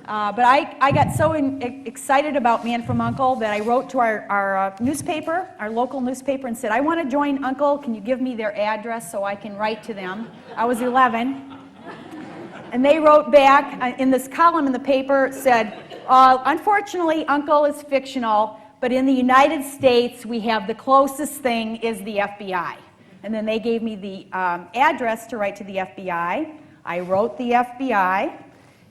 But I got so excited about Man from U.N.C.L.E. that I wrote to our newspaper, our local newspaper, and said, I want to join U.N.C.L.E. Can you give me their address so I can write to them? I was 11. And they wrote back in this column in the paper, said, unfortunately, U.N.C.L.E. is fictional, but in the United States, we have the closest thing is the FBI. And then they gave me the address to write to the FBI. I wrote the FBI.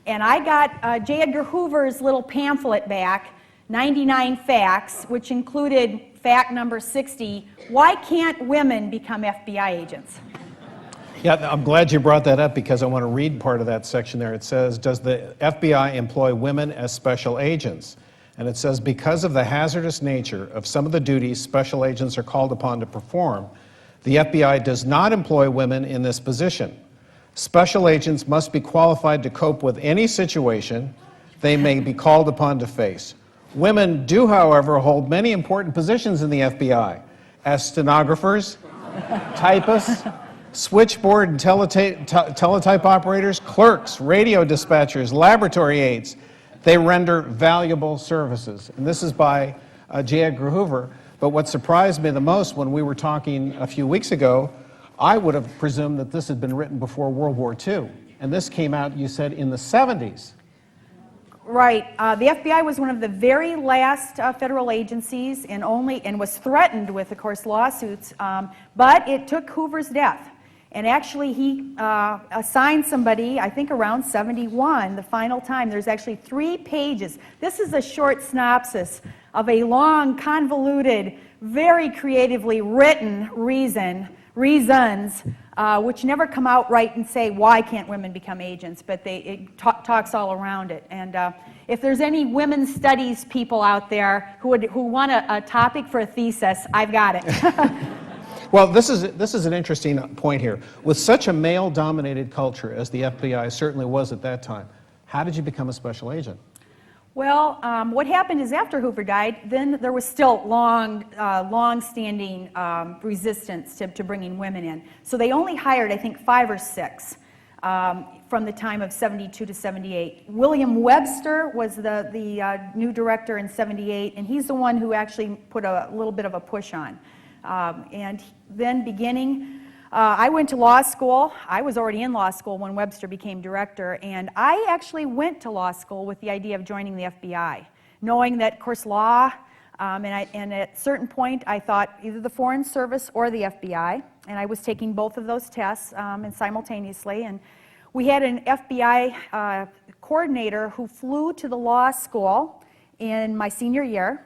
And I got J. Edgar Hoover's little pamphlet back, 99 Facts, which included fact number 60, why can't women become FBI agents? Yeah, I'm glad you brought that up because I want to read part of that section there. It says, does the FBI employ women as special agents? And it says, because of the hazardous nature of some of the duties special agents are called upon to perform, the FBI does not employ women in this position. Special agents must be qualified to cope with any situation they may be called upon to face. Women do, however, hold many important positions in the FBI as stenographers, typists, switchboard and teletype operators, clerks, radio dispatchers, laboratory aides. They render valuable services. And this is by J. Edgar Hoover. But what surprised me the most when we were talking a few weeks ago, I would have presumed that this had been written before World War II. And this came out, you said, in the 70s. Right. The FBI was one of the very last federal agencies and was threatened with, of course, lawsuits. But it took Hoover's death. And actually, he assigned somebody, I think around 71, the final time. There's actually 3 pages. This is a short synopsis of a long, convoluted, very creatively written reasons, which never come out right and say, why can't women become agents? But it talks all around it. And if there's any women's studies people out there who want a topic for a thesis, I've got it. Well, this is an interesting point here. With such a male-dominated culture as the FBI certainly was at that time, how did you become a special agent? Well, what happened is after Hoover died, then there was still long-standing resistance to bringing women in. So they only hired, I think, 5 or 6 from the time of 72 to 78. William Webster was the new director in 78, and he's the one who actually put a little bit of a push on. And then I went to law school. I was already in law school when Webster became director, and I actually went to law school with the idea of joining the FBI, knowing that, of course, law, and at a certain point I thought either the Foreign Service or the FBI, and I was taking both of those tests and simultaneously, and we had an FBI coordinator who flew to the law school in my senior year.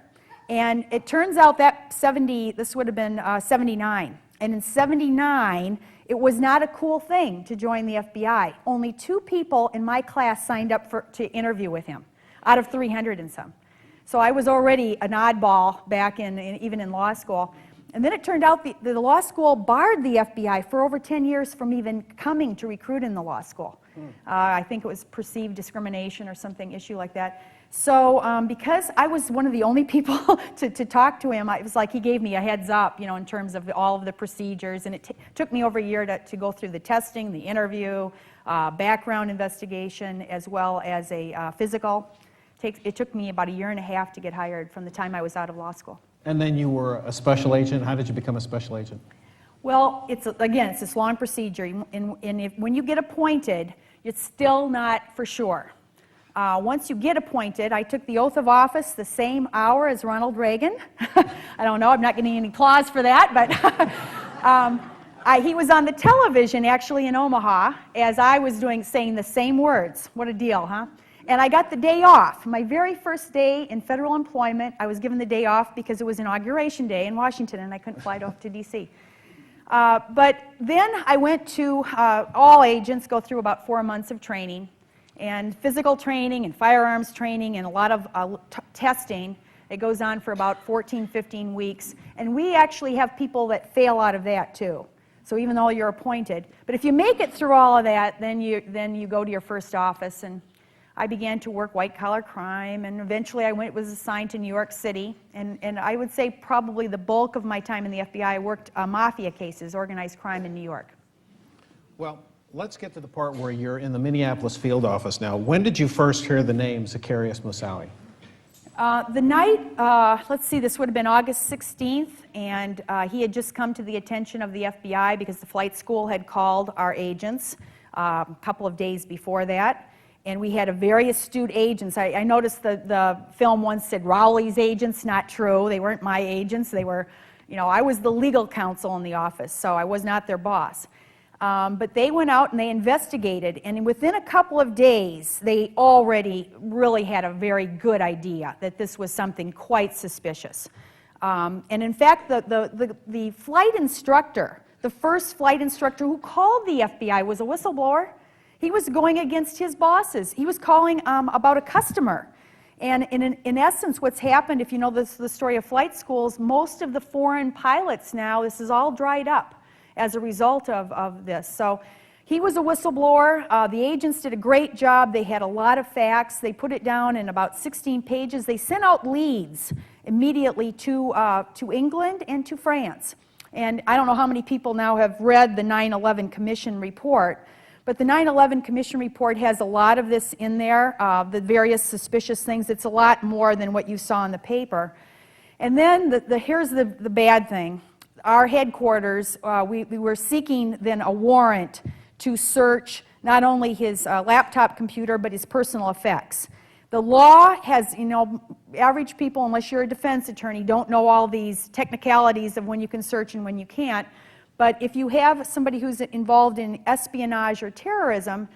And it turns out that this would have been 79. And in 79, it was not a cool thing to join the FBI. Only 2 people in my class signed up to interview with him, out of 300 and some. So I was already an oddball back even in law school. And then it turned out the law school barred the FBI for over 10 years from even coming to recruit in the law school. I think it was perceived discrimination or something, issue like that. So because I was one of the only people to talk to him, it was like he gave me a heads up, in terms of all of the procedures. And it took me over a year to go through the testing, the interview, background investigation, as well as a physical. It took me about a year and a half to get hired from the time I was out of law school. And then you were a special agent. How did you become a special agent? Well, it's this long procedure. When you get appointed, it's still not for sure. Once you get appointed, I took the oath of office the same hour as Ronald Reagan. I don't know, I'm not getting any applause for that, but he was on the television actually in Omaha as I was saying the same words. What a deal, huh? And I got the day off. My very first day in federal employment, I was given the day off because it was Inauguration Day in Washington and I couldn't fly off to D.C. But then I went to, all agents go through about 4 months of training, and physical training and firearms training and a lot of testing. It goes on for about 14, 15 weeks. And we actually have people that fail out of that too. So even though you're appointed. But if you make it through all of that, then you go to your first office. And I began to work white-collar crime, and eventually I was assigned to New York City. And I would say probably the bulk of my time in the FBI, I worked mafia cases, organized crime in New York. Well, Let's get to the part where you're in the Minneapolis field office now. When did you first hear the name Zacarias Moussaoui? The night, let's see, this would have been August 16th, and he had just come to the attention of the FBI because the flight school had called our agents a couple of days before that, and we had a very astute agents. I noticed the film once said Rowley's agents. Not true. They weren't my agents. They were, I was the legal counsel in the office, so I was not their boss. But they went out and they investigated, and within a couple of days, they already really had a very good idea that this was something quite suspicious. And in fact, the flight instructor, the first flight instructor who called the FBI was a whistleblower. He was going against his bosses. He was calling about a customer. And in essence, what's happened, if you know the story of flight schools, most of the foreign pilots now, this is all dried up as a result of this. So he was a whistleblower. The agents did a great job. They had a lot of facts. They put it down in about 16 pages. They sent out leads immediately to England and to France. And I don't know how many people now have read the 9/11 Commission report, but the 9/11 Commission report has a lot of this in there, the various suspicious things. It's a lot more than what you saw in the paper. And then here's the bad thing. Our headquarters, we were seeking then a warrant to search not only his laptop computer, but his personal effects. The law has, average people, unless you're a defense attorney, don't know all these technicalities of when you can search and when you can't. But if you have somebody who's involved in espionage or terrorism,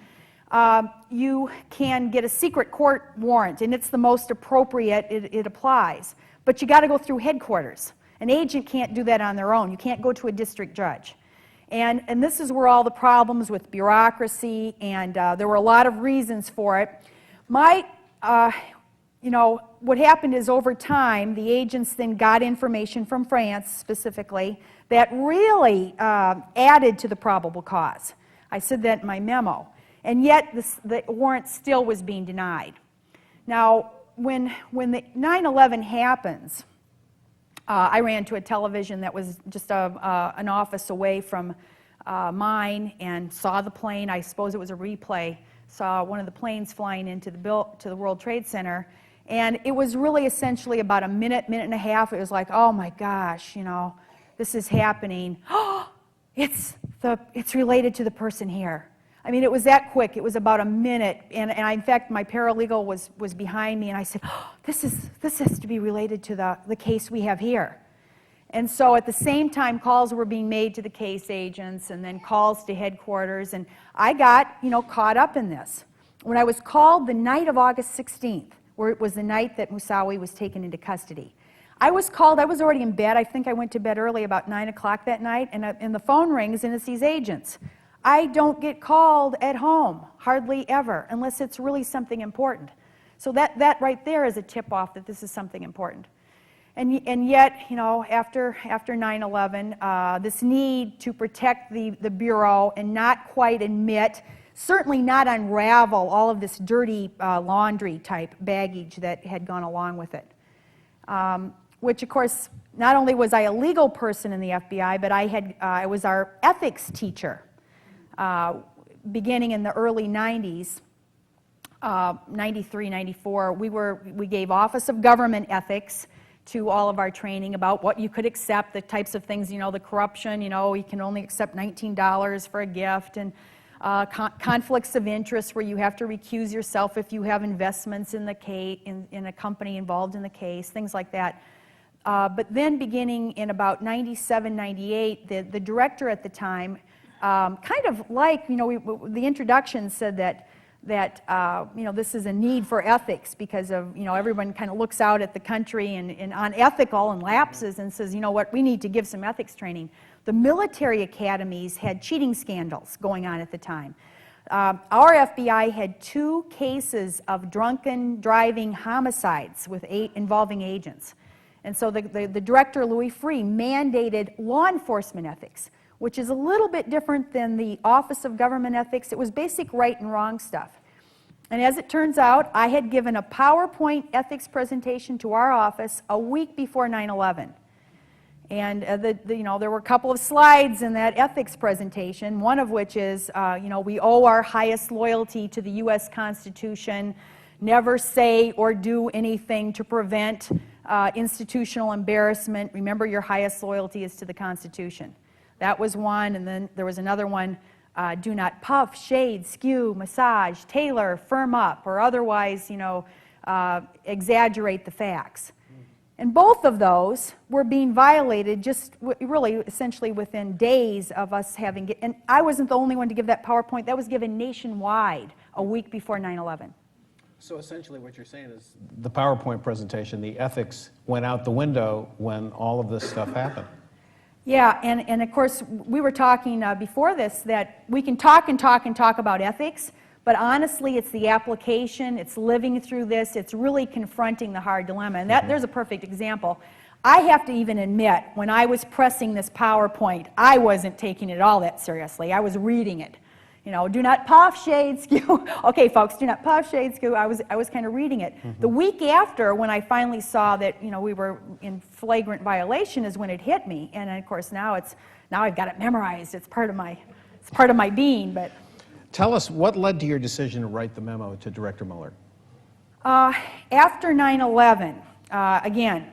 you can get a secret court warrant, and it's the most appropriate, it applies. But you got to go through headquarters. An agent can't do that on their own. You can't go to a district judge. And this is where all the problems with bureaucracy, and there were a lot of reasons for it. What happened is over time, the agents then got information from France specifically that really added to the probable cause. I said that in my memo. And yet the warrant still was being denied. Now, when the 9/11 happens, I ran to a television that was just an office away from mine and saw the plane. I suppose it was a replay. Saw one of the planes flying into the World Trade Center. And it was really essentially about a minute and a half. It was like, oh my gosh, this is happening. It's related to the person here. I mean, it was that quick. It was about a minute. And in fact, my paralegal was behind me, and I said, this has to be related to the case we have here. And so at the same time, calls were being made to the case agents and then calls to headquarters. And I got, caught up in this. When I was called the night of August 16th, where it was the night that Moussaoui was taken into custody, I was called. I was already in bed. I think I went to bed early, about 9 o'clock that night, and the phone rings, and it's these agents. I don't get called at home, hardly ever, unless it's really something important. So that right there is a tip-off that this is something important. And yet, after 9/11, this need to protect the Bureau and not quite admit, certainly not unravel all of this dirty laundry type baggage that had gone along with it. Which, of course, not only was I a legal person in the FBI, but I was our ethics teacher. Beginning in the early 90s, 93, 94, we gave Office of Government Ethics to all of our training about what you could accept, the types of things, the corruption, you can only accept $19 for a gift, and conflicts of interest where you have to recuse yourself if you have investments in a company involved in the case, things like that. But then beginning in about 97, 98, the director at the time, kind of like, the introduction said that this is a need for ethics because of, everyone kind of looks out at the country and unethical and lapses and says, what, we need to give some ethics training. The military academies had cheating scandals going on at the time. Our FBI had 2 cases of drunken driving homicides involving agents. And so the director, Louis Freeh, mandated law enforcement ethics, which is a little bit different than the Office of Government Ethics. It was basic right and wrong stuff. And as it turns out, I had given a PowerPoint ethics presentation to our office a week before 9/11. And there were a couple of slides in that ethics presentation, one of which is, we owe our highest loyalty to the U.S. Constitution, never say or do anything to prevent institutional embarrassment. Remember, your highest loyalty is to the Constitution. That was one, and then there was another one, do not puff, shade, skew, massage, tailor, firm up, or otherwise, exaggerate the facts. And both of those were being violated just really essentially within days of us having, and I wasn't the only one to give that PowerPoint. That was given nationwide a week before 9/11. So essentially what you're saying is the PowerPoint presentation, the ethics went out the window when all of this stuff happened. Yeah, and of course we were talking before this that we can talk and talk and talk about ethics, but honestly it's the application, it's living through this, it's really confronting the hard dilemma. And there's a perfect example. I have to even admit, when I was pressing this PowerPoint, I wasn't taking it all that seriously. I was reading it. Do not puff, shade, skew. Okay, folks, do not puff, shade, skew. I was kind of reading it. The week after, when I finally saw that we were in flagrant violation, is when it hit me. And of course now I've got it memorized. It's part of my being. But tell us what led to your decision to write the memo to Director Mueller. After 9/11, again,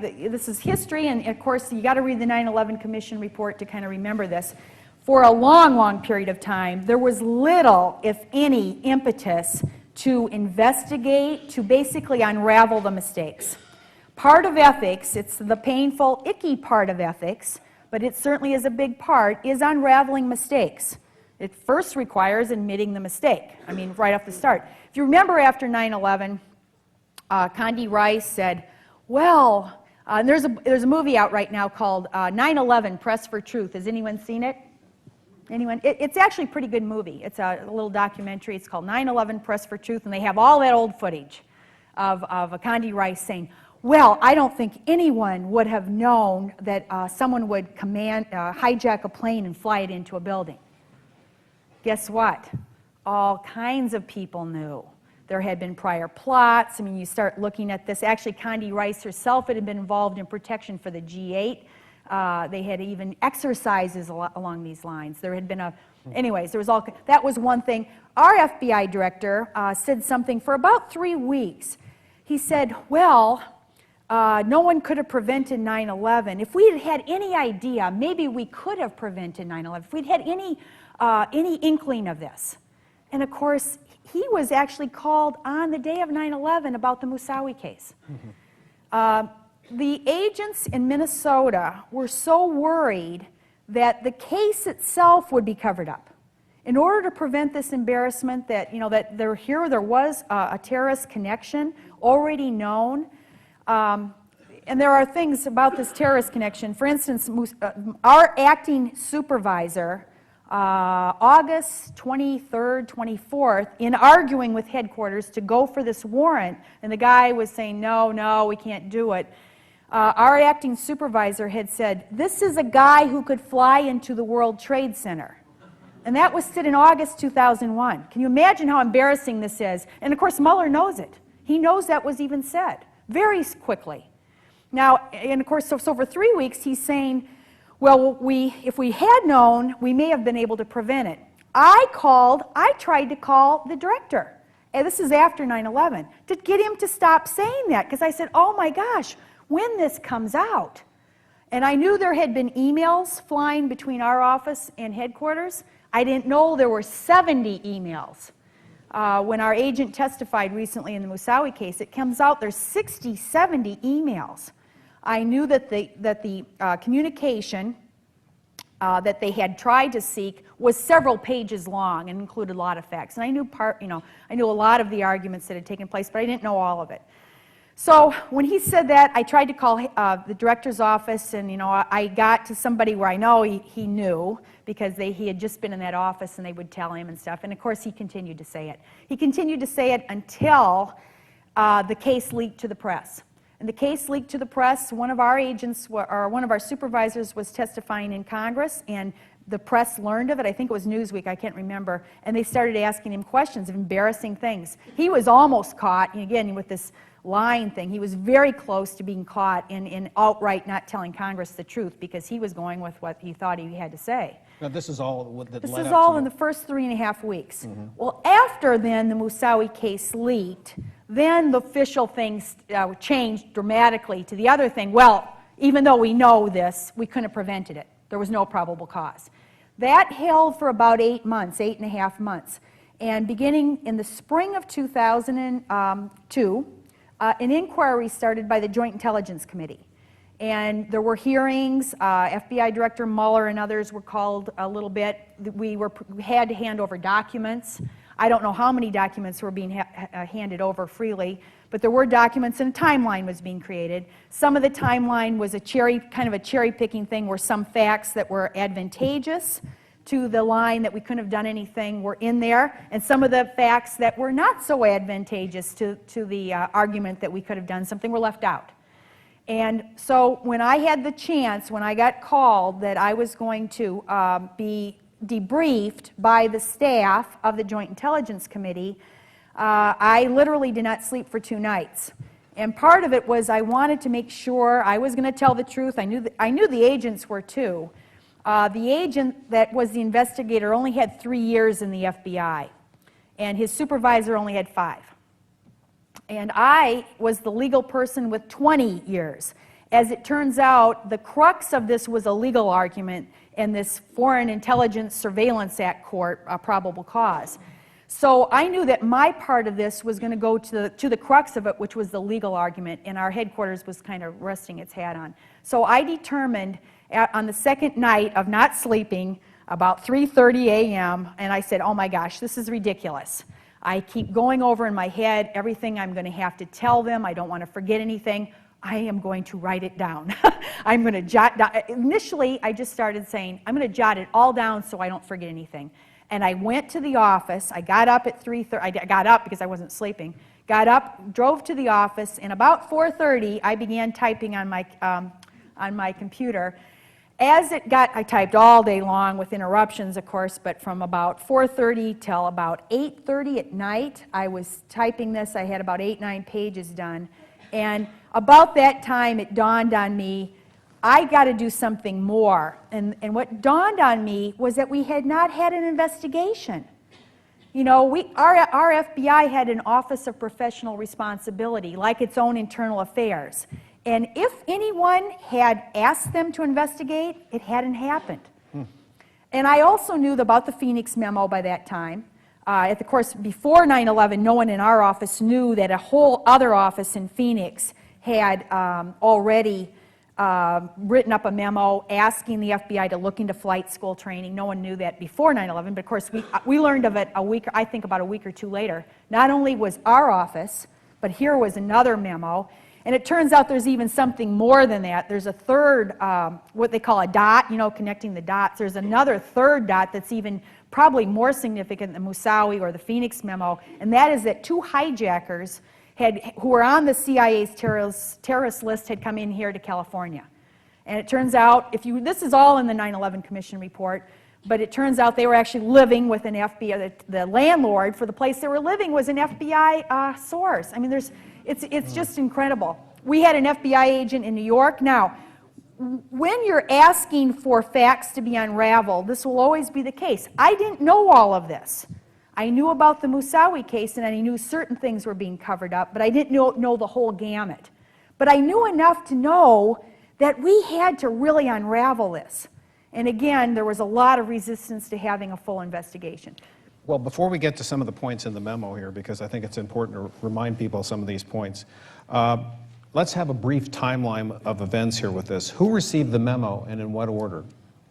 this is history, and of course you got to read the 9/11 Commission report to kind of remember this. For a long, long period of time, there was little, if any, impetus to investigate, to basically unravel the mistakes. Part of ethics, it's the painful, icky part of ethics, but it certainly is a big part, is unraveling mistakes. It first requires admitting the mistake. I mean, right off the start. If you remember after 9/11, Condi Rice said, well, there's a movie out right now called 9/11 Press for Truth. Has anyone seen it? Anyone? It's actually a pretty good movie. It's a little documentary. It's called 9/11 Press for Truth, and they have all that old footage of Condi Rice saying, well, I don't think anyone would have known that someone would hijack a plane and fly it into a building. Guess what? All kinds of people knew. There had been prior plots. I mean, you start looking at this. Actually, Condi Rice herself had been involved in protection for the G8. They had even exercises along these lines. There had been anyways, there was that was one thing. Our FBI director said something for about 3 weeks. He said, well, no one could have prevented 9/11. If we had had any idea, maybe we could have prevented 9/11. If we'd had any inkling of this. And of course, he was actually called on the day of 9/11 about the Moussaoui case. The agents in Minnesota were so worried that the case itself would be covered up. In order to prevent this embarrassment that, that there was a terrorist connection already known. And there are things about this terrorist connection. For instance, our acting supervisor, August 23rd, 24th, in arguing with headquarters to go for this warrant, and the guy was saying, no, we can't do it. Our acting supervisor had said, this is a guy who could fly into the World Trade Center. And that was said in August 2001. Can you imagine how embarrassing this is? And of course, Mueller knows it. He knows that was even said very quickly. Now, and of course, so for 3 weeks, he's saying, well, if we had known, we may have been able to prevent it. I tried to call the director, and this is after 9/11, to get him to stop saying that, because I said, oh my gosh, when this comes out. And I knew there had been emails flying between our office and headquarters. I didn't know there were 70 emails. When our agent testified recently in the Moussaoui case, it comes out there's 60, 70 emails. I knew that the communication that they had tried to seek was several pages long and included a lot of facts. And I knew a lot of the arguments that had taken place, but I didn't know all of it. So when he said that, I tried to call the director's office, and I got to somebody where I know he knew, because he had just been in that office and they would tell him and stuff. And of course, he continued to say it. He continued to say it until the case leaked to the press. And the case leaked to the press. One of our agents, or one of our supervisors, was testifying in Congress, and the press learned of it. I think it was Newsweek, I can't remember. And they started asking him questions of embarrassing things. He was almost caught, again, with this lying thing. He was very close to being caught in outright not telling Congress the truth because he was going with what he thought he had to say. Now, this is all that This led is up all to in the first 3.5 weeks. Well, after then the Moussaoui case leaked, then the official things changed dramatically to the other thing. Well, even though we know this, we couldn't have prevented it. There was no probable cause. That held for about 8 months, 8.5 months. And beginning in the spring of 2002, an inquiry started by the Joint Intelligence Committee. And there were hearings, FBI Director Mueller and others were called a little bit. We had to hand over documents. I don't know how many documents were being handed over freely, but there were documents and a timeline was being created. Some of the timeline was kind of a cherry picking thing where some facts that were advantageous to the line that we couldn't have done anything were in there, and some of the facts that were not so advantageous to the argument that we could have done something were left out. And so when I had the chance, when I got called that I was going to be debriefed by the staff of the Joint Intelligence Committee, I literally did not sleep for 2 nights. And part of it was I wanted to make sure I was going to tell the truth. I knew the agents were too. The agent that was the investigator only had 3 years in the FBI, and his supervisor only had 5. And I was the legal person with 20 years. As it turns out, the crux of this was a legal argument in this Foreign Intelligence Surveillance Act court, probable cause. So I knew that my part of this was going to go to the crux of it, which was the legal argument, and our headquarters was kind of resting its hat on. So I determined on the second night of not sleeping, about 3:30 a.m., and I said, oh my gosh, this is ridiculous. I keep going over in my head everything I'm going to have to tell them. I don't want to forget anything. I am going to write it down. I'm going to jot down. Initially, I just started saying, I'm going to jot it all down so I don't forget anything. And I went to the office. I got up at 3:30. I got up because I wasn't sleeping. Got up, drove to the office, and about 4:30, I began typing on my computer. As it got, I typed all day long with interruptions, of course, but from about 4:30 till about 8:30 at night, I was typing this. I had about 8-9 pages done. And about that time, it dawned on me, I got to do something more. And what dawned on me was that we had not had an investigation. You know, our FBI had an Office of Professional Responsibility, like its own internal affairs. And if anyone had asked them to investigate, it hadn't happened. And I also knew about the Phoenix memo by that time. Of course, before 9/11, no one in our office knew that a whole other office in Phoenix had already written up a memo asking the FBI to look into flight school training. No one knew that before 9/11, but of course we learned of it I think about a week or 2 later. Not only was our office, but here was another memo. And it turns out there's even something more than that. There's a third, what they call a dot, you know, connecting the dots. There's another third dot that's even probably more significant than Moussaoui or the Phoenix memo, and that is that 2 hijackers who were on the CIA's terrorist list had come in here to California. And it turns out, this is all in the 9/11 Commission report, but it turns out they were actually living with an FBI, the landlord for the place they were living was an FBI source. I mean, it's just incredible. We had an FBI agent in New York. Now, when you're asking for facts to be unraveled, this will always be the case. I didn't know all of this. I knew about the Moussaoui case, and I knew certain things were being covered up, but I didn't know the whole gamut. But I knew enough to know that we had to really unravel this. And again, there was a lot of resistance to having a full investigation. Well, before we get to some of the points in the memo here, because I think it's important to remind people of some of these points, let's have a brief timeline of events here with this. Who received the memo and in what order?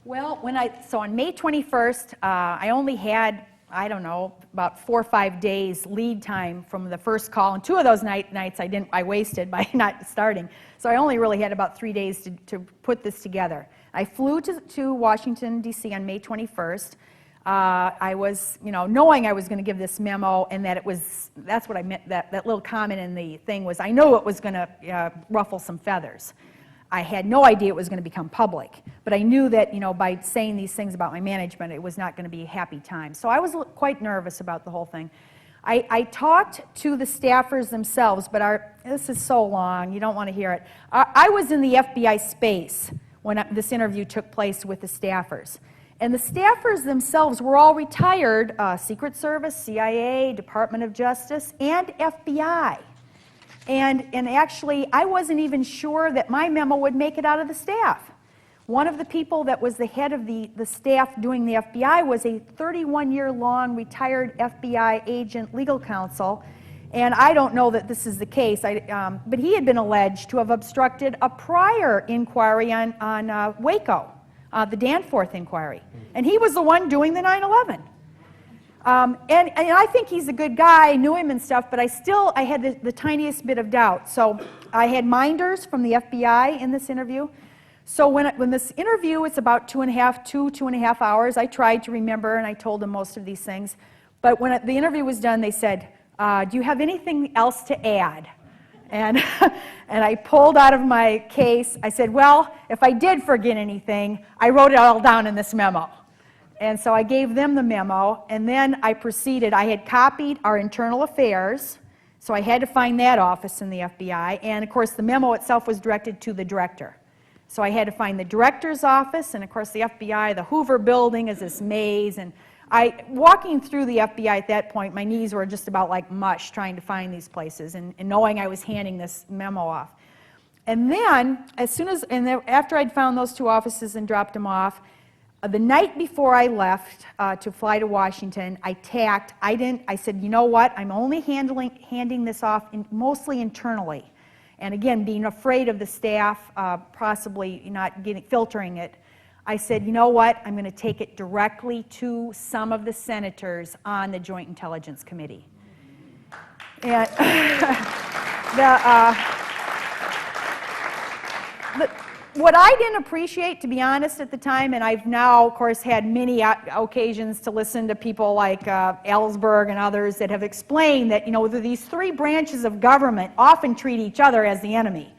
Well, so on May 21st, I only had, I don't know, about 4 or 5 days lead time from the first call, and 2 of those nights I wasted by not starting. So I only really had about 3 days to put this together. I flew to Washington, D.C. on May 21st. I was, knowing I was going to give this memo, and that that's what I meant, that little comment in the thing was, I know it was going to ruffle some feathers. I had no idea it was going to become public, but I knew that, by saying these things about my management, it was not going to be a happy time. So I was quite nervous about the whole thing. I talked to the staffers themselves, but this is so long, you don't want to hear it. I was in the FBI space when this interview took place with the staffers. And the staffers themselves were all retired, Secret Service, CIA, Department of Justice, and FBI. And actually, I wasn't even sure that my memo would make it out of the staff. One of the people that was the head of the staff doing the FBI was a 31-year-long retired FBI agent legal counsel. And I don't know that this is the case, but he had been alleged to have obstructed a prior inquiry on Waco, the Danforth inquiry. And he was the one doing the 9/11. And I think he's a good guy, I knew him and stuff, but I had the tiniest bit of doubt. So I had minders from the FBI in this interview. So when this interview, it's about 2.5 hours, I tried to remember and I told them most of these things. But when the interview was done, they said, do you have anything else to add? And, and I pulled out of my case, I said, well, if I did forget anything, I wrote it all down in this memo. And so I gave them the memo, and then I proceeded. I had copied our internal affairs, so I had to find that office in the FBI, and of course the memo itself was directed to the director. So I had to find the director's office, and of course the FBI, the Hoover building is this maze, and walking through the FBI at that point, my knees were just about like mush trying to find these places, and knowing I was handing this memo off. And then, after I'd found those two offices and dropped them off, the night before I left to fly to Washington, I tacked. I said, you know what? I'm only handing this off mostly internally. And again, being afraid of the staff possibly not filtering it, I said, you know what? I'm going to take it directly to some of the senators on the Joint Intelligence Committee. And what I didn't appreciate, to be honest, at the time, and I've now, of course, had many occasions to listen to people like Ellsberg and others that have explained that, these three branches of government often treat each other as the enemy.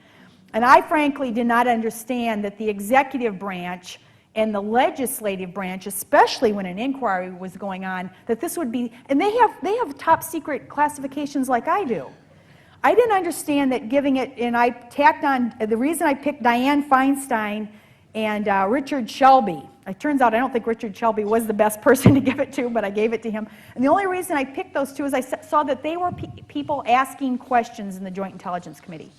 And I frankly did not understand that the executive branch and the legislative branch, especially when an inquiry was going on, that this would be, and they have top secret classifications like I do. I didn't understand that giving it, and I tacked on, the reason I picked Dianne Feinstein and Richard Shelby. It turns out I don't think Richard Shelby was the best person to give it to, but I gave it to him. And the only reason I picked those two is I saw that they were people asking questions in the Joint Intelligence Committee.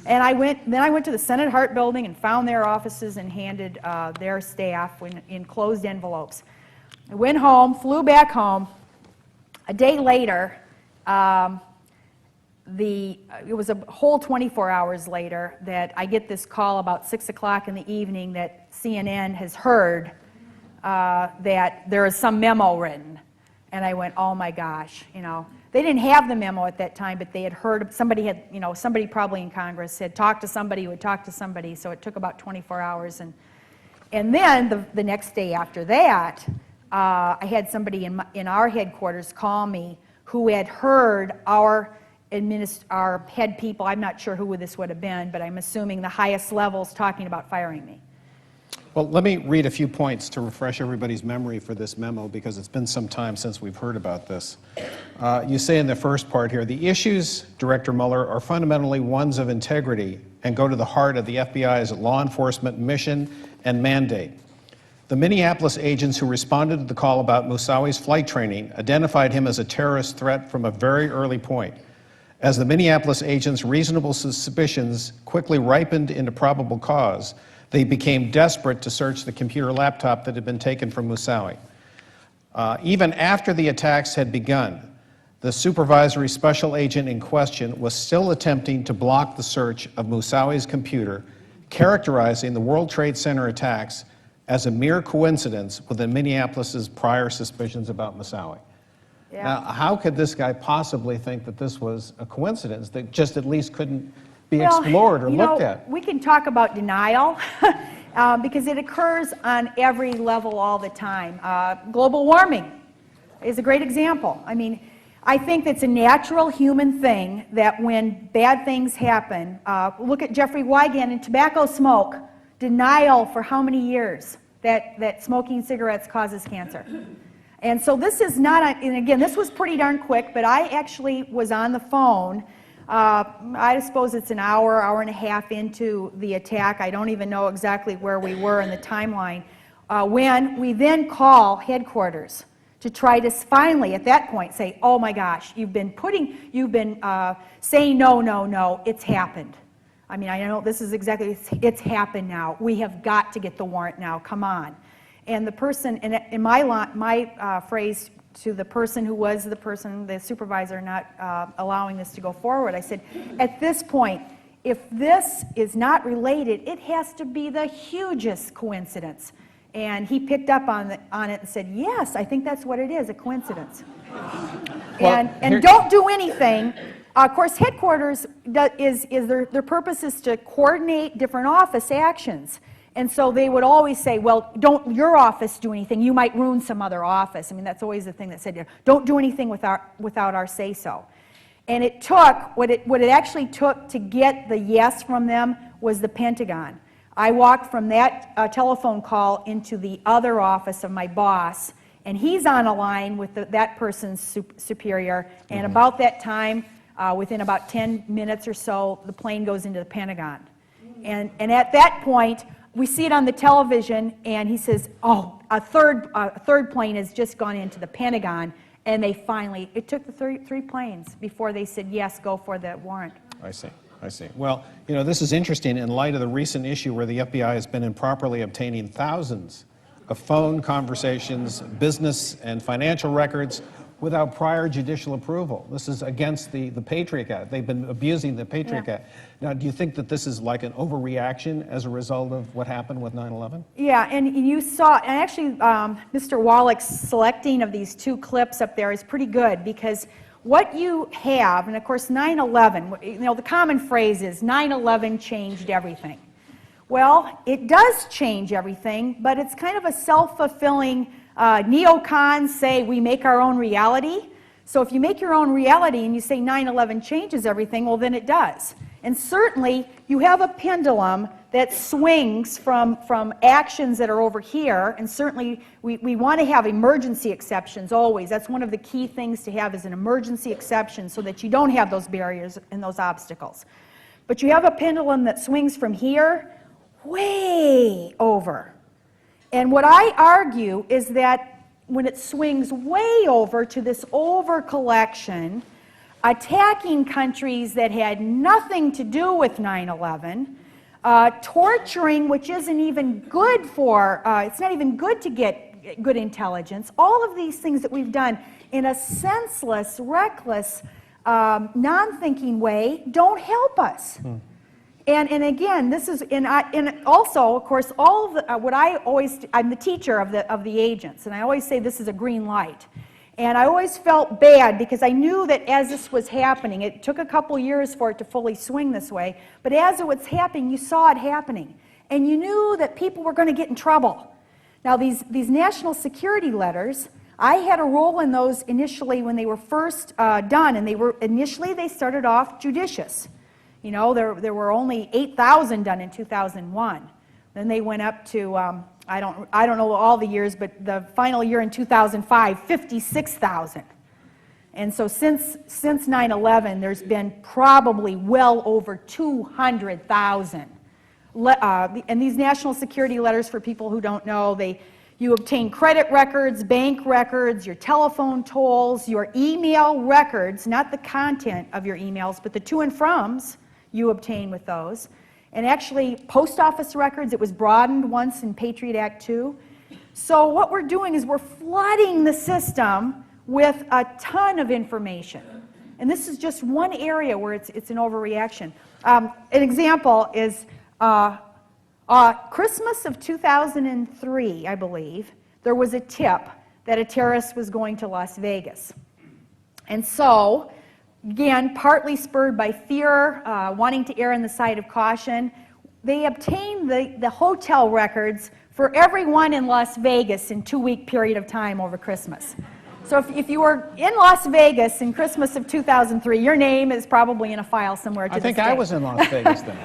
And I went to the Senate Hart Building and found their offices and handed their staff in closed envelopes. I went home, flew back home. A day later, it was a whole 24 hours later that I get this call about 6 o'clock in the evening that CNN has heard that there is some memo written. And I went, oh my gosh, They didn't have the memo at that time, but they had heard, somebody probably in Congress had talked to somebody who had talked to somebody, so it took about 24 hours. And then the next day after that, I had somebody in our headquarters call me who had heard our head people, I'm not sure who this would have been, but I'm assuming the highest levels talking about firing me. Well, let me read a few points to refresh everybody's memory for this memo, because it's been some time since we've heard about this. You say in the first part here, the issues, Director Mueller, are fundamentally ones of integrity and go to the heart of the FBI's law enforcement mission and mandate. The Minneapolis agents who responded to the call about Moussawi's flight training identified him as a terrorist threat from a very early point. As the Minneapolis agents' reasonable suspicions quickly ripened into probable cause, they became desperate to search the computer laptop that had been taken from Moussawi. Even after the attacks had begun, the supervisory special agent in question was still attempting to block the search of Moussawi's computer, characterizing the World Trade Center attacks as a mere coincidence with the Minneapolis's prior suspicions about Moussawi. Yeah. Now, how could this guy possibly think that this was a coincidence that just at least couldn't be explored or looked at? We can talk about denial because it occurs on every level all the time. Global warming is a great example. I mean, I think that's a natural human thing that when bad things happen, look at Jeffrey Wigand and tobacco smoke, denial for how many years that smoking cigarettes causes cancer. And so this is not, and again, this was pretty darn quick, but I actually was on the phone. I suppose it's an hour, hour and a half into the attack. I don't even know exactly where we were in the timeline. When we then call headquarters to try to finally, at that point, say, oh my gosh, you've been saying no, no, no, it's happened. I mean, I know this is exactly, it's happened now. We have got to get the warrant now, come on. And the person, in my phrase to the person who was the supervisor not allowing this to go forward, I said, at this point, if this is not related, it has to be the hugest coincidence. And he picked up on it and said, yes, I think that's what it is, a coincidence. Well, and don't do anything. Of course, headquarters, their purpose is to coordinate different office actions. And so they would always say, well, don't your office do anything. You might ruin some other office. I mean, that's always the thing that said, don't do anything without our say-so. And it took, what it actually took to get the yes from them was the Pentagon. I walked from that telephone call into the other office of my boss, and he's on a line with that person's superior, and about that time, within about 10 minutes or so, the plane goes into the Pentagon. And at that point, we see it on the television, and he says, oh, a third plane has just gone into the Pentagon, and they finally, it took the three planes before they said, yes, go for the warrant. I see. I see. Well, you know, this is interesting in light of the recent issue where the FBI has been improperly obtaining thousands of phone conversations, business and financial records without prior judicial approval. This is against the Patriot Act. They've been abusing the Patriot Act. Now, do you think that this is like an overreaction as a result of what happened with 9/11? Yeah, and you saw, and actually Mr. Wallach's selecting of these two clips up there is pretty good, because what you have, and of course 9/11, you know, the common phrase is 9/11 changed everything. Well, it does change everything, but it's kind of a self-fulfilling, neocons say we make our own reality. So if you make your own reality and you say 9/11 changes everything, well then it does. And certainly you have a pendulum that swings from actions that are over here, and certainly we want to have emergency exceptions always. That's one of the key things to have, is an emergency exception, so that you don't have those barriers and those obstacles. But you have a pendulum that swings from here way over. And what I argue is that when it swings way over to this over collection, attacking countries that had nothing to do with 9/11, torturing, which isn't even good for, it's not even good to get good intelligence, all of these things that we've done in a senseless, reckless, non-thinking way don't help us. And again, this is, and also, of course, all of the, what I always, I'm the teacher of the agents, and I always say this is a green light. And I always felt bad because I knew that as this was happening, it took a couple years for it to fully swing this way, but as it was happening, you saw it happening. And you knew that people were going to get in trouble. Now these national security letters, I had a role in those initially when they were first done, and initially they started off judicious. You know, there were only 8,000 done in 2001. Then they went up to, I don't know all the years, but the final year in 2005, 56,000. And so since 9/11, there's been probably well over 200,000. And these national security letters, for people who don't know, you obtain credit records, bank records, your telephone tolls, your email records, not the content of your emails, but the to and froms you obtain with those. And actually, post office records, it was broadened once in Patriot Act 2. So what we're doing is we're flooding the system with a ton of information. And this is just one area where it's an overreaction. An example is Christmas of 2003, I believe, there was a tip that a terrorist was going to Las Vegas. And so, again, partly spurred by fear, wanting to err on the side of caution, they obtained the hotel records for everyone in Las Vegas in a 2-week period of time over Christmas. So if you were in Las Vegas in Christmas of 2003, your name is probably in a file somewhere to this day. I think I was in Las Vegas then.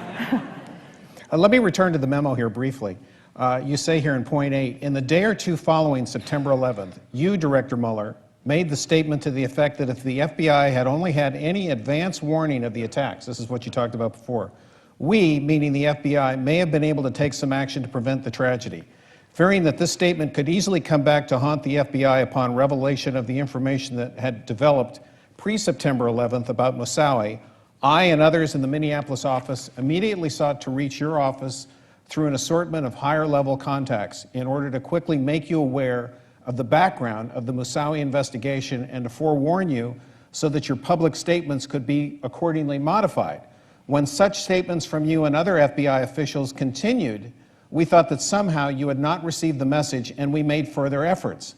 Let me return to the memo here briefly. You say here in point 8, in the day or two following September 11th, you, Director Mueller, made the statement to the effect that if the FBI had only had any advance warning of the attacks, this is what you talked about before, we, meaning the FBI, may have been able to take some action to prevent the tragedy. Fearing that this statement could easily come back to haunt the FBI upon revelation of the information that had developed pre-September 11th about Moussaoui, I and others in the Minneapolis office immediately sought to reach your office through an assortment of higher-level contacts in order to quickly make you aware of the background of the Moussaoui investigation and to forewarn you so that your public statements could be accordingly modified. When such statements from you and other FBI officials continued, we thought that somehow you had not received the message, and we made further efforts.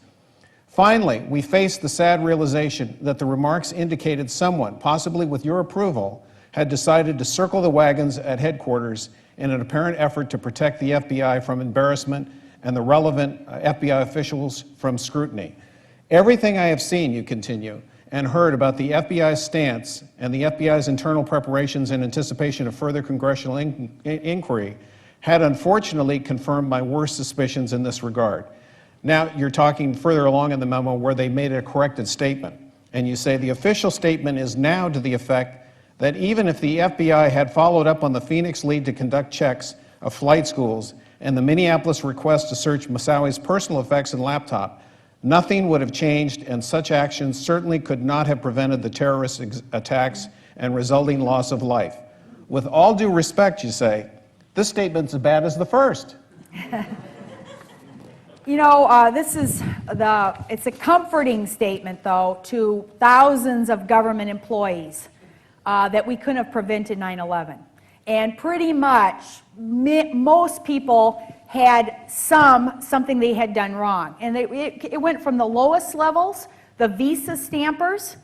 Finally, we faced the sad realization that the remarks indicated someone, possibly with your approval, had decided to circle the wagons at headquarters in an apparent effort to protect the FBI from embarrassment and the relevant FBI officials from scrutiny. Everything I have seen, you continue, and heard about the FBI's stance and the FBI's internal preparations in anticipation of further congressional inquiry had unfortunately confirmed my worst suspicions in this regard. Now you're talking further along in the memo where they made a corrected statement, and you say the official statement is now to the effect that even if the FBI had followed up on the Phoenix lead to conduct checks of flight schools and the Minneapolis request to search Moussaoui's personal effects and laptop, nothing would have changed, and such actions certainly could not have prevented the terrorist attacks and resulting loss of life. With all due respect, you say, this statement's as bad as the first. You know, it's a comforting statement, though, to thousands of government employees that we couldn't have prevented 9/11. And pretty much, most people had something they had done wrong. And it went from the lowest levels, the visa stampers.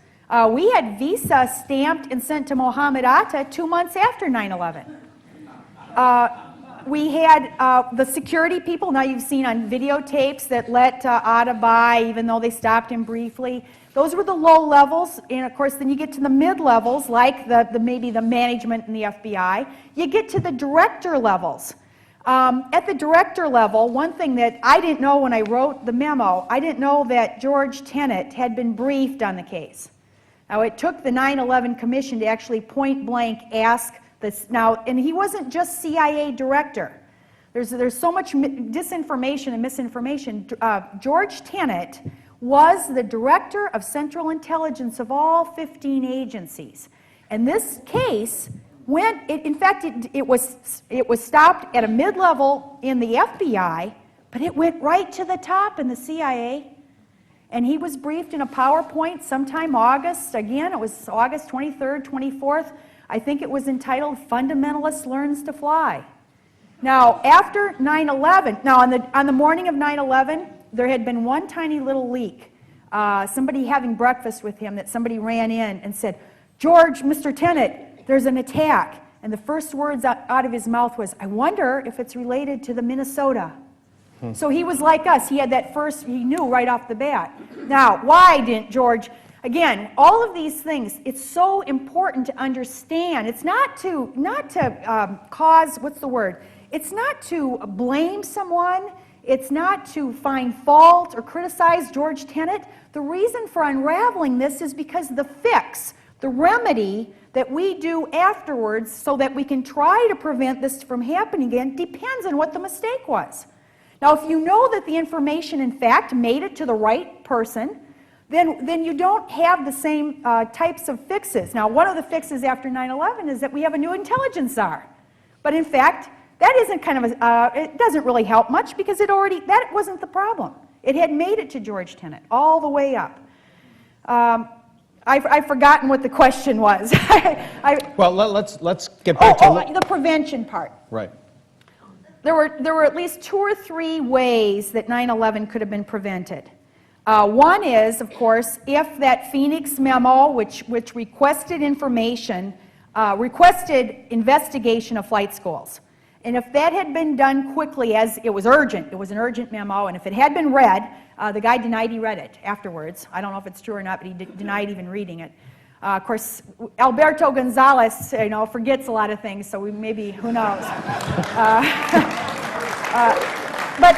We had visa stamped and sent to Mohammed Atta 2 months after 9/11. We had the security people, now you've seen on videotapes that let Atta by, even though they stopped him briefly. Those were the low levels, and of course then you get to the mid levels, like maybe the management in the FBI. You get to the director levels. At the director level, one thing that I didn't know when I wrote the memo, I didn't know that George Tenet had been briefed on the case. Now it took the 9/11 Commission to actually point blank ask this. Now, and he wasn't just CIA director. There's so much disinformation and misinformation. George Tenet was the director of Central Intelligence of all 15 agencies. And this case went, it was stopped at a mid-level in the FBI, but it went right to the top in the CIA. And he was briefed in a PowerPoint sometime August, again, it was August 23rd, 24th. I think it was entitled Fundamentalist Learns to Fly. Now, after 9/11, now on the morning of 9/11, there had been one tiny little leak. Somebody having breakfast with him that somebody ran in and said, George, Mr. Tenet, there's an attack. And the first words out of his mouth was, I wonder if it's related to the Minnesota. So he was like us. He had that first, he knew right off the bat. Now, why didn't George, again, all of these things, it's so important to understand. It's not to cause, what's the word? It's not to blame someone. It's not to find fault or criticize George Tenet. The reason for unraveling this is because the fix, the remedy that we do afterwards so that we can try to prevent this from happening again depends on what the mistake was. Now, if you know that the information, in fact, made it to the right person, then you don't have the same types of fixes. Now, one of the fixes after 9/11 is that we have a new intelligence czar. But in fact, that isn't it doesn't really help much because that wasn't the problem. It had made it to George Tenet all the way up. I've forgotten what the question was. Well, let's get back to the prevention part. Right. There were at least 2 or 3 ways that 9/11 could have been prevented. One is, of course, if that Phoenix memo, which requested information, requested investigation of flight schools. And if that had been done quickly, as it was urgent, it was an urgent memo, and if it had been read, the guy denied he read it afterwards. I don't know if it's true or not, but he denied even reading it. Of course, Alberto Gonzalez, forgets a lot of things, so maybe, who knows. But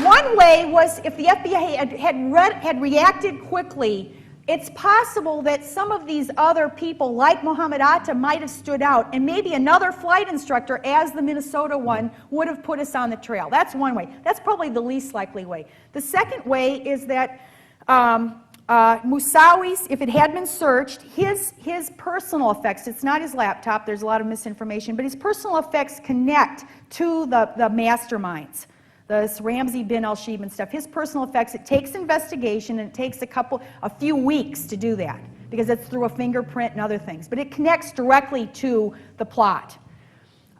one way was if the FBI had reacted quickly, it's possible that some of these other people, like Mohammed Atta, might have stood out, and maybe another flight instructor, as the Minnesota one, would have put us on the trail. That's one way. That's probably the least likely way. The second way is that Moussawi's, if it had been searched, his personal effects, it's not his laptop, there's a lot of misinformation, but his personal effects connect to the masterminds. This Ramzi bin al-Shib and stuff, his personal effects, it takes investigation, and it takes a few weeks to do that, because it's through a fingerprint and other things. But it connects directly to the plot.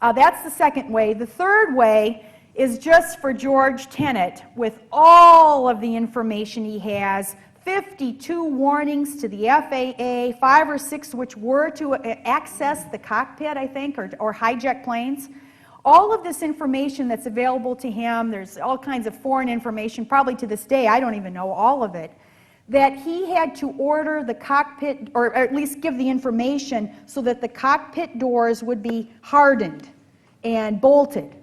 That's the second way. The third way is just for George Tenet, with all of the information he has, 52 warnings to the FAA, 5 or 6 which were to access the cockpit, I think, or hijack planes. All of this information that's available to him, there's all kinds of foreign information, probably to this day, I don't even know all of it, that he had to order the cockpit, or at least give the information so that the cockpit doors would be hardened and bolted.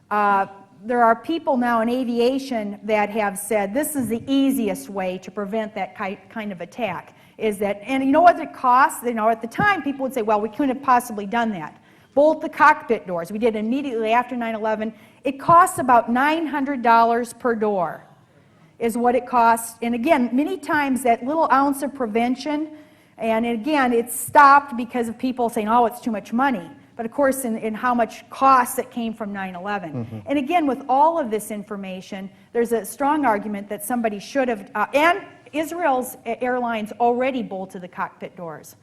There are people now in aviation that have said this is the easiest way to prevent that kind of attack. Is that, and you know what it costs? You know, at the time, people would say, well, we couldn't have possibly done that. Bolt the cockpit doors. We did it immediately after 9/11. It costs about $900 per door is what it costs. And again, many times that little ounce of prevention, and again, it's stopped because of people saying, oh, it's too much money. But of course, in how much cost that came from 9/11. Mm-hmm. And again, with all of this information, there's a strong argument that somebody should have, and Israel's airlines already bolted the cockpit doors.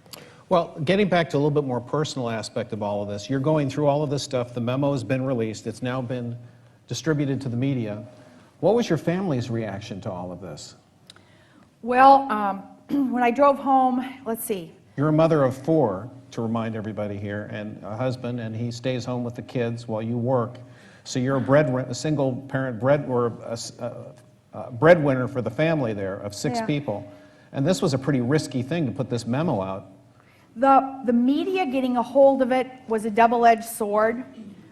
Well, getting back to a little bit more personal aspect of all of this, you're going through all of this stuff, the memo has been released, it's now been distributed to the media. What was your family's reaction to all of this? Well, when I drove home, let's see. You're a mother of 4, to remind everybody here, and a husband, and he stays home with the kids while you work. So you're a single parent breadwinner for the family there of 6 people. And this was a pretty risky thing to put this memo out. The media getting a hold of it was a double-edged sword,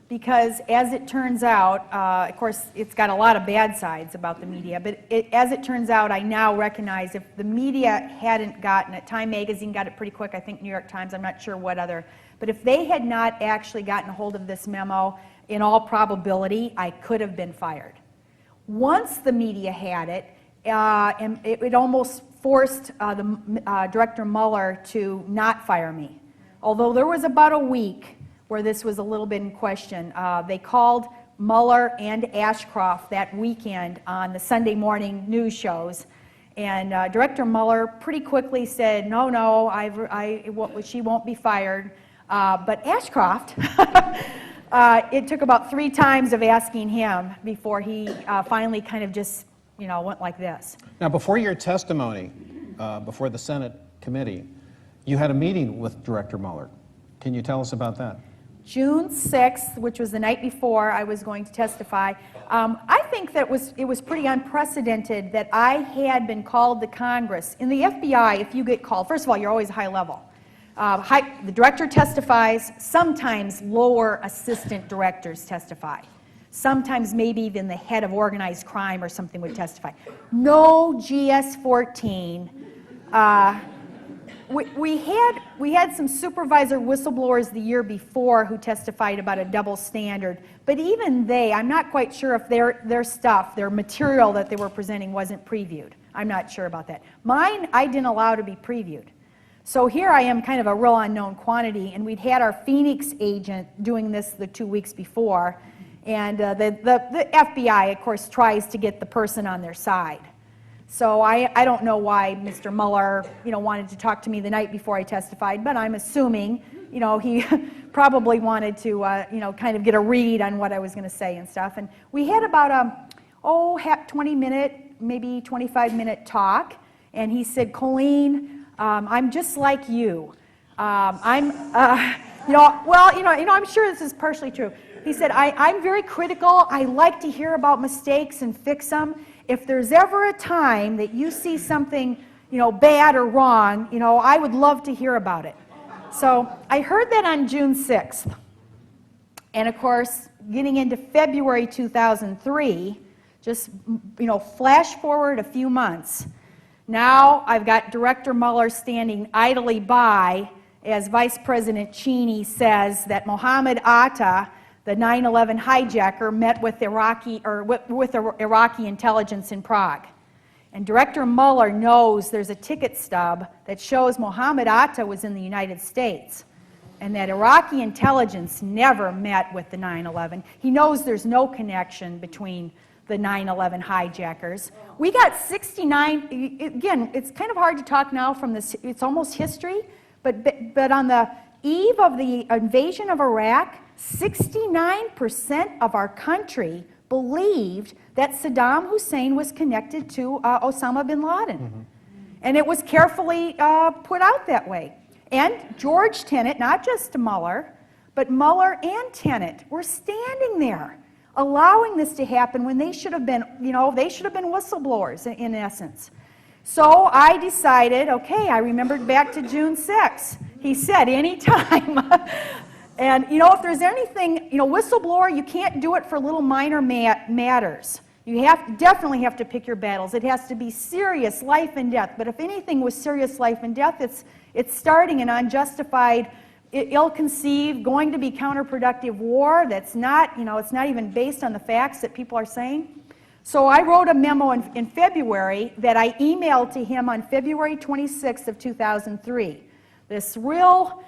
because as it turns out, of course, it's got a lot of bad sides about the media, but as it turns out, I now recognize if the media hadn't gotten it, Time Magazine got it pretty quick, I think New York Times, I'm not sure what other, but if they had not actually gotten a hold of this memo, in all probability, I could have been fired. Once the media had it, and it almost forced Director Mueller to not fire me. Although there was about a week where this was a little bit in question. They called Mueller and Ashcroft that weekend on the Sunday morning news shows, and Director Mueller pretty quickly said, no, she won't be fired. But Ashcroft, it took about 3 times of asking him before he finally kind of just, went like this. Now, before your testimony, before the Senate committee, you had a meeting with Director Mueller. Can you tell us about that? June 6th, which was the night before I was going to testify, I think that it was pretty unprecedented that I had been called to Congress. In the FBI, if you get called, first of all, you're always high level. The director testifies, sometimes lower assistant directors testify. Sometimes maybe even the head of organized crime or something would testify. No GS-14. We had some supervisor whistleblowers the year before who testified about a double standard, but even I'm not quite sure if their stuff, their material that they were presenting wasn't previewed. I'm not sure about that. Mine, I didn't allow to be previewed. So here I am, kind of a real unknown quantity, and we'd had our Phoenix agent doing this the 2 weeks before, and the FBI, of course, tries to get the person on their side. So I don't know why Mr. Mueller, wanted to talk to me the night before I testified, but I'm assuming, he probably wanted to, kind of get a read on what I was going to say and stuff. And we had about a 20-minute, maybe 25-minute talk, and he said, Colleen, I'm just like you. I'm sure this is partially true. He said, I'm very critical. I like to hear about mistakes and fix them. If there's ever a time that you see something, bad or wrong, I would love to hear about it. So I heard that on June 6th. And of course, getting into February 2003, just, flash forward a few months. Now I've got Director Mueller standing idly by as Vice President Cheney says that Mohammed Atta, the 9/11 hijacker, met with Iraqi intelligence in Prague. And Director Mueller knows there's a ticket stub that shows Mohammed Atta was in the United States and that Iraqi intelligence never met with the 9/11. He knows there's no connection between the 9/11 hijackers. We got 69, again, it's kind of hard to talk now from this, it's almost history, but on the eve of the invasion of Iraq, 69% of our country believed that Saddam Hussein was connected to Osama bin Laden. And it was carefully put out that way. And George Tenet, not just Mueller, but Mueller and Tenet were standing there allowing this to happen when they should have been, they should have been whistleblowers in essence. So I decided, okay, I remembered back to June 6th. He said, anytime. And, if there's anything, whistleblower, you can't do it for little minor matters. You definitely have to pick your battles. It has to be serious life and death. But if anything was serious life and death, it's starting an unjustified, ill-conceived, going to be counterproductive war that's not, it's not even based on the facts that people are saying. So I wrote a memo in February that I emailed to him on February 26th of 2003. This real,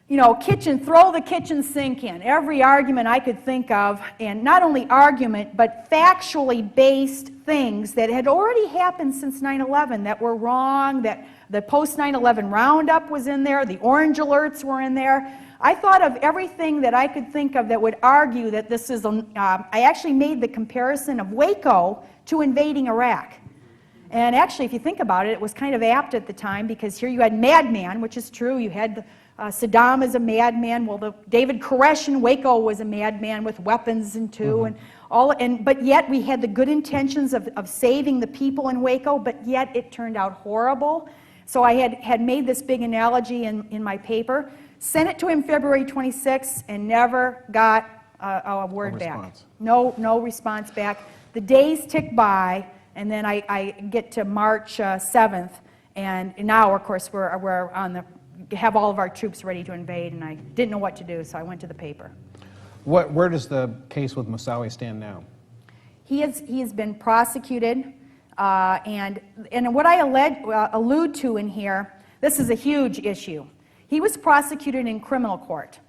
throw the kitchen sink in. Every argument I could think of, and not only argument, but factually based things that had already happened since 9/11 that were wrong, that the post-9/11 roundup was in there, the orange alerts were in there. I thought of everything that I could think of that would argue that this is, I actually made the comparison of Waco to invading Iraq. And actually, if you think about it, it was kind of apt at the time because here you had madman, which is true. You had Saddam as a madman. Well, David Koresh in Waco was a madman with weapons and but yet we had the good intentions of saving the people in Waco, but yet it turned out horrible. So I had made this big analogy in my paper, sent it to him February 26th, and never got a word back. No response back. The days tick by, and then I get to March 7th, and now, of course, we're on have all of our troops ready to invade, and I didn't know what to do, so I went to the paper. Where does the case with Moussaoui stand now? He has been prosecuted, and what I allude to in here, this is a huge issue. He was prosecuted in criminal court,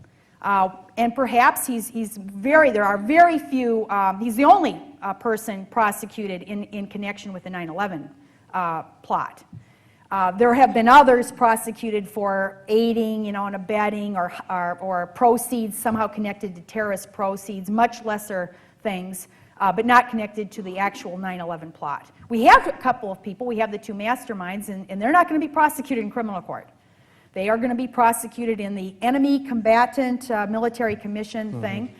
and perhaps there are very few, he's the only person prosecuted in connection with the 9/11 plot. There have been others prosecuted for aiding, and abetting, or proceeds somehow connected to terrorist proceeds, much lesser things, but not connected to the actual 9/11 plot. We have a couple of people. We have the two masterminds, and they're not going to be prosecuted in criminal court. They are going to be prosecuted in the enemy combatant military commission thing.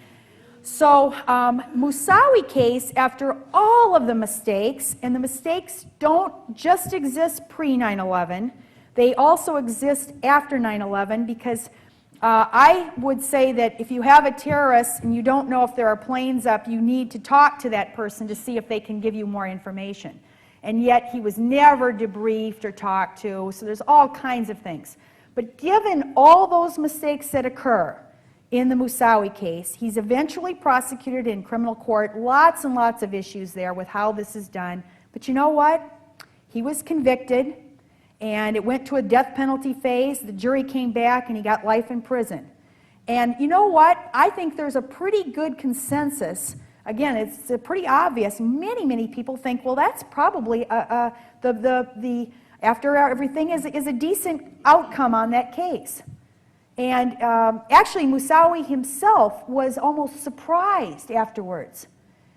So Moussaoui case, after all of the mistakes, and the mistakes don't just exist pre-9/11, they also exist after 9/11, because I would say that if you have a terrorist and you don't know if there are planes up, you need to talk to that person to see if they can give you more information. And yet he was never debriefed or talked to, so there's all kinds of things. But given all those mistakes that occur in the Moussaoui case, he's eventually prosecuted in criminal court, lots and lots of issues there with how this is done. But you know what? He was convicted, and it went to a death penalty phase. The jury came back, and he got life in prison. And you know what? I think there's a pretty good consensus. Again, it's pretty obvious. Many people think, well, that's probably after everything is a decent outcome on that case. And actually, Moussaoui himself was almost surprised afterwards.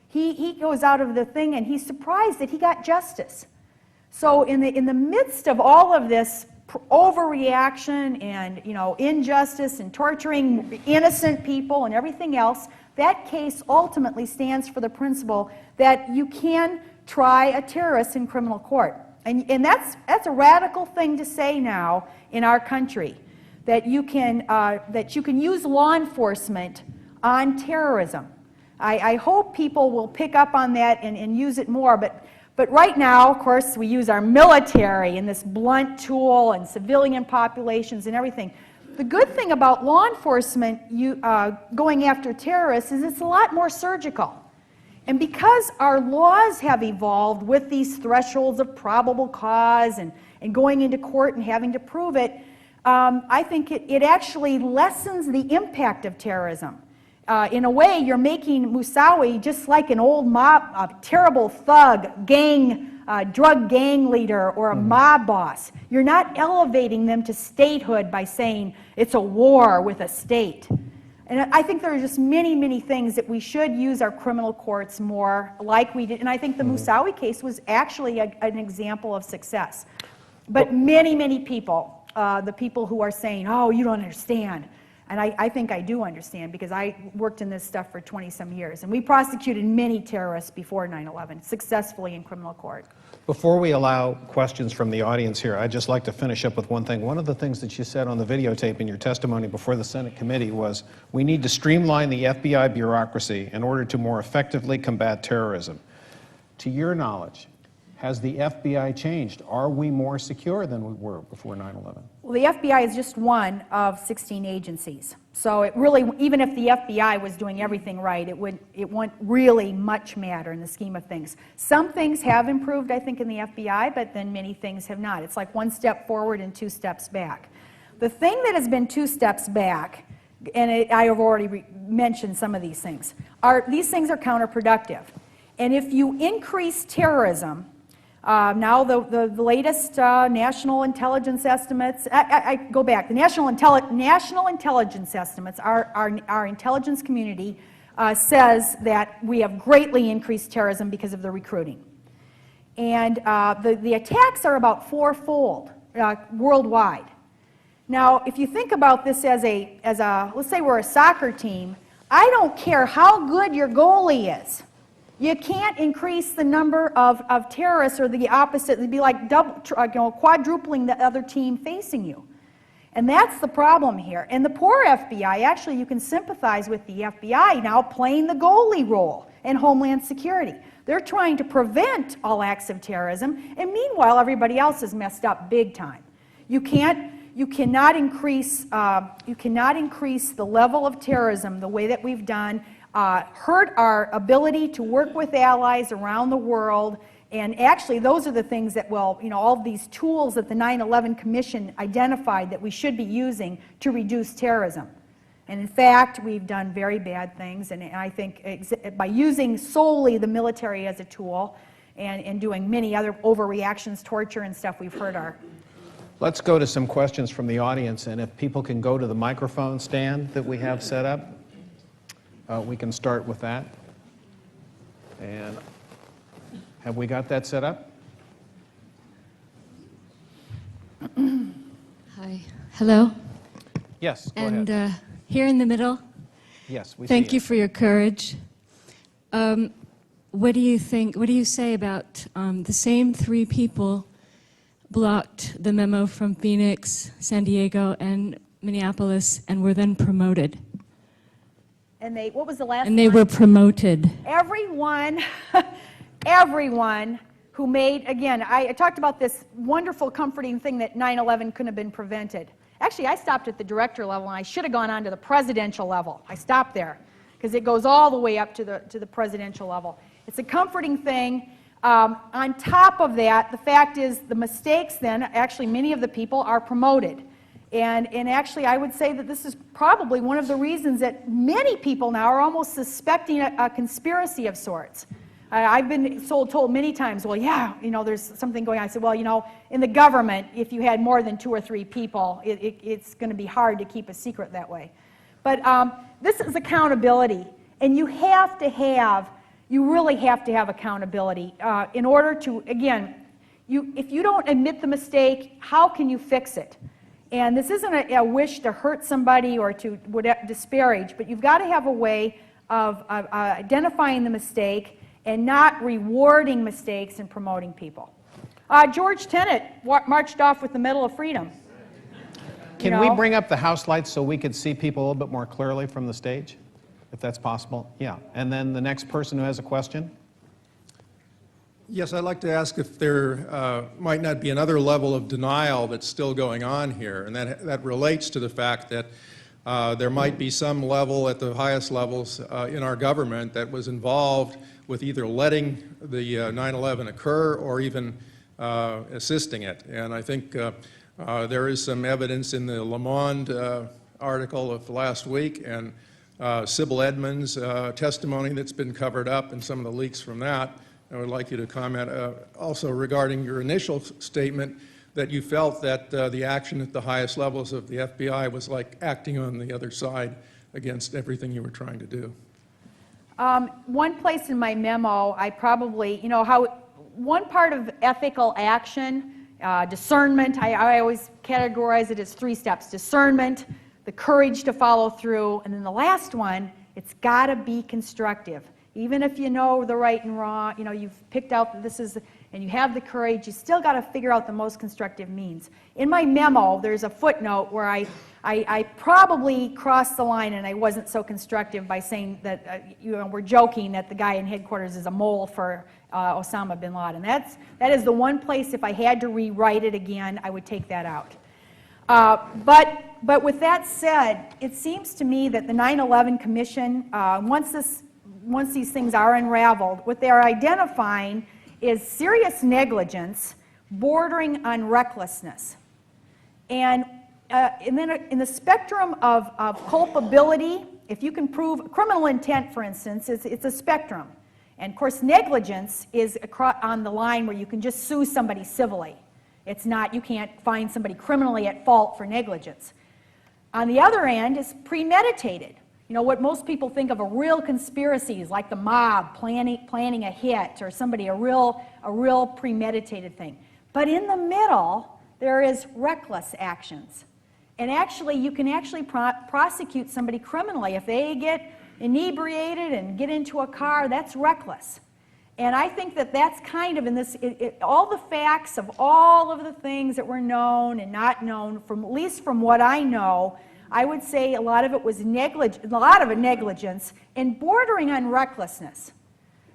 He goes out of the thing, and he's surprised that he got justice. So in the midst of all of this overreaction and injustice and torturing innocent people and everything else, that case ultimately stands for the principle that you can try a terrorist in criminal court. And that's a radical thing to say now in our country, that you can use law enforcement on terrorism. I hope people will pick up on that and use it more, but right now, of course, we use our military and this blunt tool and civilian populations and everything. The good thing about law enforcement going after terrorists is it's a lot more surgical. And because our laws have evolved with these thresholds of probable cause and going into court and having to prove it, I think it actually lessens the impact of terrorism. In a way, you're making Moussaoui just like an old mob, a terrible thug, drug gang leader, or a mob boss. You're not elevating them to statehood by saying it's a war with a state. And I think there are just many, many things that we should use our criminal courts more like we did. And I think the Moussaoui case was actually an example of success. But many, many people, the people who are saying, oh, you don't understand. And I think I do understand, because I worked in this stuff for 20-some years. And we prosecuted many terrorists before 9/11 successfully in criminal court. Before we allow questions from the audience here, I'd just like to finish up with one thing. One of the things that you said on the videotape in your testimony before the Senate committee was, we need to streamline the FBI bureaucracy in order to more effectively combat terrorism. To your knowledge, has the FBI changed? Are we more secure than we were before 9/11? Well, the FBI is just one of 16 agencies. So it really, even if the FBI was doing everything right, it wouldn't really much matter in the scheme of things. Some things have improved, I think, in the FBI, but then many things have not. It's like one step forward and 2 steps back. The thing that has been 2 steps back, and I have already mentioned some of these things are counterproductive. And if you increase terrorism, now the latest national intelligence estimates, I go back, the national intelligence estimates, our intelligence community says that we have greatly increased terrorism because of the recruiting. And the attacks are about 4-fold worldwide. Now, if you think about this as let's say we're a soccer team, I don't care how good your goalie is. You can't increase the number of terrorists, or the opposite. It'd be like quadrupling the other team facing you. And that's the problem here. And the poor FBI, actually, you can sympathize with the FBI now playing the goalie role in Homeland Security. They're trying to prevent all acts of terrorism, and meanwhile, everybody else is messed up big time. You cannot increase the level of terrorism the way that we've done. Hurt our ability to work with allies around the world, and actually those are the things that will, all of these tools that the 9/11 Commission identified that we should be using to reduce terrorism. And in fact, we've done very bad things, and I think by using solely the military as a tool and doing many other overreactions, torture and stuff, we've hurt our... Let's go to some questions from the audience, and if people can go to the microphone stand that we have set up. We can start with that. And have we got that set up? Hi. Hello? Yes, go and ahead. Here in the middle? Yes, we Thank see you for your courage. What do you think, what do you say about the same 3 people blocked the memo from Phoenix, San Diego, and Minneapolis, and were then promoted? And what was the last And they line? were promoted. Everyone who made, again, I talked about this wonderful, comforting thing that 9/11 couldn't have been prevented. Actually, I stopped at the director level, and I should have gone on to the presidential level. I stopped there, because it goes all the way up to the presidential level. It's a comforting thing. On top of that, the fact is the mistakes then, actually many of the people are promoted. And actually, I would say that this is probably one of the reasons that many people now are almost suspecting a conspiracy of sorts. I've been told many times, well, yeah, there's something going on. I said, well, in the government, if you had more than 2 or 3 people, it's going to be hard to keep a secret that way. But this is accountability, and you really have to have accountability in order to, again, if you don't admit the mistake, how can you fix it? And this isn't a wish to hurt somebody or to disparage, but you've got to have a way of identifying the mistake and not rewarding mistakes and promoting people. George Tenet marched off with the Medal of Freedom. Can we bring up the house lights so we could see people a little bit more clearly from the stage? if that's possible. Yeah. And then the next person who has a question. Yes, I'd like to ask if there might not be another level of denial that's still going on here, and that relates to the fact that there might be some level at the highest levels in our government that was involved with either letting the 9/11 occur or even assisting it. And I think there is some evidence in the Le Monde article of last week and Sybil Edmonds' testimony that's been covered up and some of the leaks from that. I would like you to comment also regarding your initial statement that you felt that the action at the highest levels of the FBI was like acting on the other side against everything you were trying to do. One place in my memo, I probably, one part of ethical action, discernment, I always categorize it as 3 steps: discernment, the courage to follow through, and then the last one, it's got to be constructive. Even if you know the right and wrong, you've picked out that this is, and you have the courage, you still got to figure out the most constructive means. In my memo, there's a footnote where I probably crossed the line and I wasn't so constructive by saying that, we're joking that the guy in headquarters is a mole for Osama bin Laden. That is the one place, if I had to rewrite it again, I would take that out. But with that said, it seems to me that the 9/11 Commission, once these things are unraveled, what they are identifying is serious negligence bordering on recklessness. And then in the spectrum of culpability, if you can prove criminal intent, for instance, it's a spectrum. And of course, negligence is on the line where you can just sue somebody civilly. It's not, you can't find somebody criminally at fault for negligence. On the other end is premeditated. What most people think of a real conspiracy is like the mob planning a hit or somebody, a real premeditated thing. But in the middle, there is reckless actions. And actually, you can actually prosecute somebody criminally. If they get inebriated and get into a car, that's reckless. And I think that that's kind of in this, all the facts of all of the things that were known and not known, at least from what I know, I would say a lot of it was negligence and bordering on recklessness.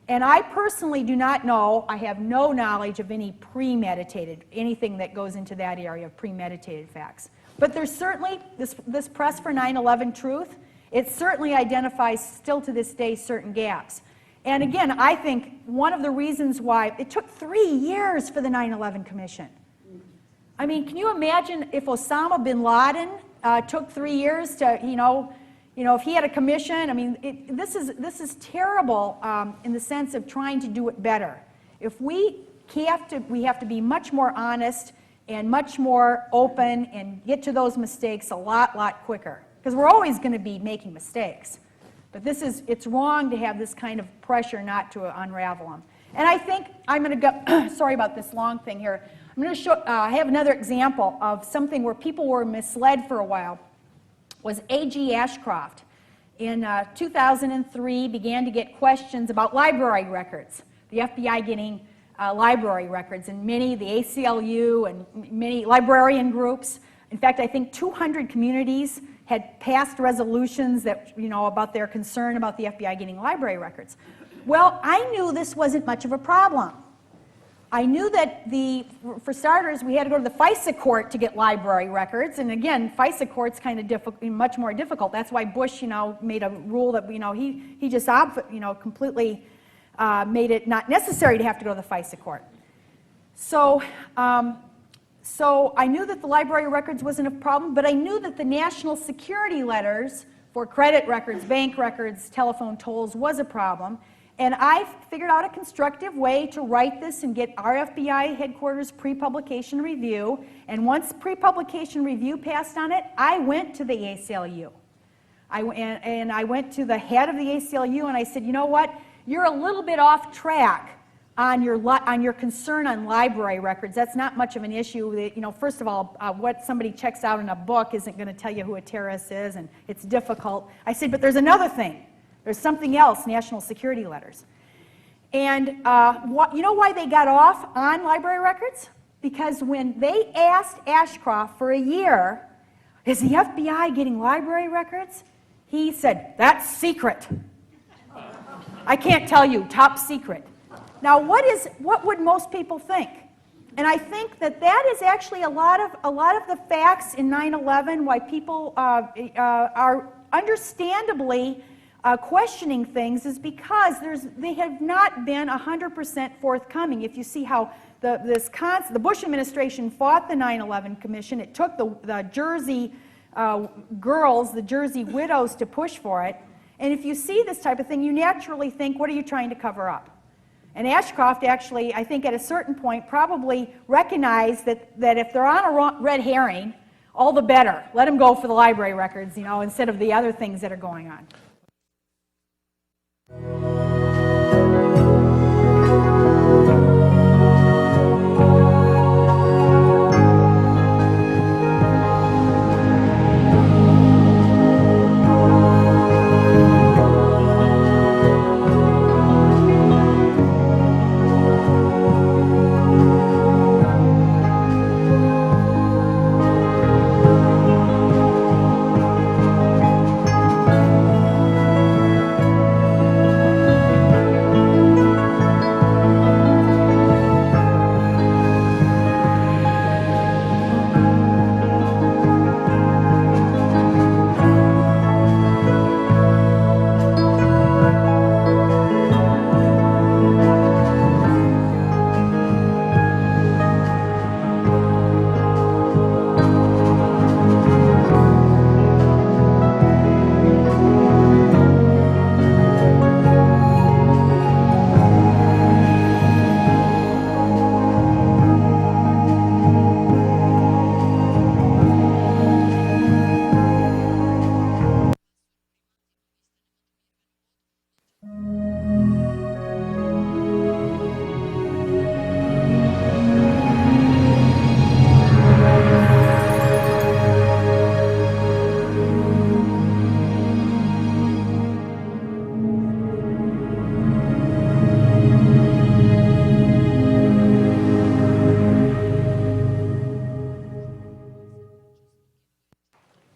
And I personally do not know, I have no knowledge of any premeditated, anything that goes into that area of premeditated facts. But there's certainly, this press for 9/11 truth, it certainly identifies still to this day certain gaps. And again, I think one of the reasons why it took 3 years for the 9/11 Commission. I mean, can you imagine if Osama bin Laden took 3 years to, if he had a commission? I mean, this is terrible in the sense of trying to do it better. If we have to be much more honest and much more open and get to those mistakes a lot quicker, because we're always going to be making mistakes. But it's wrong to have this kind of pressure not to unravel them. And I think I'm going to go, sorry about this long thing here. I'm going to show, I have another example of something where people were misled for a while. Was A.G. Ashcroft. In 2003, began to get questions about library records. The FBI getting library records, and many, the ACLU and many librarian groups. In fact, I think 200 communities had passed resolutions that, about their concern about the FBI getting library records. Well, I knew this wasn't much of a problem. I knew that for starters, we had to go to the FISA court to get library records, and again, FISA court's kind of much more difficult. That's why Bush, made a rule that he just completely made it not necessary to have to go to the FISA court. So I knew that the library records wasn't a problem, but I knew that the national security letters for credit records, bank records, telephone tolls was a problem. And I figured out a constructive way to write this and get our FBI headquarters pre-publication review. And once pre-publication review passed on it, I went to the ACLU. I went to the head of the ACLU and I said, you know what? You're a little bit off track on your concern on library records. That's not much of an issue. First of all, what somebody checks out in a book isn't going to tell you who a terrorist is, and it's difficult. I said, but there's another thing. There's something else, national security letters. And you know why they got off on library records? Because when they asked Ashcroft for a year, is the FBI getting library records? He said, "That's secret. I can't tell you, top secret." Now, what would most people think? And I think that that is actually a lot of the facts in 9/11, why people are understandably questioning things, is because they have not been 100% forthcoming. If you see how the Bush administration fought the 9/11 Commission, it took the Jersey girls, the Jersey widows, to push for it. And if you see this type of thing, you naturally think, what are you trying to cover up? And Ashcroft actually, I think at a certain point, probably recognized that if they're on a red herring, all the better. Let them go for the library records, you know, instead of the other things that are going on.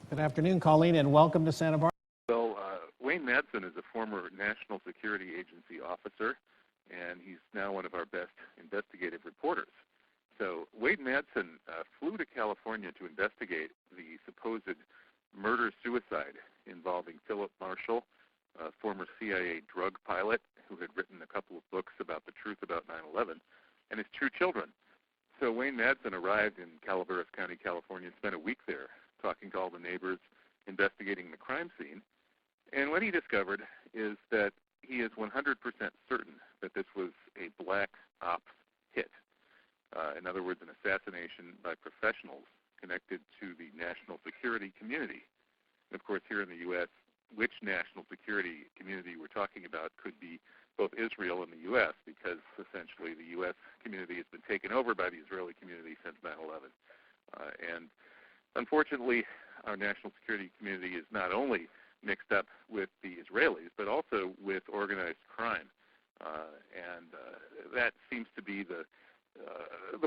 Good afternoon, Colleen, and welcome to Santa Barbara. Well, Wayne Madsen is a former National Security Agency officer, and he's now one of our best investigative reporters. So Wade Madsen flew to California to investigate the supposed murder-suicide involving Philip Marshall, a former CIA drug pilot who had written a couple of books about the truth about 9/11, and his two children. So Wayne Madsen arrived in Calaveras County, California, and spent a week there talking to all the neighbors, investigating the crime scene. And what he discovered is that he is 100% certain that this was a black ops hit. In other words, an assassination by professionals connected to the national security community. And of course, here in the U.S., which national security community we're talking about could be both Israel and the U.S., because essentially the U.S. community has been taken over by the Israeli community since 9/11. And unfortunately, our national security community is not only mixed up with the Israelis, but also with organized crime. And that seems to be the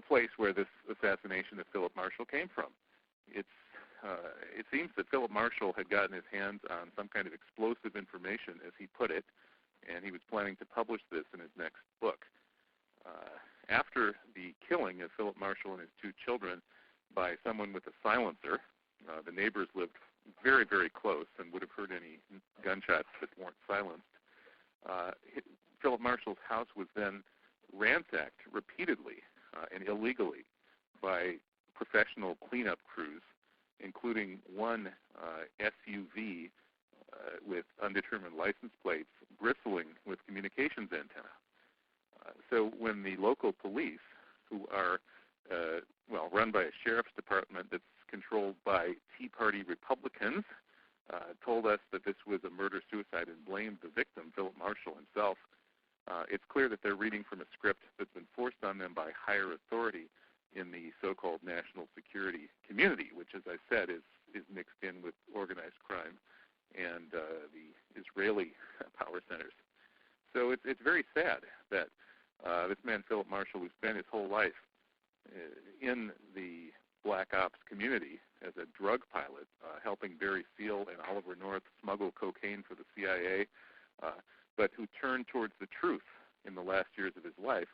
place where this assassination of Philip Marshall came from. It seems that Philip Marshall had gotten his hands on some kind of explosive information, as he put it, and he was planning to publish this in his next book. After the killing of Philip Marshall and his two children by someone with a silencer, the neighbors lived very, very close and would have heard any gunshots that weren't silenced. Philip Marshall's house was then ransacked repeatedly and illegally by professional cleanup crews, including one SUV with undetermined license plates bristling with communications antenna. So when the local police, who are run by a sheriff's department that's controlled by Tea Party Republicans, told us that this was a murder-suicide and blamed the victim, Philip Marshall himself, it's clear that they're reading from a script that's been forced on them by higher authority in the so-called national security community, which, as I said, is mixed in with organized crime and the Israeli power centers. So it's very sad that this man, Philip Marshall, who spent his whole life in the black ops community, as a drug pilot, helping Barry Seal and Oliver North smuggle cocaine for the CIA, but who turned towards the truth in the last years of his life,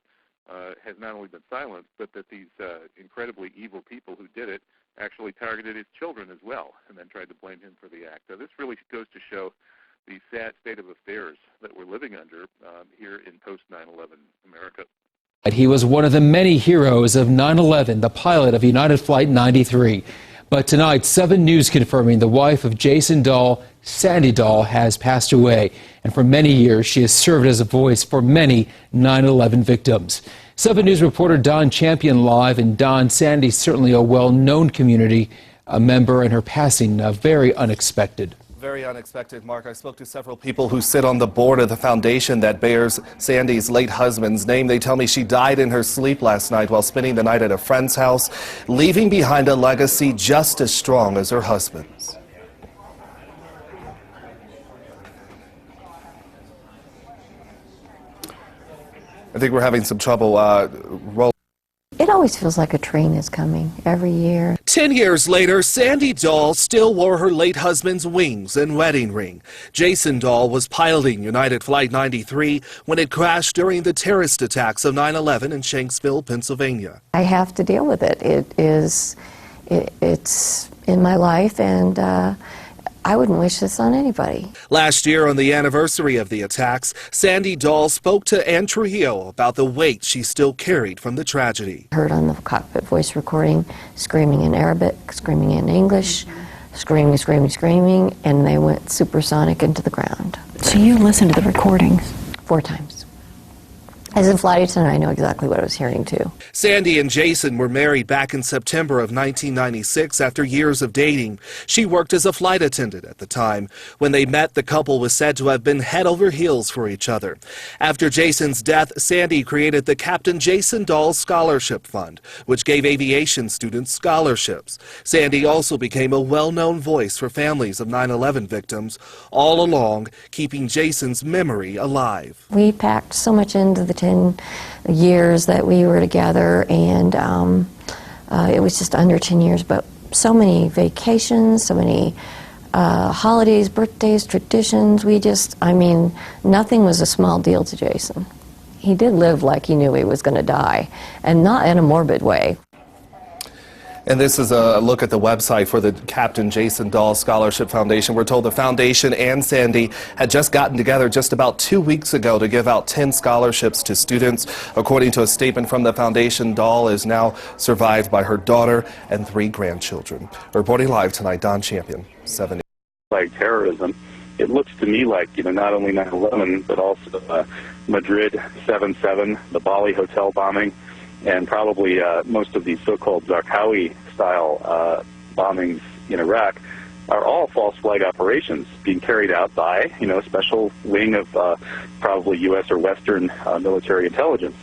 has not only been silenced, but that these incredibly evil people who did it actually targeted his children as well, and then tried to blame him for the act. Now, this really goes to show the sad state of affairs that we're living under here in post-9/11 America. He was one of the many heroes of 9/11, the pilot of United Flight 93. But tonight, 7 News confirming the wife of Jason Dahl, Sandy Dahl, has passed away. And for many years, she has served as a voice for many 9/11 victims. 7 News reporter Don Champion live. And Don, Sandy's certainly a well-known community member, and her passing very unexpected. Very unexpected, Mark. I spoke to several people who sit on the board of the foundation that bears Sandy's late husband's name. They tell me she died in her sleep last night while spending the night at a friend's house, leaving behind a legacy just as strong as her husband's. I think we're having some trouble rolling. It always feels like a train is coming every year. 10 years later, Sandy Dahl still wore her late husband's wings and wedding ring. Jason Dahl was piloting United Flight 93 when it crashed during the terrorist attacks of 9/11 in Shanksville, Pennsylvania. I have to deal with it. It's in my life, and I wouldn't wish this on anybody. Last year, on the anniversary of the attacks, Sandy Dahl spoke to Ann Trujillo about the weight she still carried from the tragedy. Heard on the cockpit voice recording, screaming in Arabic, screaming in English, screaming, screaming, screaming, and they went supersonic into the ground. So you listened to the recordings? 4 times. As a flight attendant, I know exactly what I was hearing, too. Sandy and Jason were married back in September of 1996 after years of dating. She worked as a flight attendant at the time. When they met, the couple was said to have been head over heels for each other. After Jason's death, Sandy created the Captain Jason Dahl Scholarship Fund, which gave aviation students scholarships. Sandy also became a well-known voice for families of 9/11 victims, all along keeping Jason's memory alive. We packed so much into the 10 years that we were together, and it was just under 10 years, but so many vacations, so many holidays, birthdays, traditions. Nothing was a small deal to Jason. He did live like he knew he was going to die, and not in a morbid way. And this is a look at the website for the Captain Jason Dahl Scholarship Foundation. We're told the foundation and Sandy had just gotten together just about 2 weeks ago to give out 10 scholarships to students. According to a statement from the foundation, Dahl is now survived by her daughter and 3 grandchildren. Reporting live tonight, Don Champion, 7 News. Like terrorism, it looks to me like, not only 9/11, but also Madrid 7/7, the Bali hotel bombing, and probably most of these so-called Zarqawi-style bombings in Iraq are all false flag operations being carried out by, a special wing of probably U.S. or Western military intelligence.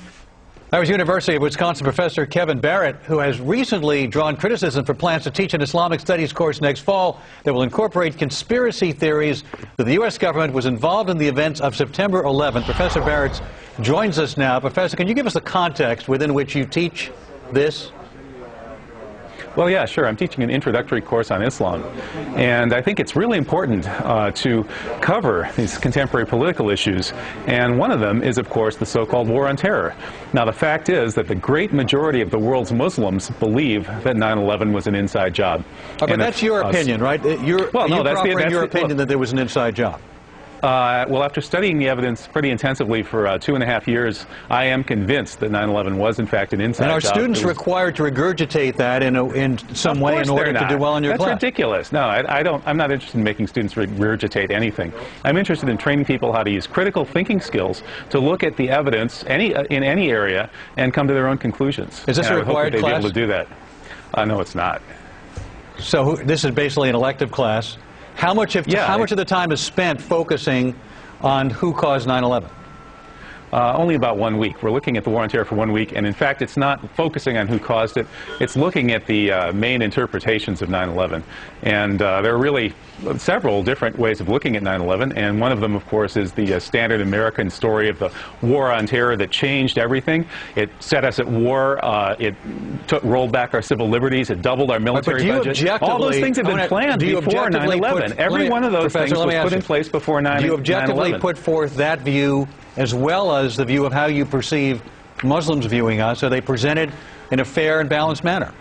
That was University of Wisconsin professor Kevin Barrett, who has recently drawn criticism for plans to teach an Islamic studies course next fall that will incorporate conspiracy theories that the U.S. government was involved in the events of September 11th. Professor Barrett joins us now. Professor, can you give us the context within which you teach this? Well, yeah, sure. I'm teaching an introductory course on Islam, and I think it's really important to cover these contemporary political issues, and one of them is, of course, the so-called war on terror. Now, the fact is that the great majority of the world's Muslims believe that 9/11 was an inside job. But that's your opinion, right? You're offering your opinion that there was an inside job. Well, after studying the evidence pretty intensively for 2.5 years, I am convinced that 9/11 was, in fact, an inside job. And are students required to regurgitate that in some way in order to do well in your class? That's ridiculous. No, I'm not interested in making students regurgitate anything. I'm interested in training people how to use critical thinking skills to look at the evidence in any area and come to their own conclusions. Is this a required class? I hope that they'll be able to do that. No, it's not. So this is basically an elective class. How much of the time is spent focusing on who caused 9/11? only about 1 week. We're looking at the war on terror for 1 week, and in fact, it's not focusing on who caused it. It's looking at the main interpretations of 9/11. And there are really several different ways of looking at 9/11, and one of them, of course, is the standard American story of the war on terror that changed everything. It set us at war. It rolled back our civil liberties. It doubled our military budget. All those things have been planned before 9/11. Every one of those things was put in place before 9/11. Do you objectively put forth that view as well as the view of how you perceive Muslims viewing us? Are they presented in a fair and balanced manner?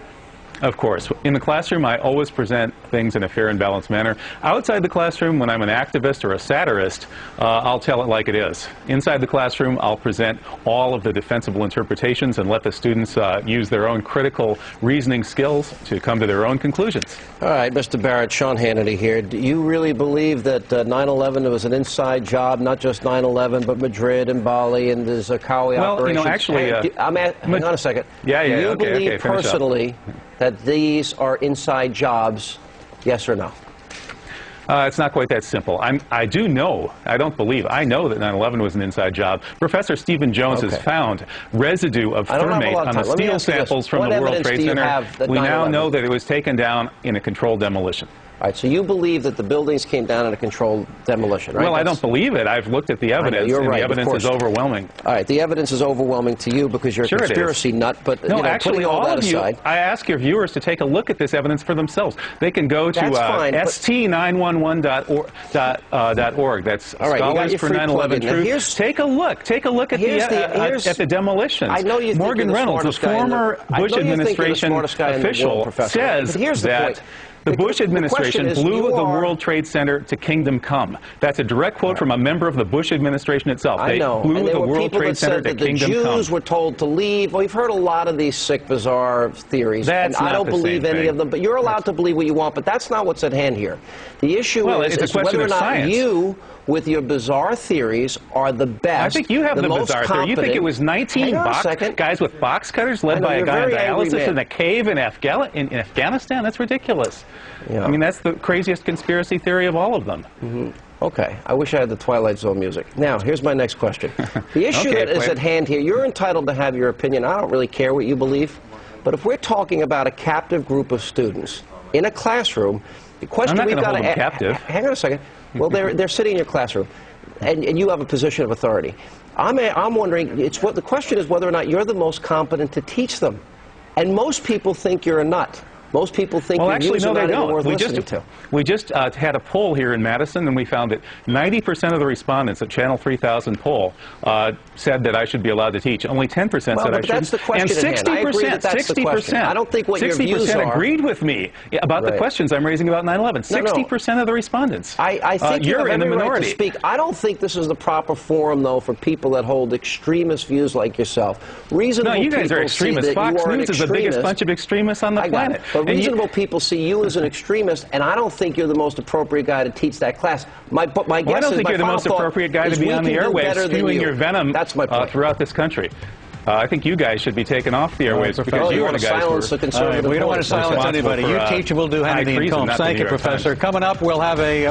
Of course. In the classroom, I always present things in a fair and balanced manner. Outside the classroom, when I'm an activist or a satirist, I'll tell it like it is. Inside the classroom, I'll present all of the defensible interpretations and let the students use their own critical reasoning skills to come to their own conclusions. All right, Mr. Barrett, Sean Hannity here. Do you really believe that 9/11 was an inside job, not just 9/11, but Madrid and Bali and the Zarqawi operations? Well, you know, actually... hang on a second. Do you believe personally that these are inside jobs, yes or no? It's not quite that simple. I do know, I don't believe, I know that 9/11 was an inside job. Professor Stephen Jones has found residue of thermate on the steel samples from the World Trade Center. We now know that it was taken down in a controlled demolition. All right, so you believe that the buildings came down in a controlled demolition, right? Well, I don't believe it. I've looked at the evidence, you're and right, the evidence is overwhelming. All right, the evidence is overwhelming to you because you're a conspiracy nut, but no, actually, putting all that of you, aside... I ask your viewers to take a look at this evidence for themselves. They can go to st911.org. That's Scholars for 9/11 Truth. Take a look at the demolitions. I know you Morgan Reynolds, the former Bush administration official, says that the Bush administration blew the World Trade Center to kingdom come. That's a direct quote from a member of the Bush administration itself. I know. They blew the World Trade Center to kingdom come. The Jews were told to leave. Well, we've heard a lot of these sick, bizarre theories, and I don't believe any of them. But you're allowed to believe what you want, but that's not what's at hand here. The issue is whether or not you, with your bizarre theories, are the best. I think you have the bizarre theory. You think it was 19 guys with box cutters led by a guy on dialysis in a cave in Afghanistan? That's ridiculous. Yeah. I mean, that's the craziest conspiracy theory of all of them. Okay. I wish I had the Twilight Zone music. Now, here's my next question. The issue that is at hand here, you're entitled to have your opinion. I don't really care what you believe. But if we're talking about a captive group of students in a classroom, the question we've got to ask... Hang on a second. Well, they're sitting in your classroom, and you have a position of authority. I'm wondering, the question is whether or not you're the most competent to teach them. And most people think you're a nut. Most people think your views are not even worth listening to. We just had a poll here in Madison, and we found that 90% of the respondents at Channel 3000 poll said that I should be allowed to teach. Only 10% said I shouldn't. That's the question and 60%, I don't think what your views are. agreed with me about the questions I'm raising about 9/11. 60% of the respondents. I think you're in the minority. Right to speak. I don't think this is the proper forum, though, for people that hold extremist views like yourself. Reasonable you guys are extremists. Fox News is the biggest bunch of extremists on the planet. But reasonable people see you as an extremist, and I don't think you're the most appropriate guy to teach that class. My guess I don't think you're the most appropriate guy to be on the airwaves spewing your venom throughout this country. I think you guys should be taken off the airwaves because you are the guys who are... We don't want to silence anybody. You teach and we'll do Hannity and Combs. Thank you, Professor. Coming up, we'll have a...